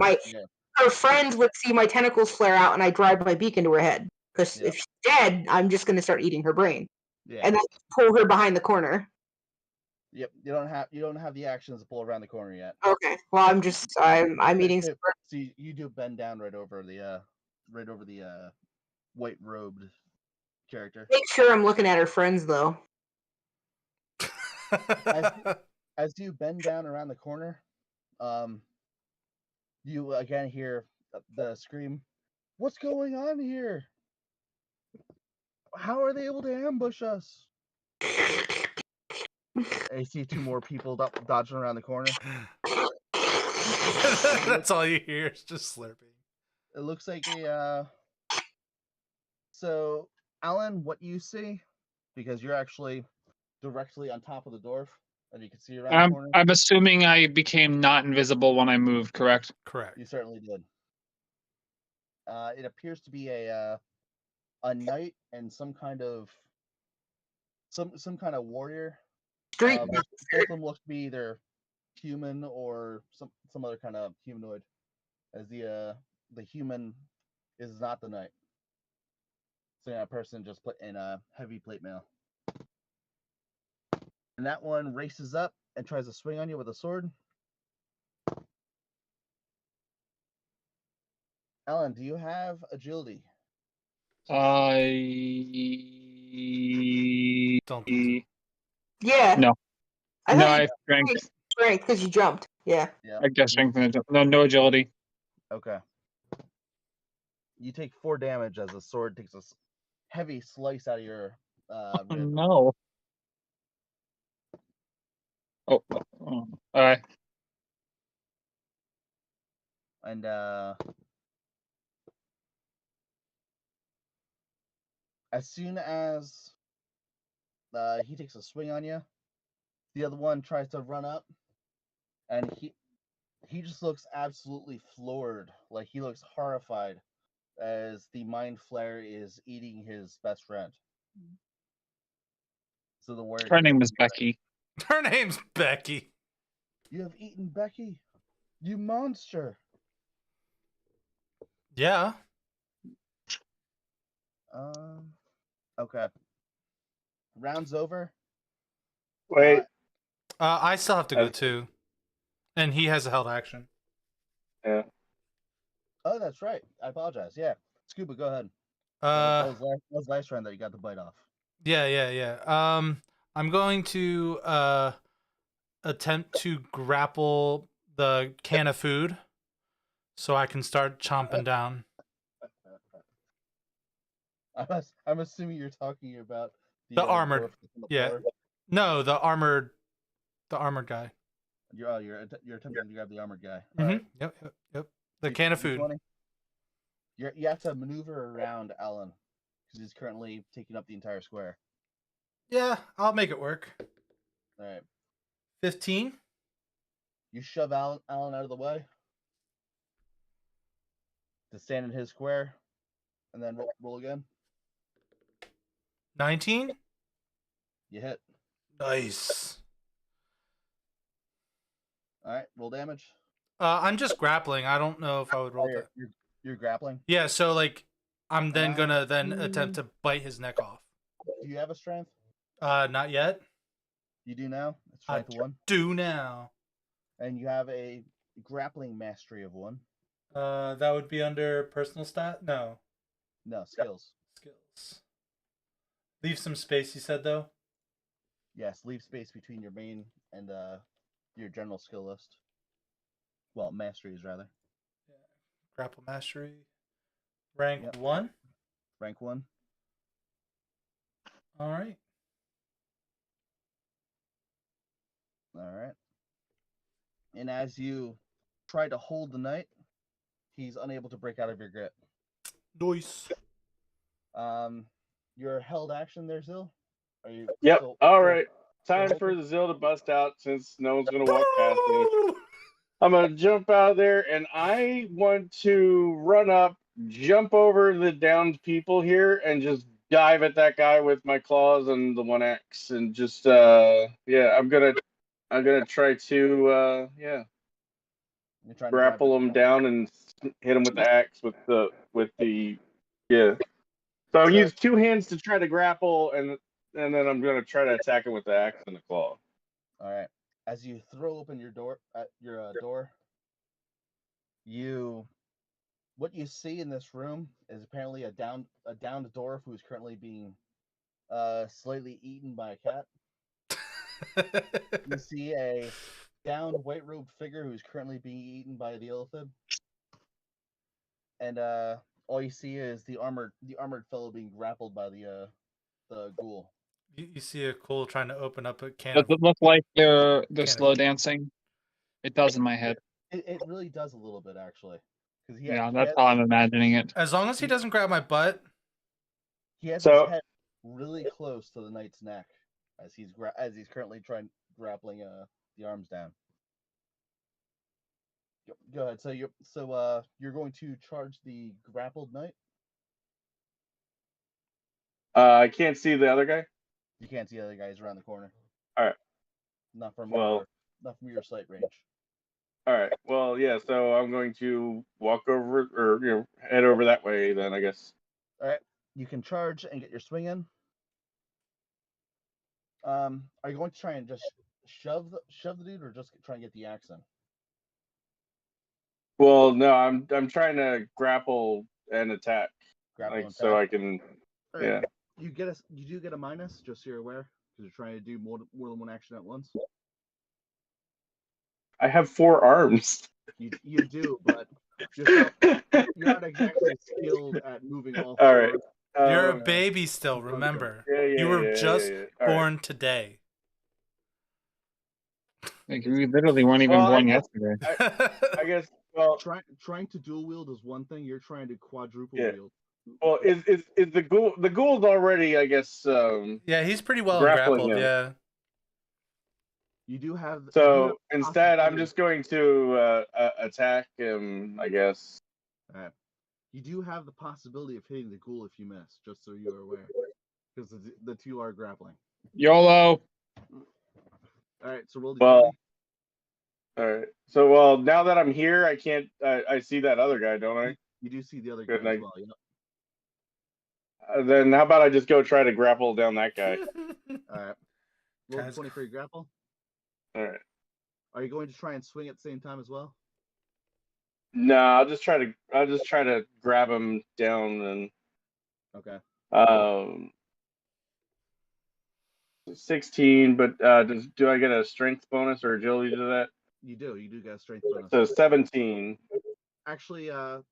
Her friends would see my tentacles flare out, and I drive my beak into her head. Because if she's dead, I'm just gonna start eating her brain, and then pull her behind the corner. Yep. You don't have the actions to pull around the corner yet. Okay. Well, I'm eating. So you do bend down right over the white robed character. Make sure I'm looking at her friends though. As you bend down around the corner, you again hear the scream. What's going on here? How are they able to ambush us? I see two more people dodging around the corner. That's all you hear is just slurping. It looks like so Alan, what you see, because you're actually directly on top of the dwarf, and you can see around the corner. I'm assuming I became not invisible when I moved, correct? Correct. You certainly did. It appears to be a knight and some kind of warrior. Street. Both of them look to be either human or some other kind of humanoid, as the human is not the knight. So a person just put in a heavy plate mail. And that one races up and tries to swing on you with a sword. Alan, do you have agility? Don't think so. Yeah. No. I No, thought I you have strength. strength because you jumped. Yeah. I guess strength. No agility. Okay. You take 4 damage as the sword takes a heavy slice out of your rib. No. Oh. All right. And as soon as he takes a swing on you, the other one tries to run up, and he just looks absolutely floored. Like he looks horrified as the mind flare is eating his best friend. So the warrior. Her name was Becky. Her name's Becky. You have eaten Becky, you monster. Yeah. Okay. Round's over. Wait. I still have to go too, and he has a held action. Yeah. Oh, that's right. I apologize. Yeah, Scuba, go ahead. Uh, that was last round that you got the bite off. Yeah. I'm going to attempt to grapple the can of food, so I can start chomping down. I'm assuming you're talking about The armored. dwarf on the Yeah. floor. No, the armored guy. You're attempting to grab the armored guy. Mm-hmm. Right. Yep. The can of food. You have to maneuver around Alan because he's currently taking up the entire square. Yeah, I'll make it work. All right. 15. You shove Alan out of the way to stand in his square, and then roll again. 19. You hit. Nice. All right. Roll damage. I'm just grappling. I don't know if I would roll that. You're grappling. Yeah, so like I'm then gonna attempt to bite his neck off. Do you have a strength? Not yet. You do now. It's strength 1. Do now. And you have a grappling mastery of 1. That would be under personal stat. No, Skills. skills. Leave some space. You said though. Yes, leave space between your main and your general skill list. Well, masteries rather. Yeah. Grapple mastery. Rank 1. Rank 1. All right. All right. And as you try to hold the knight, he's unable to break out of your grip. Nice. Your held action there, Zil? Are you Yep. still All still- right. Time still for holding? the Zill to bust out since no one's gonna walk past me. I'm gonna jump out there, and I want to run up, jump over the downed people here, and just dive at that guy with my claws and the one axe, and just yeah, I'm gonna try to You're trying to grab grapple him down and hit him with the axe with the yeah. So I'll use two hands to try to grapple, and then I'm gonna try to attack him with the axe and the claw. All right. As you throw open your door, door, what you see in this room is apparently a downed dwarf who's currently being slightly eaten by a cat. You see a downed white robed figure who's currently being eaten by the illithid. And all you see is the armored fellow being grappled by the ghoul. You see a ghoul trying to open up a can Does of it look like they're Can slow of- dancing? It does in my head. It really does a little bit actually, because Yeah, that's how I'm imagining it. As long as he doesn't grab my butt. he has So- his head really close to the knight's neck as he's currently grappling the arms down. Go ahead. So you're going to charge the grappled knight. I can't see the other guy. You can't see the other guys around the corner. All right. Not from Well- your sight range. All right. Well, yeah. So I'm going to walk over, or head over that way. Then I guess. All right. You can charge and get your swing in. Are you going to try and just shove the dude, or just try and get the axe in? Well, no. I'm trying to grapple and attack, Grapple like and so attack? I can. All right. Yeah. You do get a minus, just so you're aware, because you're trying to do more than one action at once. I have 4 arms. You do, but you're not exactly skilled at moving all All four. right. You're a baby still, remember. You were just All right. born today. Like, we literally weren't even Well, born yesterday. I guess. Well, Trying to dual wield is one thing. You're trying to quadruple Yeah. wield. well, is the ghoul? The ghoul's already, I guess. Yeah, he's pretty well Grappling grappled, him. yeah. You do have. So instead, I'm just going to attack him, I guess. Alright. You do have the possibility of hitting the ghoul if you miss, just so you are aware, because the two are grappling. YOLO. All right, so roll Well, d20. all right. So, well, now that I'm here, I can't. I see that other guy, don't I? You do see the other guy Good night. as well. You know? Then how about I just go try to grapple down that guy? All right. Roll Guys- d20 for your grapple. All right. Are you going to try and swing at the same time as well? No, I'll just try to grab him down and Okay. 16. But do I get a strength bonus or agility to that? You do. You do get a strength bonus. So 17. Actually, yes,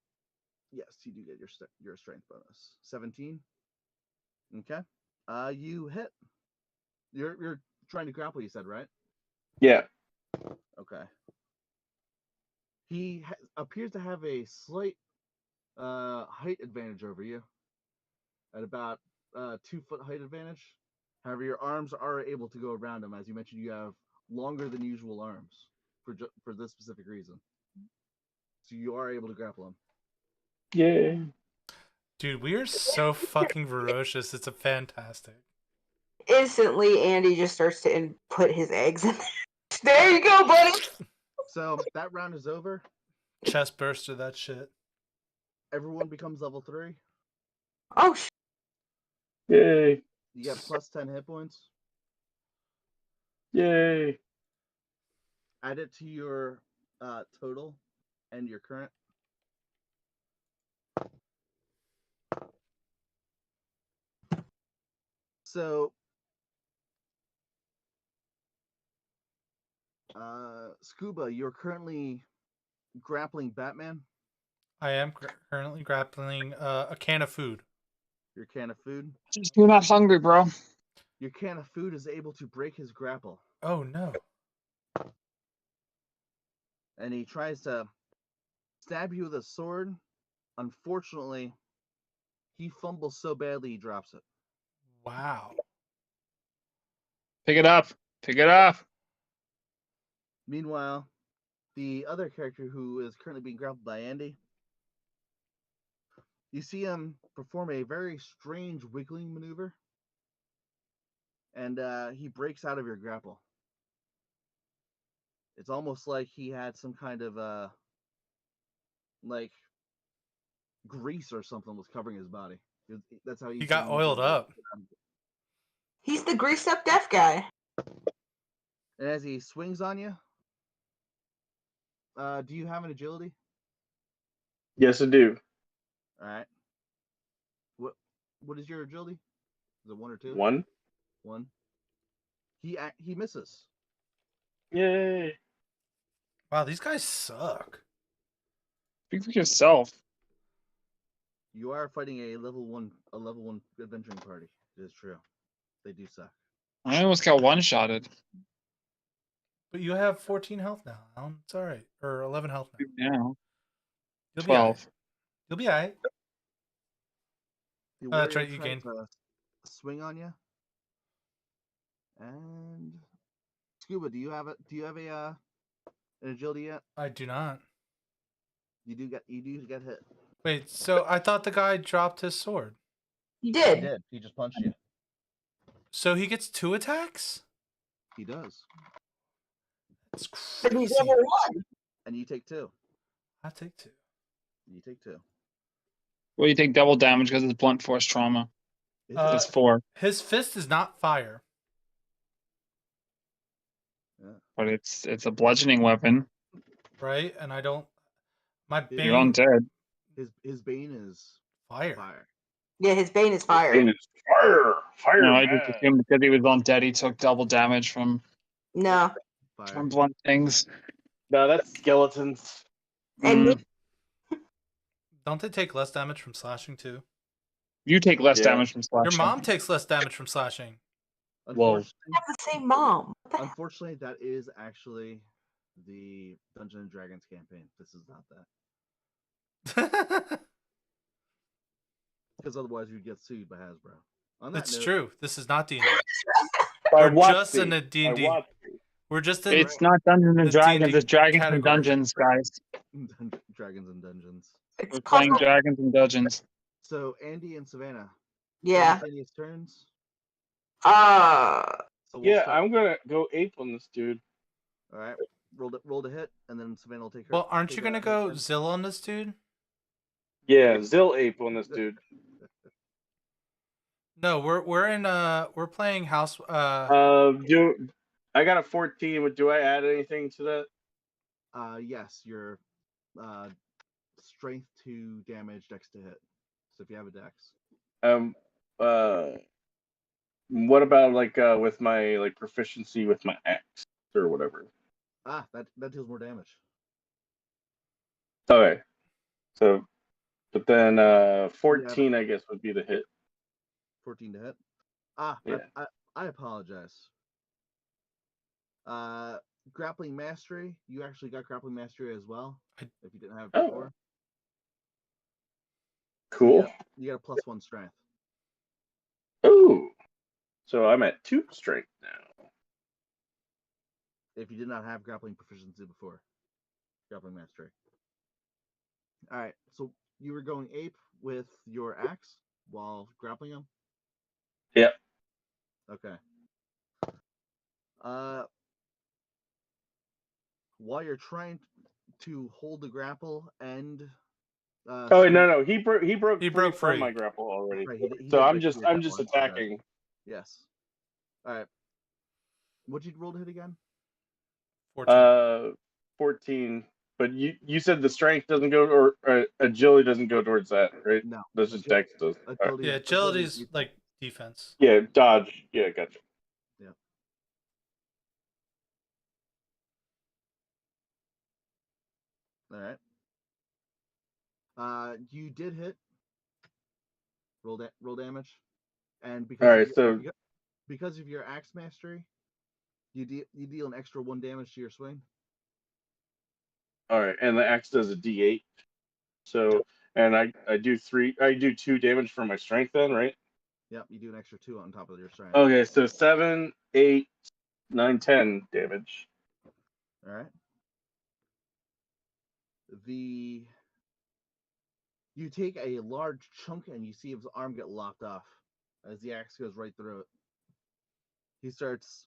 you do get your strength bonus. 17. Okay. You hit. You're trying to grapple. You said, right? Yeah. Okay. He appears to have a slight height advantage over you, at about 2-foot height advantage. However, your arms are able to go around him. As you mentioned, you have longer than usual arms for this specific reason. So you are able to grapple him. Yeah. Dude, we are so fucking ferocious. It's a fantastic. Instantly, Andy just starts to put his eggs in there. There you go, buddy. So that round is over. Chest burster that shit. Everyone becomes level 3. Oh, Yay. You get plus 10 hit points. Yay. Add it to your total and your current. So, Scuba, you're currently grappling Batman. I am currently grappling a can of food. Your can of food. You're not hungry, bro. Your can of food is able to break his grapple. Oh no. and he tries to stab you with a sword. Unfortunately, he fumbles so badly he drops it. Wow. Pick it up. Pick it up. Meanwhile, the other character who is currently being grappled by Andy, you see him perform a very strange wiggling maneuver, and he breaks out of your grapple. It's almost like he had some kind of like grease or something was covering his body. That's how He got oiled up. He's the greased up deaf guy. And as he swings on you, do you have an agility? Yes, I do. All right. What is your agility? Is it 1 or 2? 1. 1. He misses. Yay. Wow, these guys suck. Speak for yourself. You are fighting a level 1 adventuring party. It is true. They do suck. I almost got one-shotted. But you have 14 health now, Alan. It's all right. Or 11 health now. Yeah. You'll be all right. 12. You'll be all right. The Oh, that's warrior right, you tries gained. to swing on you. And Scuba, do you have an agility yet? I do not. You do get hit. Wait, so I thought the guy dropped his sword. He He did. did. He just punched you. So he gets 2 attacks? He does. That's But he's crazy. level 1. And you take 2. I'll take 2. You take 2. Well, you take double damage because it's blunt force trauma. That's 4. His fist is not fire. Yeah. But it's a bludgeoning weapon. Right? And I don't... My bane... You're undead. His bane is Fire. Yeah, his bane is fire. And it's fire. Fire. No, I just assumed because he was undead, he took double damage from No. fire. blunt things. No, that's skeletons. And Mm. Don't they take less damage from slashing too? You take less Yeah. damage from slashing. Your mom takes less damage from slashing. Whoa. they have the same mom. What the hell? Unfortunately, that is actually the Dungeons and Dragons campaign. This is not that. Because otherwise you'd get sued by Hasbro. On that It's note, true. This is not D&D. By We're what just in fee? a D&D. By what? We're just in... It's not Dungeons and The Dragons, D&D it's Dragons and category. Dungeons, guys. Dragons and Dungeons. It's We're playing puzzle. Dragons and Dungeons. So Andy and Savannah. Yeah. Simultaneous turns. So we'll Yeah, start. I'm gonna go ape on this dude. All right. Roll to hit, and then Savannah will take her. Well, aren't take you her going to turn. go Zilla on this dude? Yeah, Zill ape on this dude. No, we're playing house I got a 14, but do I add anything to that? Yes, your strength to damage, dex to hit. So if you have a dex. What about with my proficiency with my axe or whatever? That deals more damage. Okay. So but then 14 I guess would be the hit. 14 to hit. Yeah. I apologize. Grappling mastery. You actually got grappling mastery as well. If you didn't have it before. Cool. You got a +1 strength. Ooh. So I'm at 2 strength now. If you did not have grappling proficiency before. Grappling mastery. Alright, so you were going ape with your axe while grappling him? Yep. Okay. While you're trying to hold the grapple and Oh wait, no, he broke He broke from free. my grapple already. Right, he So did I'm break just free at that point. attacking. Yes. Alright. What'd you roll to hit again? 14. 14. But you said the strength doesn't go or agility doesn't go towards that, right? No. That's just dex does. Agility, Yeah, agility's like defense. Yeah, dodge. Yeah, gotcha. Yeah. All right. You did hit. Roll damage, and because of your axe mastery, you deal an extra 1 damage to your swing. All right, and the axe does a D8. So, and I do 2 damage for my strength then, right? Yep, you do an extra 2 on top of your strength. Okay, so 7, 8, 9, 10 damage. All right. You take a large chunk and you see his arm get lopped off as the axe goes right through it. He starts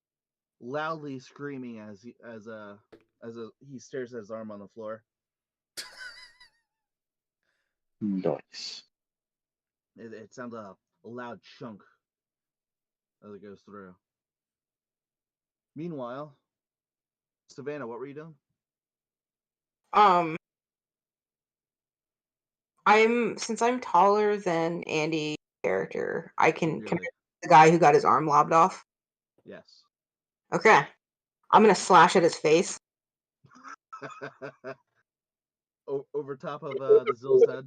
loudly screaming as he stares at his arm on the floor. Nice. It sounds a loud chunk as it goes through. Meanwhile, Savannah, what were you doing? Since I'm taller than Andy's character, I can Really? compare the guy who got his arm lobbed off. Yes. Okay. I'm gonna slash at his face. Over top of the Zill's head.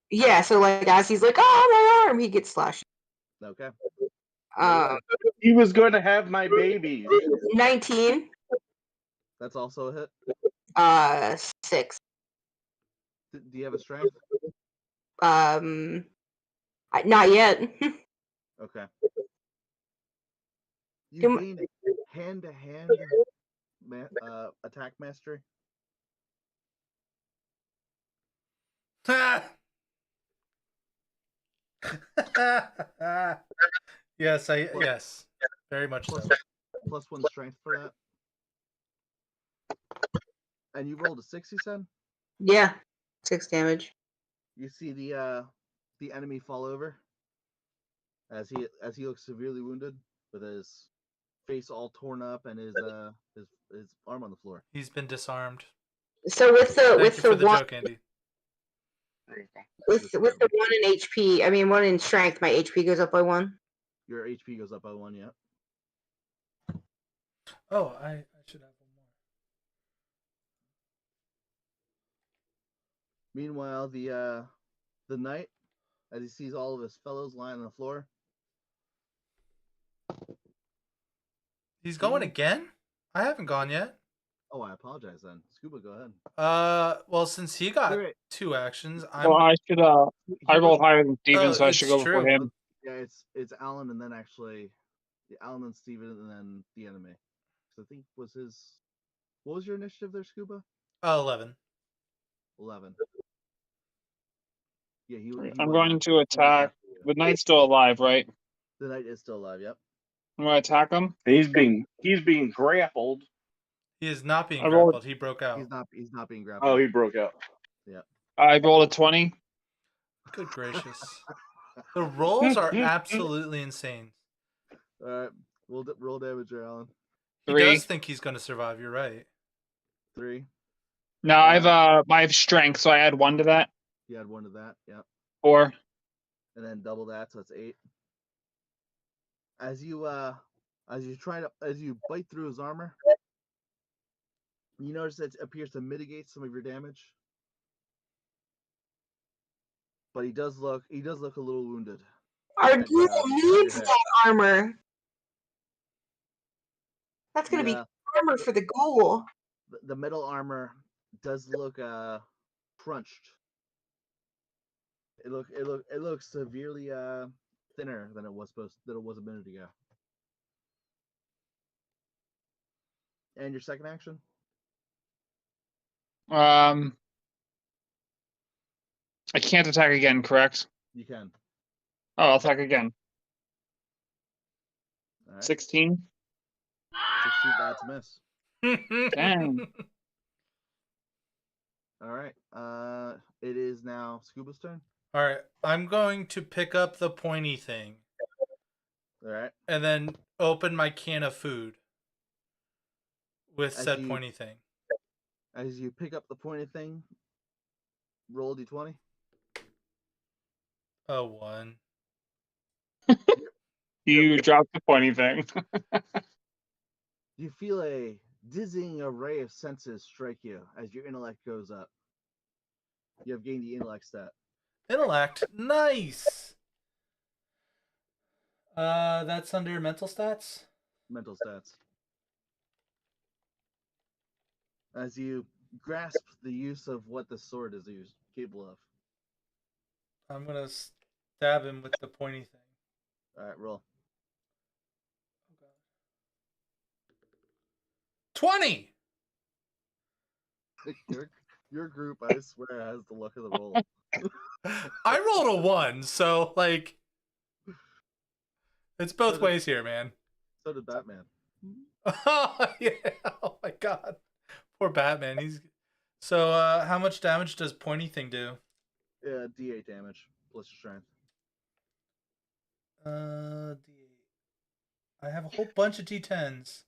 Yeah, so like as he's like, oh my arm, he gets slashed. Okay. He was going to have my babies. 19. That's also a hit. 6. Do you have a strength? Not yet. Okay. You gain hand-to-hand attack mastery. Yes, very much so. Plus 1 strength for that. And you rolled a 6, you said? Yeah. 6 damage. You see the enemy fall over as he looks severely wounded with his face all torn up and his arm on the floor. He's been disarmed. So with the Thank with you the for the one joke, Andy. with the 1 in HP, I mean 1 in strength, my HP goes up by 1. Your HP goes up by 1, yeah. Oh, I should have one more. Meanwhile, the knight, as he sees all of his fellows lying on the floor. He's going again? I haven't gone yet. Oh, I apologize then. Scuba, go ahead. Well, since he got Wait. 2 actions, Well, I should. I rolled higher than Steven, so I should go before him. Yeah, it's Alan and then actually Alan and Steven and then the enemy. So I think was his. What was your initiative there, Scuba? 11. 11. Yeah, he I'm went going after- to attack. The knight's still alive, right? The knight is still alive. Yep. I'm going to attack him. He's being grappled. He is not being I rolled- grappled. He broke out. He's not being grappled. Oh, he broke out. Yeah. I rolled a 20. Good gracious. The rolls are absolutely insane. All right. Roll damage, there, Alan. He 3. does think he's going to survive. You're right. 3. No, I have strength, so I add 1 to that. You add 1 to that. Yep. 4. And then double that, so it's 8. As you bite through his armor, you notice that it appears to mitigate some of your damage. But he does look a little wounded. Our ghoul needs that armor. That's gonna be armor for the ghoul. The metal armor does look crunched. It looks severely thinner than it was a minute ago. And your second action? I can't attack again, correct? You can. Oh, I'll attack again. All right. 16. 16, that's a miss. Dang. All right. It is now Scuba's turn. All right. I'm going to pick up the pointy thing. All right. And then open my can of food with said pointy thing. As you pick up the pointed thing, roll a d20. A 1. You dropped the pointy thing. You feel a dizzying array of senses strike you as your intellect goes up. You have gained the intellect stat. Intellect. Nice. That's under mental stats. Mental stats. As you grasp the use of what the sword is capable of. I'm gonna stab him with the pointy thing. All right, roll. 20. Your group, I swear, has the luck of the roll. I rolled a 1, so like it's both ways here, man. So did Batman. Oh yeah! Oh my god, poor Batman. He's so. How much damage does pointy thing do? Yeah, D8 damage plus your strength. D8. I have a whole bunch of D10s.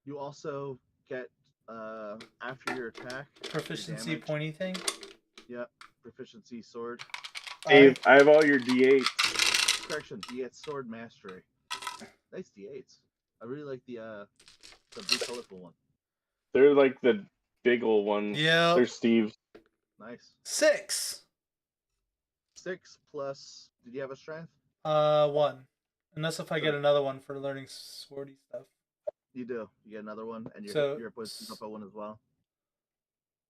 You also get after your attack, Proficiency your damage. pointy thing. Yep, proficiency sword. Dave, I have all your D8s. Correction, you get sword mastery. Nice D8s. I really like the blue colorful one. They're like the big old ones. Yeah. They're Steve's. Nice. 6. 6 plus. Did you have a strength? 1. Unless if I get So- another one for learning swordy stuff. You do. You get another one, and So- your opponent's up at 1 as well.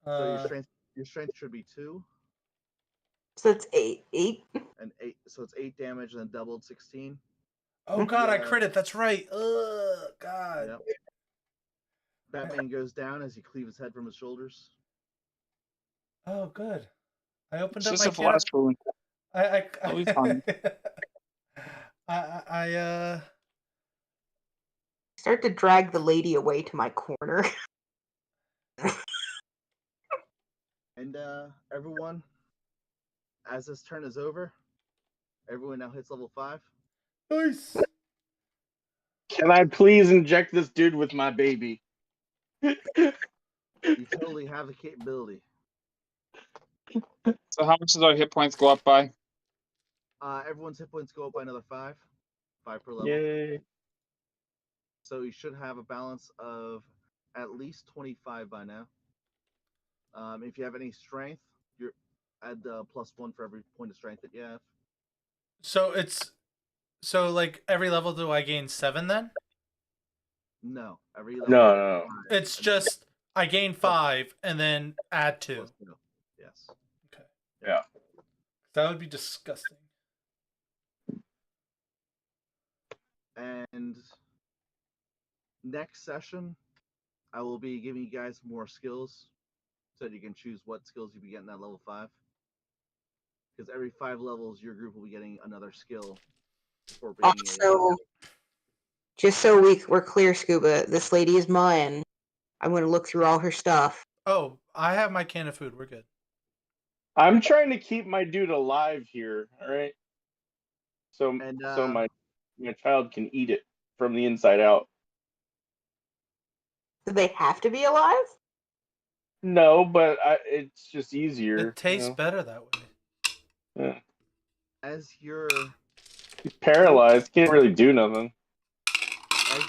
So Uh, your strength should be 2 So it's 8. 8? and 8. So it's 8 damage and then doubled 16. oh god, I Yeah. crit it. That's right. Ugh, god. Yep. Batman goes down as you cleave his head from his shoulders. Oh good. I opened It's up just my a flash wound. I'll be fine. I Start to drag the lady away to my corner. And everyone, as this turn is over, everyone now hits level 5. nice. Can I please inject this dude with my baby? You totally have the capability. So how much does our hit points go up by? Everyone's hit points go up by another 5. 5 per level. Yay. So you should have a balance of at least 25 by now. If you have any strength, you're add +1 for every point of strength that you have. So like every level do I gain 7 then? No, every level. No. It's just I gain 5 and then add 2. +2. Yes. Okay. Yeah. That would be disgusting. And next session, I will be giving you guys more skills so that you can choose what skills you'll be getting at level 5. Because every 5 levels, your group will be getting another skill for being Also, just so we're clear, Scuba, this lady is mine. I'm going to look through all her stuff. Oh, I have my can of food. We're good. I'm trying to keep my dude alive here, all right? So And, so my child can eat it from the inside out. Do they have to be alive? No, but it's just easier. It tastes better that way. Yeah. as your He's paralyzed. Can't really do nothing.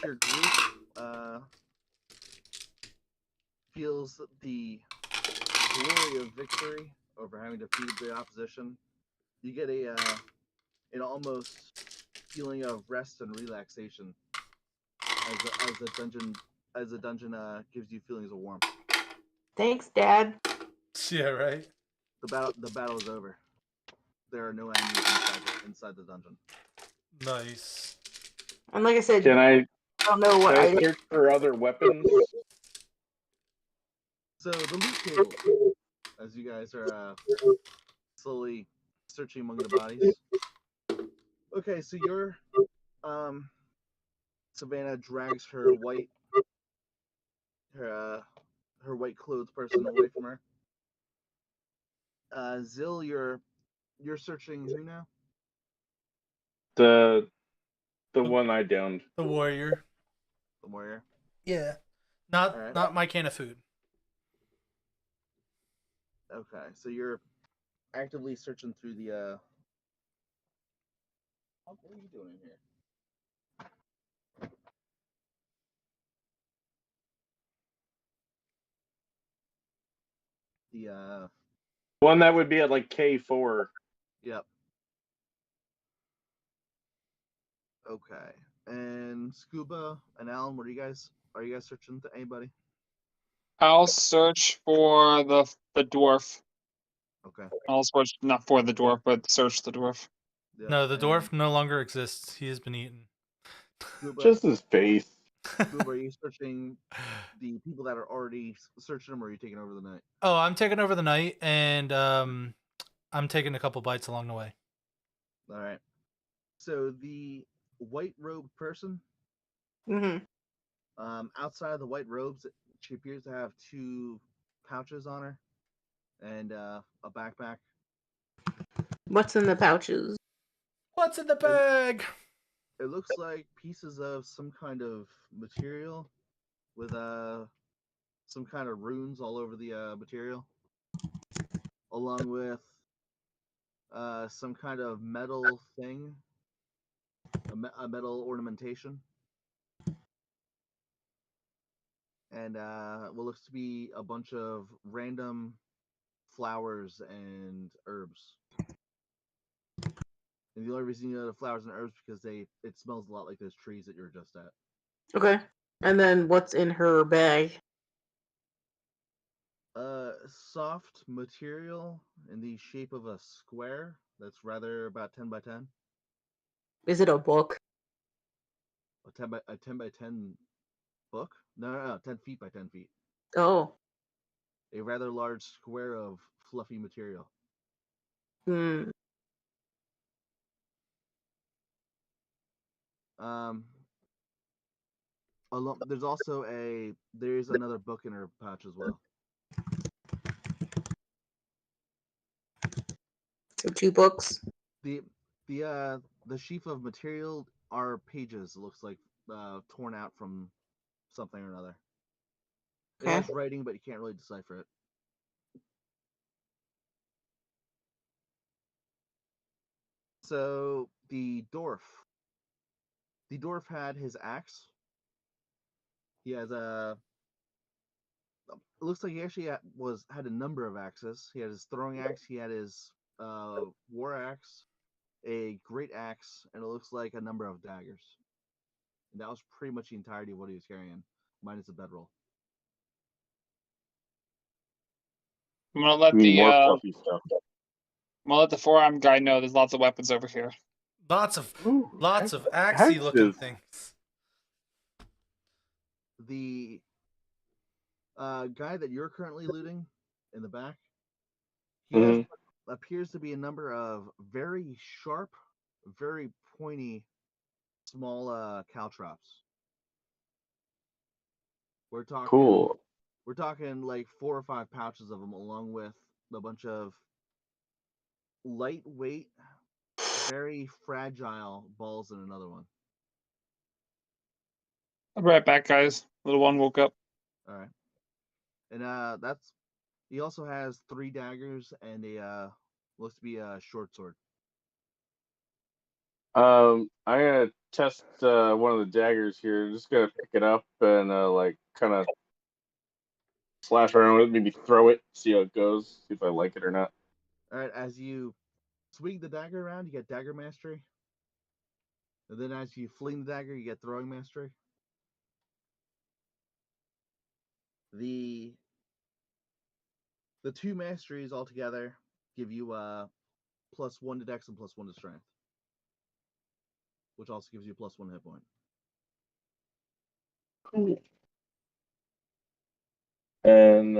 group feels the glory of victory over having defeated the opposition, you get an almost feeling of rest and relaxation as the dungeon gives you feelings of warmth. Thanks, Dad. Yeah, right. The battle is over. There are no enemies inside the dungeon. Nice. And like I said, Can I don't know what I search for other weapons? So the loot table, as you guys are slowly searching among the bodies. Okay, so your Savannah drags her white clothed person away from her. Zill, you're searching who now? The one I downed. The warrior. The warrior. Yeah. Not Alright. not my can of food. Okay, so you're actively searching through the. What are you doing in here? The One that would be at like K4. Yep. Okay. And Scuba and Alan, are you guys searching to anybody? I'll search for the dwarf. Okay. I'll search not for the dwarf, but search the dwarf. Yep. No, the and dwarf no longer exists. He has been eaten. Gooba, Just his face. Gooba, are you searching the people that are already searching them, or are you taking over the night? Oh, I'm taking over the night, and I'm taking a couple bites along the way. All right. So the white robed person, Mm-hmm. outside of the white robes, she appears to have 2 pouches on her and a backpack. What's in the pouches? What's in the bag? It looks like pieces of some kind of material with some kind of runes all over the material, along with some kind of metal thing, a metal ornamentation, and what looks to be a bunch of random flowers and herbs. And the only reason you know the flowers and herbs because it smells a lot like those trees that you were just at. Okay. And then what's in her bag? Soft material in the shape of a square that's rather about 10 by 10. Is it a book? A 10 by 10 book? No, 10 feet by 10 feet. Oh. A rather large square of fluffy material. Hmm. Um, there's another book in her pouch as well. So 2 books. The the sheaf of material are pages. It looks like torn out from something or another. It Okay. has writing, but you can't really decipher it. So the dwarf had his axe. He has a. It looks like he actually had a number of axes. He had his throwing axe. He had his war axe, a great axe, and it looks like a number of daggers. And that was pretty much the entirety of what he was carrying, minus a bedroll. I'm gonna let I mean, the more fluffy stuff. forearm guy know there's lots of weapons over here. Lots of Ooh, axey looking axes. things. The guy that you're currently looting in the back, he has appears to be a number of very sharp, very pointy, small caltrops. We're talking Cool. We're talking like 4 or 5 pouches of them, along with a bunch of lightweight, very fragile balls in another one. I'll be right back, guys. Little one woke up. All right, and he also has 3 daggers and a looks to be a short sword. I'm gonna test one of the daggers here. Just gonna pick it up and like kind of slash around with it, maybe throw it, see how it goes, see if I like it or not. All right, as you swing the dagger around, you get dagger mastery, and then as you fling the dagger, you get throwing mastery. The 2 masteries altogether give you +1 to dex and +1 to strength, which also gives you +1 hit point. Cool. And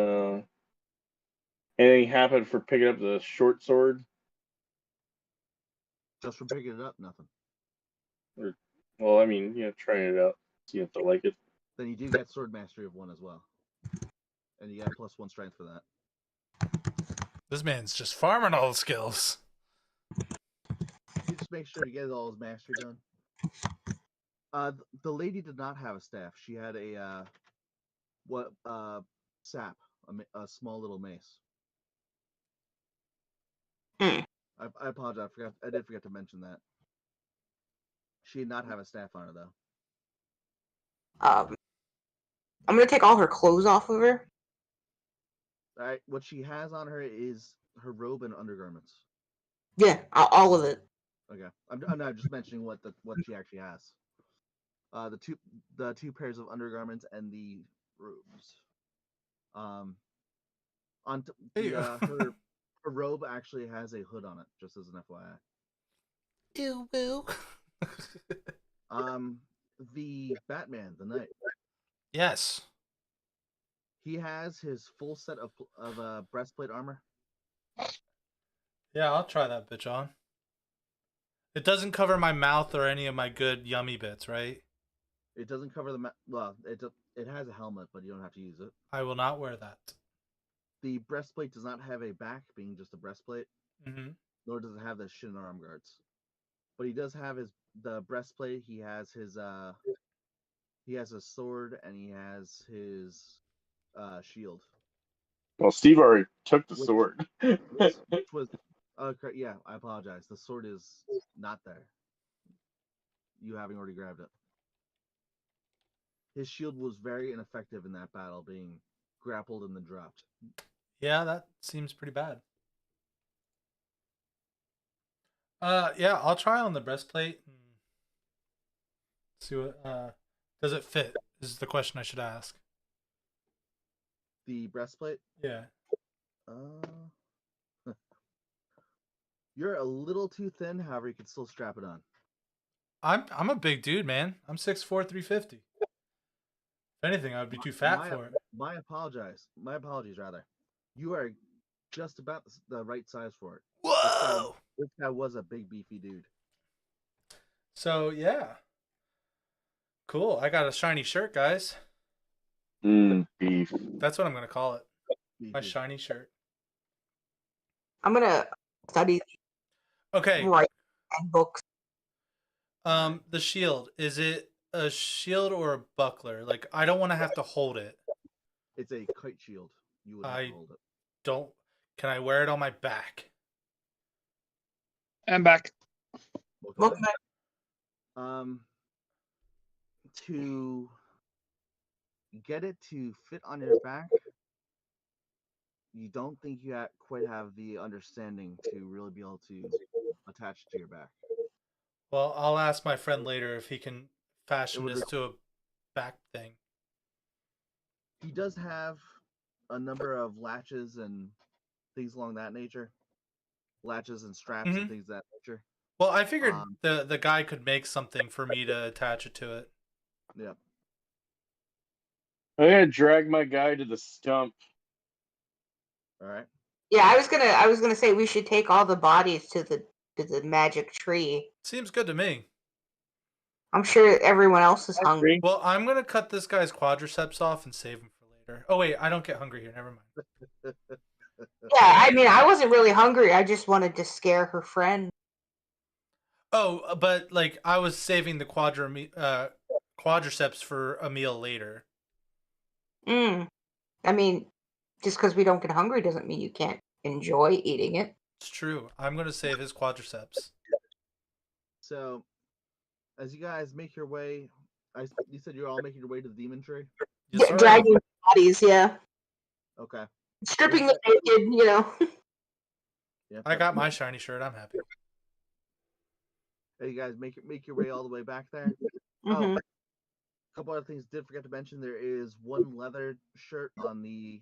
anything happened for picking up the short sword? Just from picking it up, nothing. Or, well, I mean, trying it out, see if I like it. Then you do get sword mastery of 1 as well, and you get +1 strength for that. This man's just farming all the skills. You just make sure to get all his mastery done. The lady did not have a staff. She had a sap, a small little mace. Hmm. I apologize. I did forget to mention that. She did not have a staff on her though. I'm gonna take all her clothes off of her. All right, what she has on her is her robe and undergarments. Yeah, all of it. Okay, I'm not just mentioning what she actually has. The two pairs of undergarments and the robes. On t- Hey. the her robe actually has a hood on it, just as an FYI. Ew, boo. The Batman, the Knight, Yes. he has his full set of breastplate armor. Yeah, I'll try that bitch on. It doesn't cover my mouth or any of my good yummy bits, right? It doesn't cover well. It has a helmet, but you don't have to use it. I will not wear that. The breastplate does not have a back, being just a breastplate. Mm-hmm. Nor does it have the shin arm guards. But he does have the breastplate. He has a sword, and he has his shield. Well, Steve already took the Which- sword. Which was yeah. I apologize. The sword is not there. You having already grabbed it. His shield was very ineffective in that battle, being grappled and then dropped. Yeah, that seems pretty bad. Yeah, I'll try on the breastplate and see what does it fit is the question I should ask. The breastplate. Yeah. You're a little too thin, however, you can still strap it on. I'm a big dude, man. I'm 6'4", 350. If anything, I would be too fat for it. My apologies, rather. You are just about the right size for it. Whoa! This guy was a big, beefy dude. So, yeah. Cool. I got a shiny shirt, guys. Beef. That's what I'm going to call it. Beefy. My shiny shirt. I'm gonna study Okay. right and books. The shield. Is it a shield or a buckler? Like, I don't want to have to hold it. It's a kite shield. You would have to hold it. Don't. Can I wear it on my back? I'm back. Okay. To get it to fit on your back, you don't think you quite have the understanding to really be able to attach it to your back. Well, I'll ask my friend later if he can fashion would this to a back thing. He does have a number of latches and things along that nature. Latches and straps and things of that nature. Well, I figured the guy could make something for me to attach it to it. Yeah. I'm gonna drag my guy to the stump. All right. Yeah, I was gonna say we should take all the bodies to the magic tree. Seems good to me. I'm sure everyone else is hungry. Well, I'm gonna cut this guy's quadriceps off and save him for later. Oh wait, I don't get hungry here. Never mind. Yeah, I mean, I wasn't really hungry. I just wanted to scare her friend. Oh, but like I was saving the quadriceps for a meal later. I mean, just because we don't get hungry doesn't mean you can't enjoy eating it. It's true. I'm gonna save his quadriceps. So, as you guys make your way, you said you're all making your way to the demon tree? Yes, Yeah, dragging bodies, yeah. Okay. Stripping them naked, you know. Yeah. I got my shiny shirt. I'm happy. Hey, you guys make your way all the way back there. Mm-hmm. Oh, a couple other things did forget to mention. There is one leather shirt on the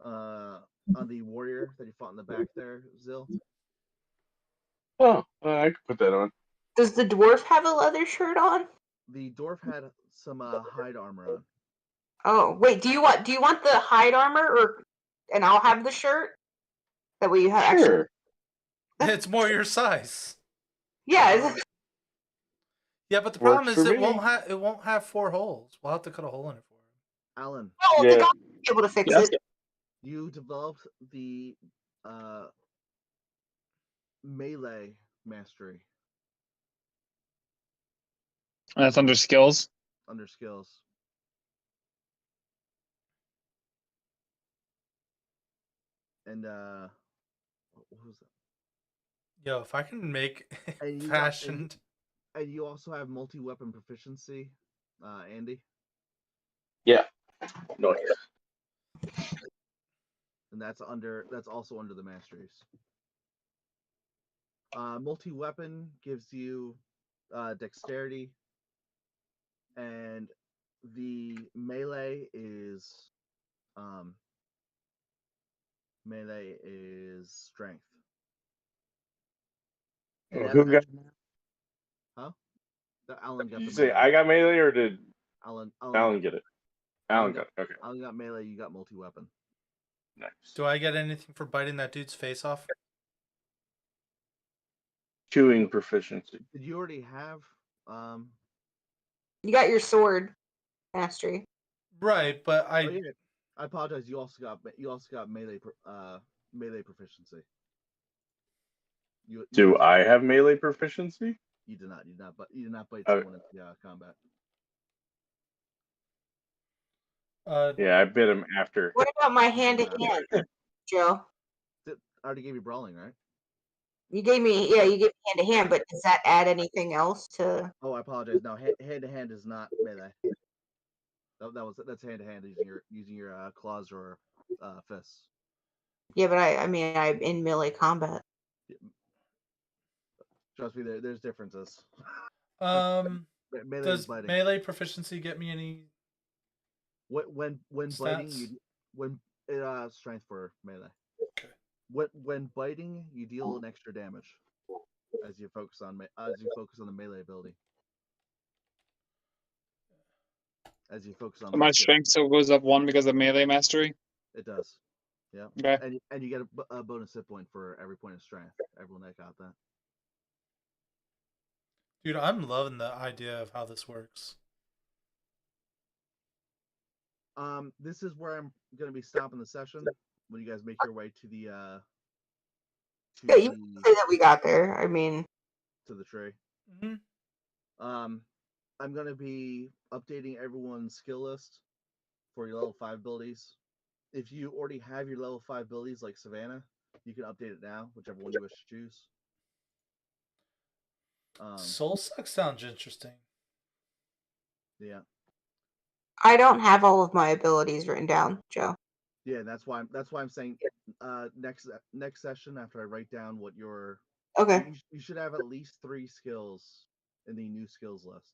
warrior that you fought in the back there, Zill. Oh, I could put that on. Does the dwarf have a leather shirt on? The dwarf had some hide armor on. Oh, wait, do you want the hide armor and I'll have the shirt? That way you have Sure. It's more your size. Yeah. Yeah, but the Works problem is for it me. won't have 4 holes. We'll have to cut a hole in it for him. Alan. Oh, the guy will be able to fix it. You developed the melee mastery. That's under skills. Under skills. And what was that? Yo, if I can make And fashioned. And you also have multi-weapon proficiency, Andy. Yeah. No. And that's also under the masteries. Multi-weapon gives you dexterity, and the melee is Melee is strength. Who got? Huh? Alan got Did you the say melee. I got melee or did Alan get it? Alan got it. Okay. Alan got melee. You got multi-weapon. Nice. Do I get anything for biting that dude's face off? Chewing proficiency. Did you already have? You got your sword mastery. Right, but Oh yeah. I apologize. You also got melee melee proficiency. Do I have melee proficiency? You did not. But you did not bite Okay. someone in combat. Yeah, I bit him after. What about my hand to hand, Joe? I already gave you brawling, right? You gave me hand to hand, but does that add anything else to? Oh, I apologize. No, hand to hand is not melee. That's hand to hand using your claws or fists. Yeah, but I'm in melee combat. Trust me, there's differences. Does melee proficiency get me any? When biting, when strength for melee. Okay. When biting, you deal an extra damage as you focus on the melee ability. As you focus on my strength still goes up 1 because of melee mastery. It does. Yeah. Okay. And you get a bonus hit point for every point of strength. Everyone that got that. Dude, I'm loving the idea of how this works. This is where I'm gonna be stopping the session when you guys make your way to the Yeah, you say that we got there. I mean, to the tree. Mm-hmm. I'm gonna be updating everyone's skill list for your level 5 abilities. If you already have your level 5 abilities like Savannah, you can update it now, whichever one you wish to choose. Soul Suck sounds interesting. Yeah. I don't have all of my abilities written down, Joe. Yeah, that's why I'm saying next session after I write down what your Okay. you should have at least 3 skills in the new skills list.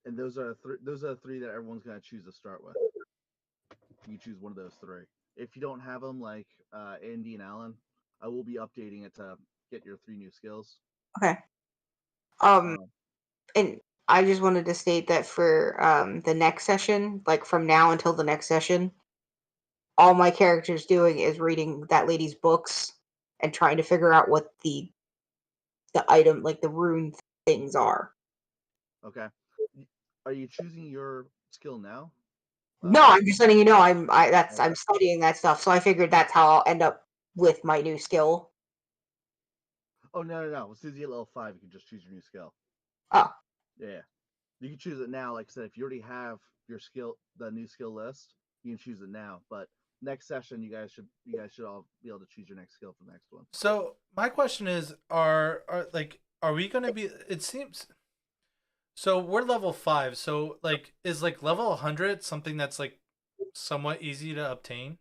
And those are the three that everyone's gonna choose to start with. You choose one of those 3. If you don't have them, like Andy and Alan, I will be updating it to get your 3 new skills. Okay. And I just wanted to state that for the next session, like from now until the next session, all my character's doing is reading that lady's books and trying to figure out what the item, like the rune things are. Okay. Are you choosing your skill now? No, I'm just letting you know I'm studying that stuff, so I figured that's how I'll end up with my new skill. Oh no! As soon as you get level 5, you can just choose your new skill. Oh. Yeah. You can choose it now. Like I said, if you already have your skill, the new skill list, you can choose it now. But next session, you guys should all be able to choose your next skill for the next one. So my question is, are we gonna be? It seems. So we're level 5. So like, is like level 100 something that's like somewhat easy to obtain?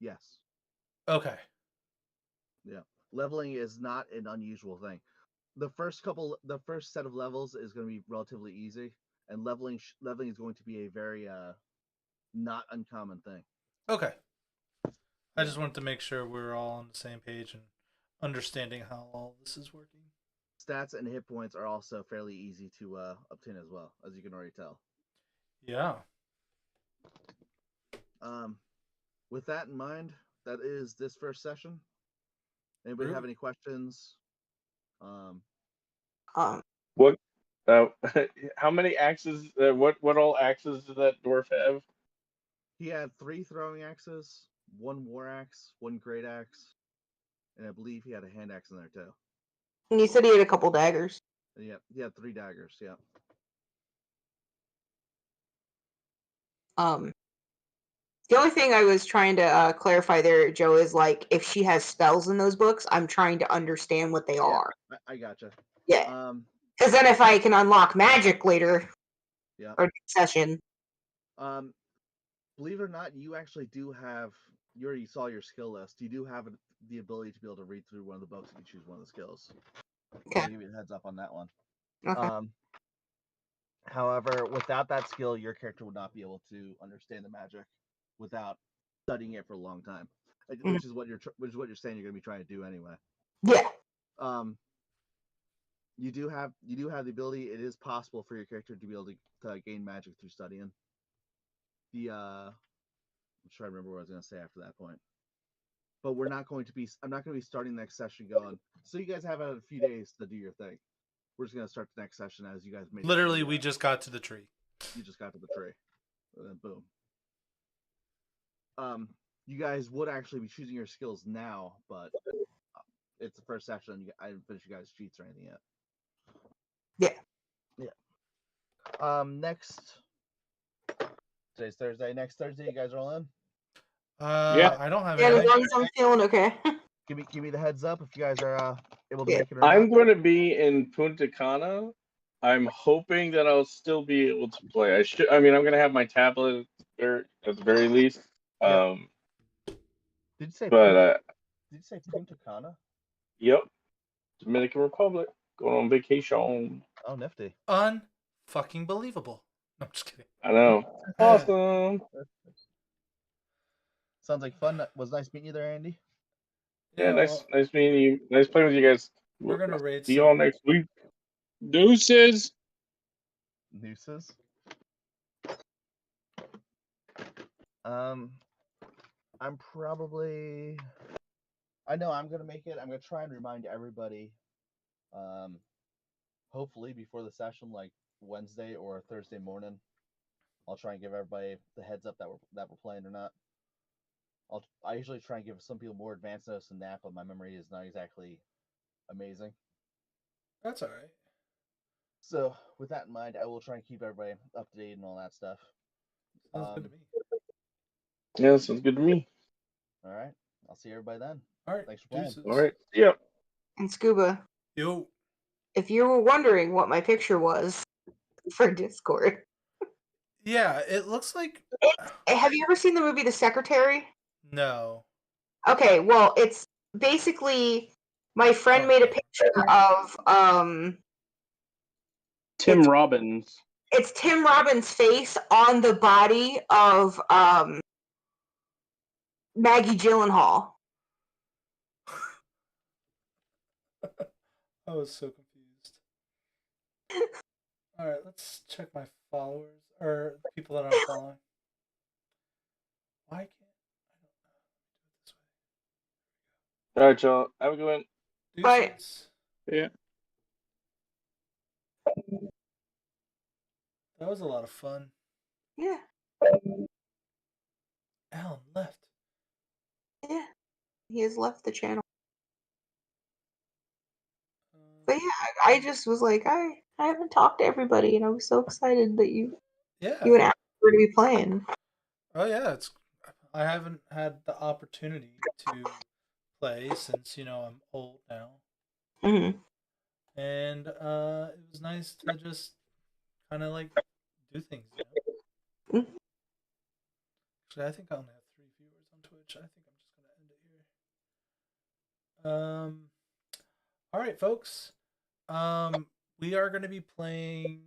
Yes. Okay. Yeah. Leveling is not an unusual thing. The first set of levels is going to be relatively easy, and leveling is going to be a very not uncommon thing. Okay. I just wanted to make sure we're all on the same page and understanding how all this is working. Stats and hit points are also fairly easy to obtain as well, as you can already tell. Yeah. With that in mind, that is this first session. Anybody have any questions? What? How many axes? What all axes does that dwarf have? He had 3 throwing axes, 1 war axe, 1 great axe, and I believe he had a hand axe in there too. And you said he had a couple daggers. Yeah, he had 3 daggers. Yeah. The only thing I was trying to clarify there, Joe, is like if she has spells in those books, I'm trying to understand what they are. I gotcha. Yeah. Because then if I can unlock magic later, or next session. Believe it or not, you actually do have. You already saw your skill list. You do have the ability to be able to read through one of the books if you choose one of the skills. Okay. I'll give you a heads up on that one. Okay. However, without that skill, your character would not be able to understand the magic without studying it for a long time, which is what you're saying you're going to be trying to do anyway. Yeah. You do have the ability. It is possible for your character to be able to gain magic through studying. I'm trying to remember what I was going to say after that point. But I'm not going to be starting the next session going, so you guys have a few days to do your thing. We're just going to start the next session as you guys made Literally, we just got to the tree. You just got to the tree. And then boom. You guys would actually be choosing your skills now, but it's the first session. I didn't finish you guys' cheats or anything yet. Yeah. Next. Today's Thursday. Next Thursday, you guys are all in? Yeah. I don't have Yeah, as anything. long as I'm feeling okay. Give me the heads up if you guys are able to Yeah. make it or I'm not. going to be in Punta Cana. I'm hoping that I'll still be able to play. I'm going to have my tablet at the very least. Yeah. Did you say Punta Cana? Yep. Dominican Republic. Going on vacation. Oh, nifty. Unfucking believable. No, I'm just kidding. I know. Awesome. Sounds like fun. Was nice meeting you there, Andy. Yeah, nice meeting you. Nice playing with you guys. We're gonna raid See you all next week. Deuces. Nooses. I'm probably. I know I'm gonna make it. I'm gonna try and remind everybody. Hopefully before the session, like Wednesday or Thursday morning, I'll try and give everybody the heads up that we're playing or not. I usually try and give some people more advanced notice than that, but my memory is not exactly amazing. That's all right. So with that in mind, I will try and keep everybody up to date and all that stuff. Sounds good to me. Yeah, sounds good to me. All right, I'll see everybody then. All right, Thanks for playing. deuces. All right. Yep. And Scuba, Yo. if you were wondering what my picture was for Discord, Yeah, it looks like. have you ever seen the movie The Secretary? No. Okay, well, it's basically my friend made a picture of Tim Robbins. It's Tim Robbins' face on the body of Maggie Gyllenhaal. I was so confused. All right, let's check my followers or people that I'm following. Why can't I don't do it this way? All right, y'all. Have a good one. Bye. Yeah. That was a lot of fun. Yeah. Alan left. Yeah. He has left the channel. But yeah, I just was like, I haven't talked to everybody, and I was so excited that you and Alex were to be playing. Oh yeah, I haven't had the opportunity to play since I'm old now. Mm-hmm. And it was nice to just kind of like do things. Mm-hmm. Actually, I think I only have 3 viewers on Twitch. I think I'm just gonna end it here. All right, folks. We are gonna be playing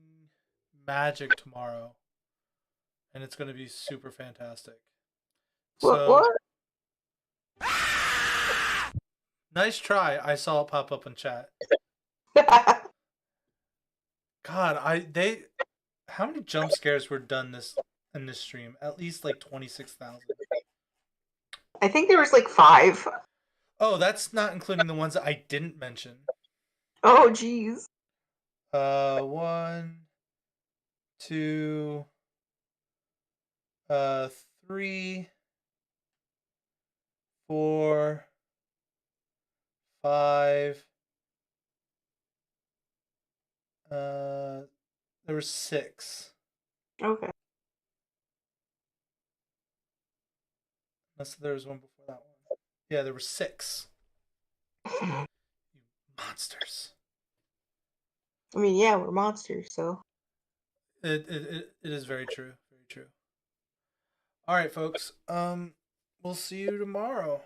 Magic tomorrow, and it's gonna be super fantastic. What? Nice try. I saw it pop up in chat. God, how many jump scares were done in this stream? At least like 26,000. I think there was like 5. Oh, that's not including the ones that I didn't mention. Oh, jeez. 1, 2, 3, 4, 5. There were 6. Okay. Unless there was one before that one. Yeah, there were 6. You monsters. I mean, yeah, we're monsters, so. It is very true. Very true. All right, folks. We'll see you tomorrow.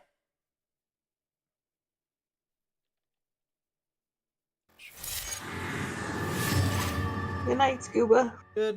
Good night, Scuba. Good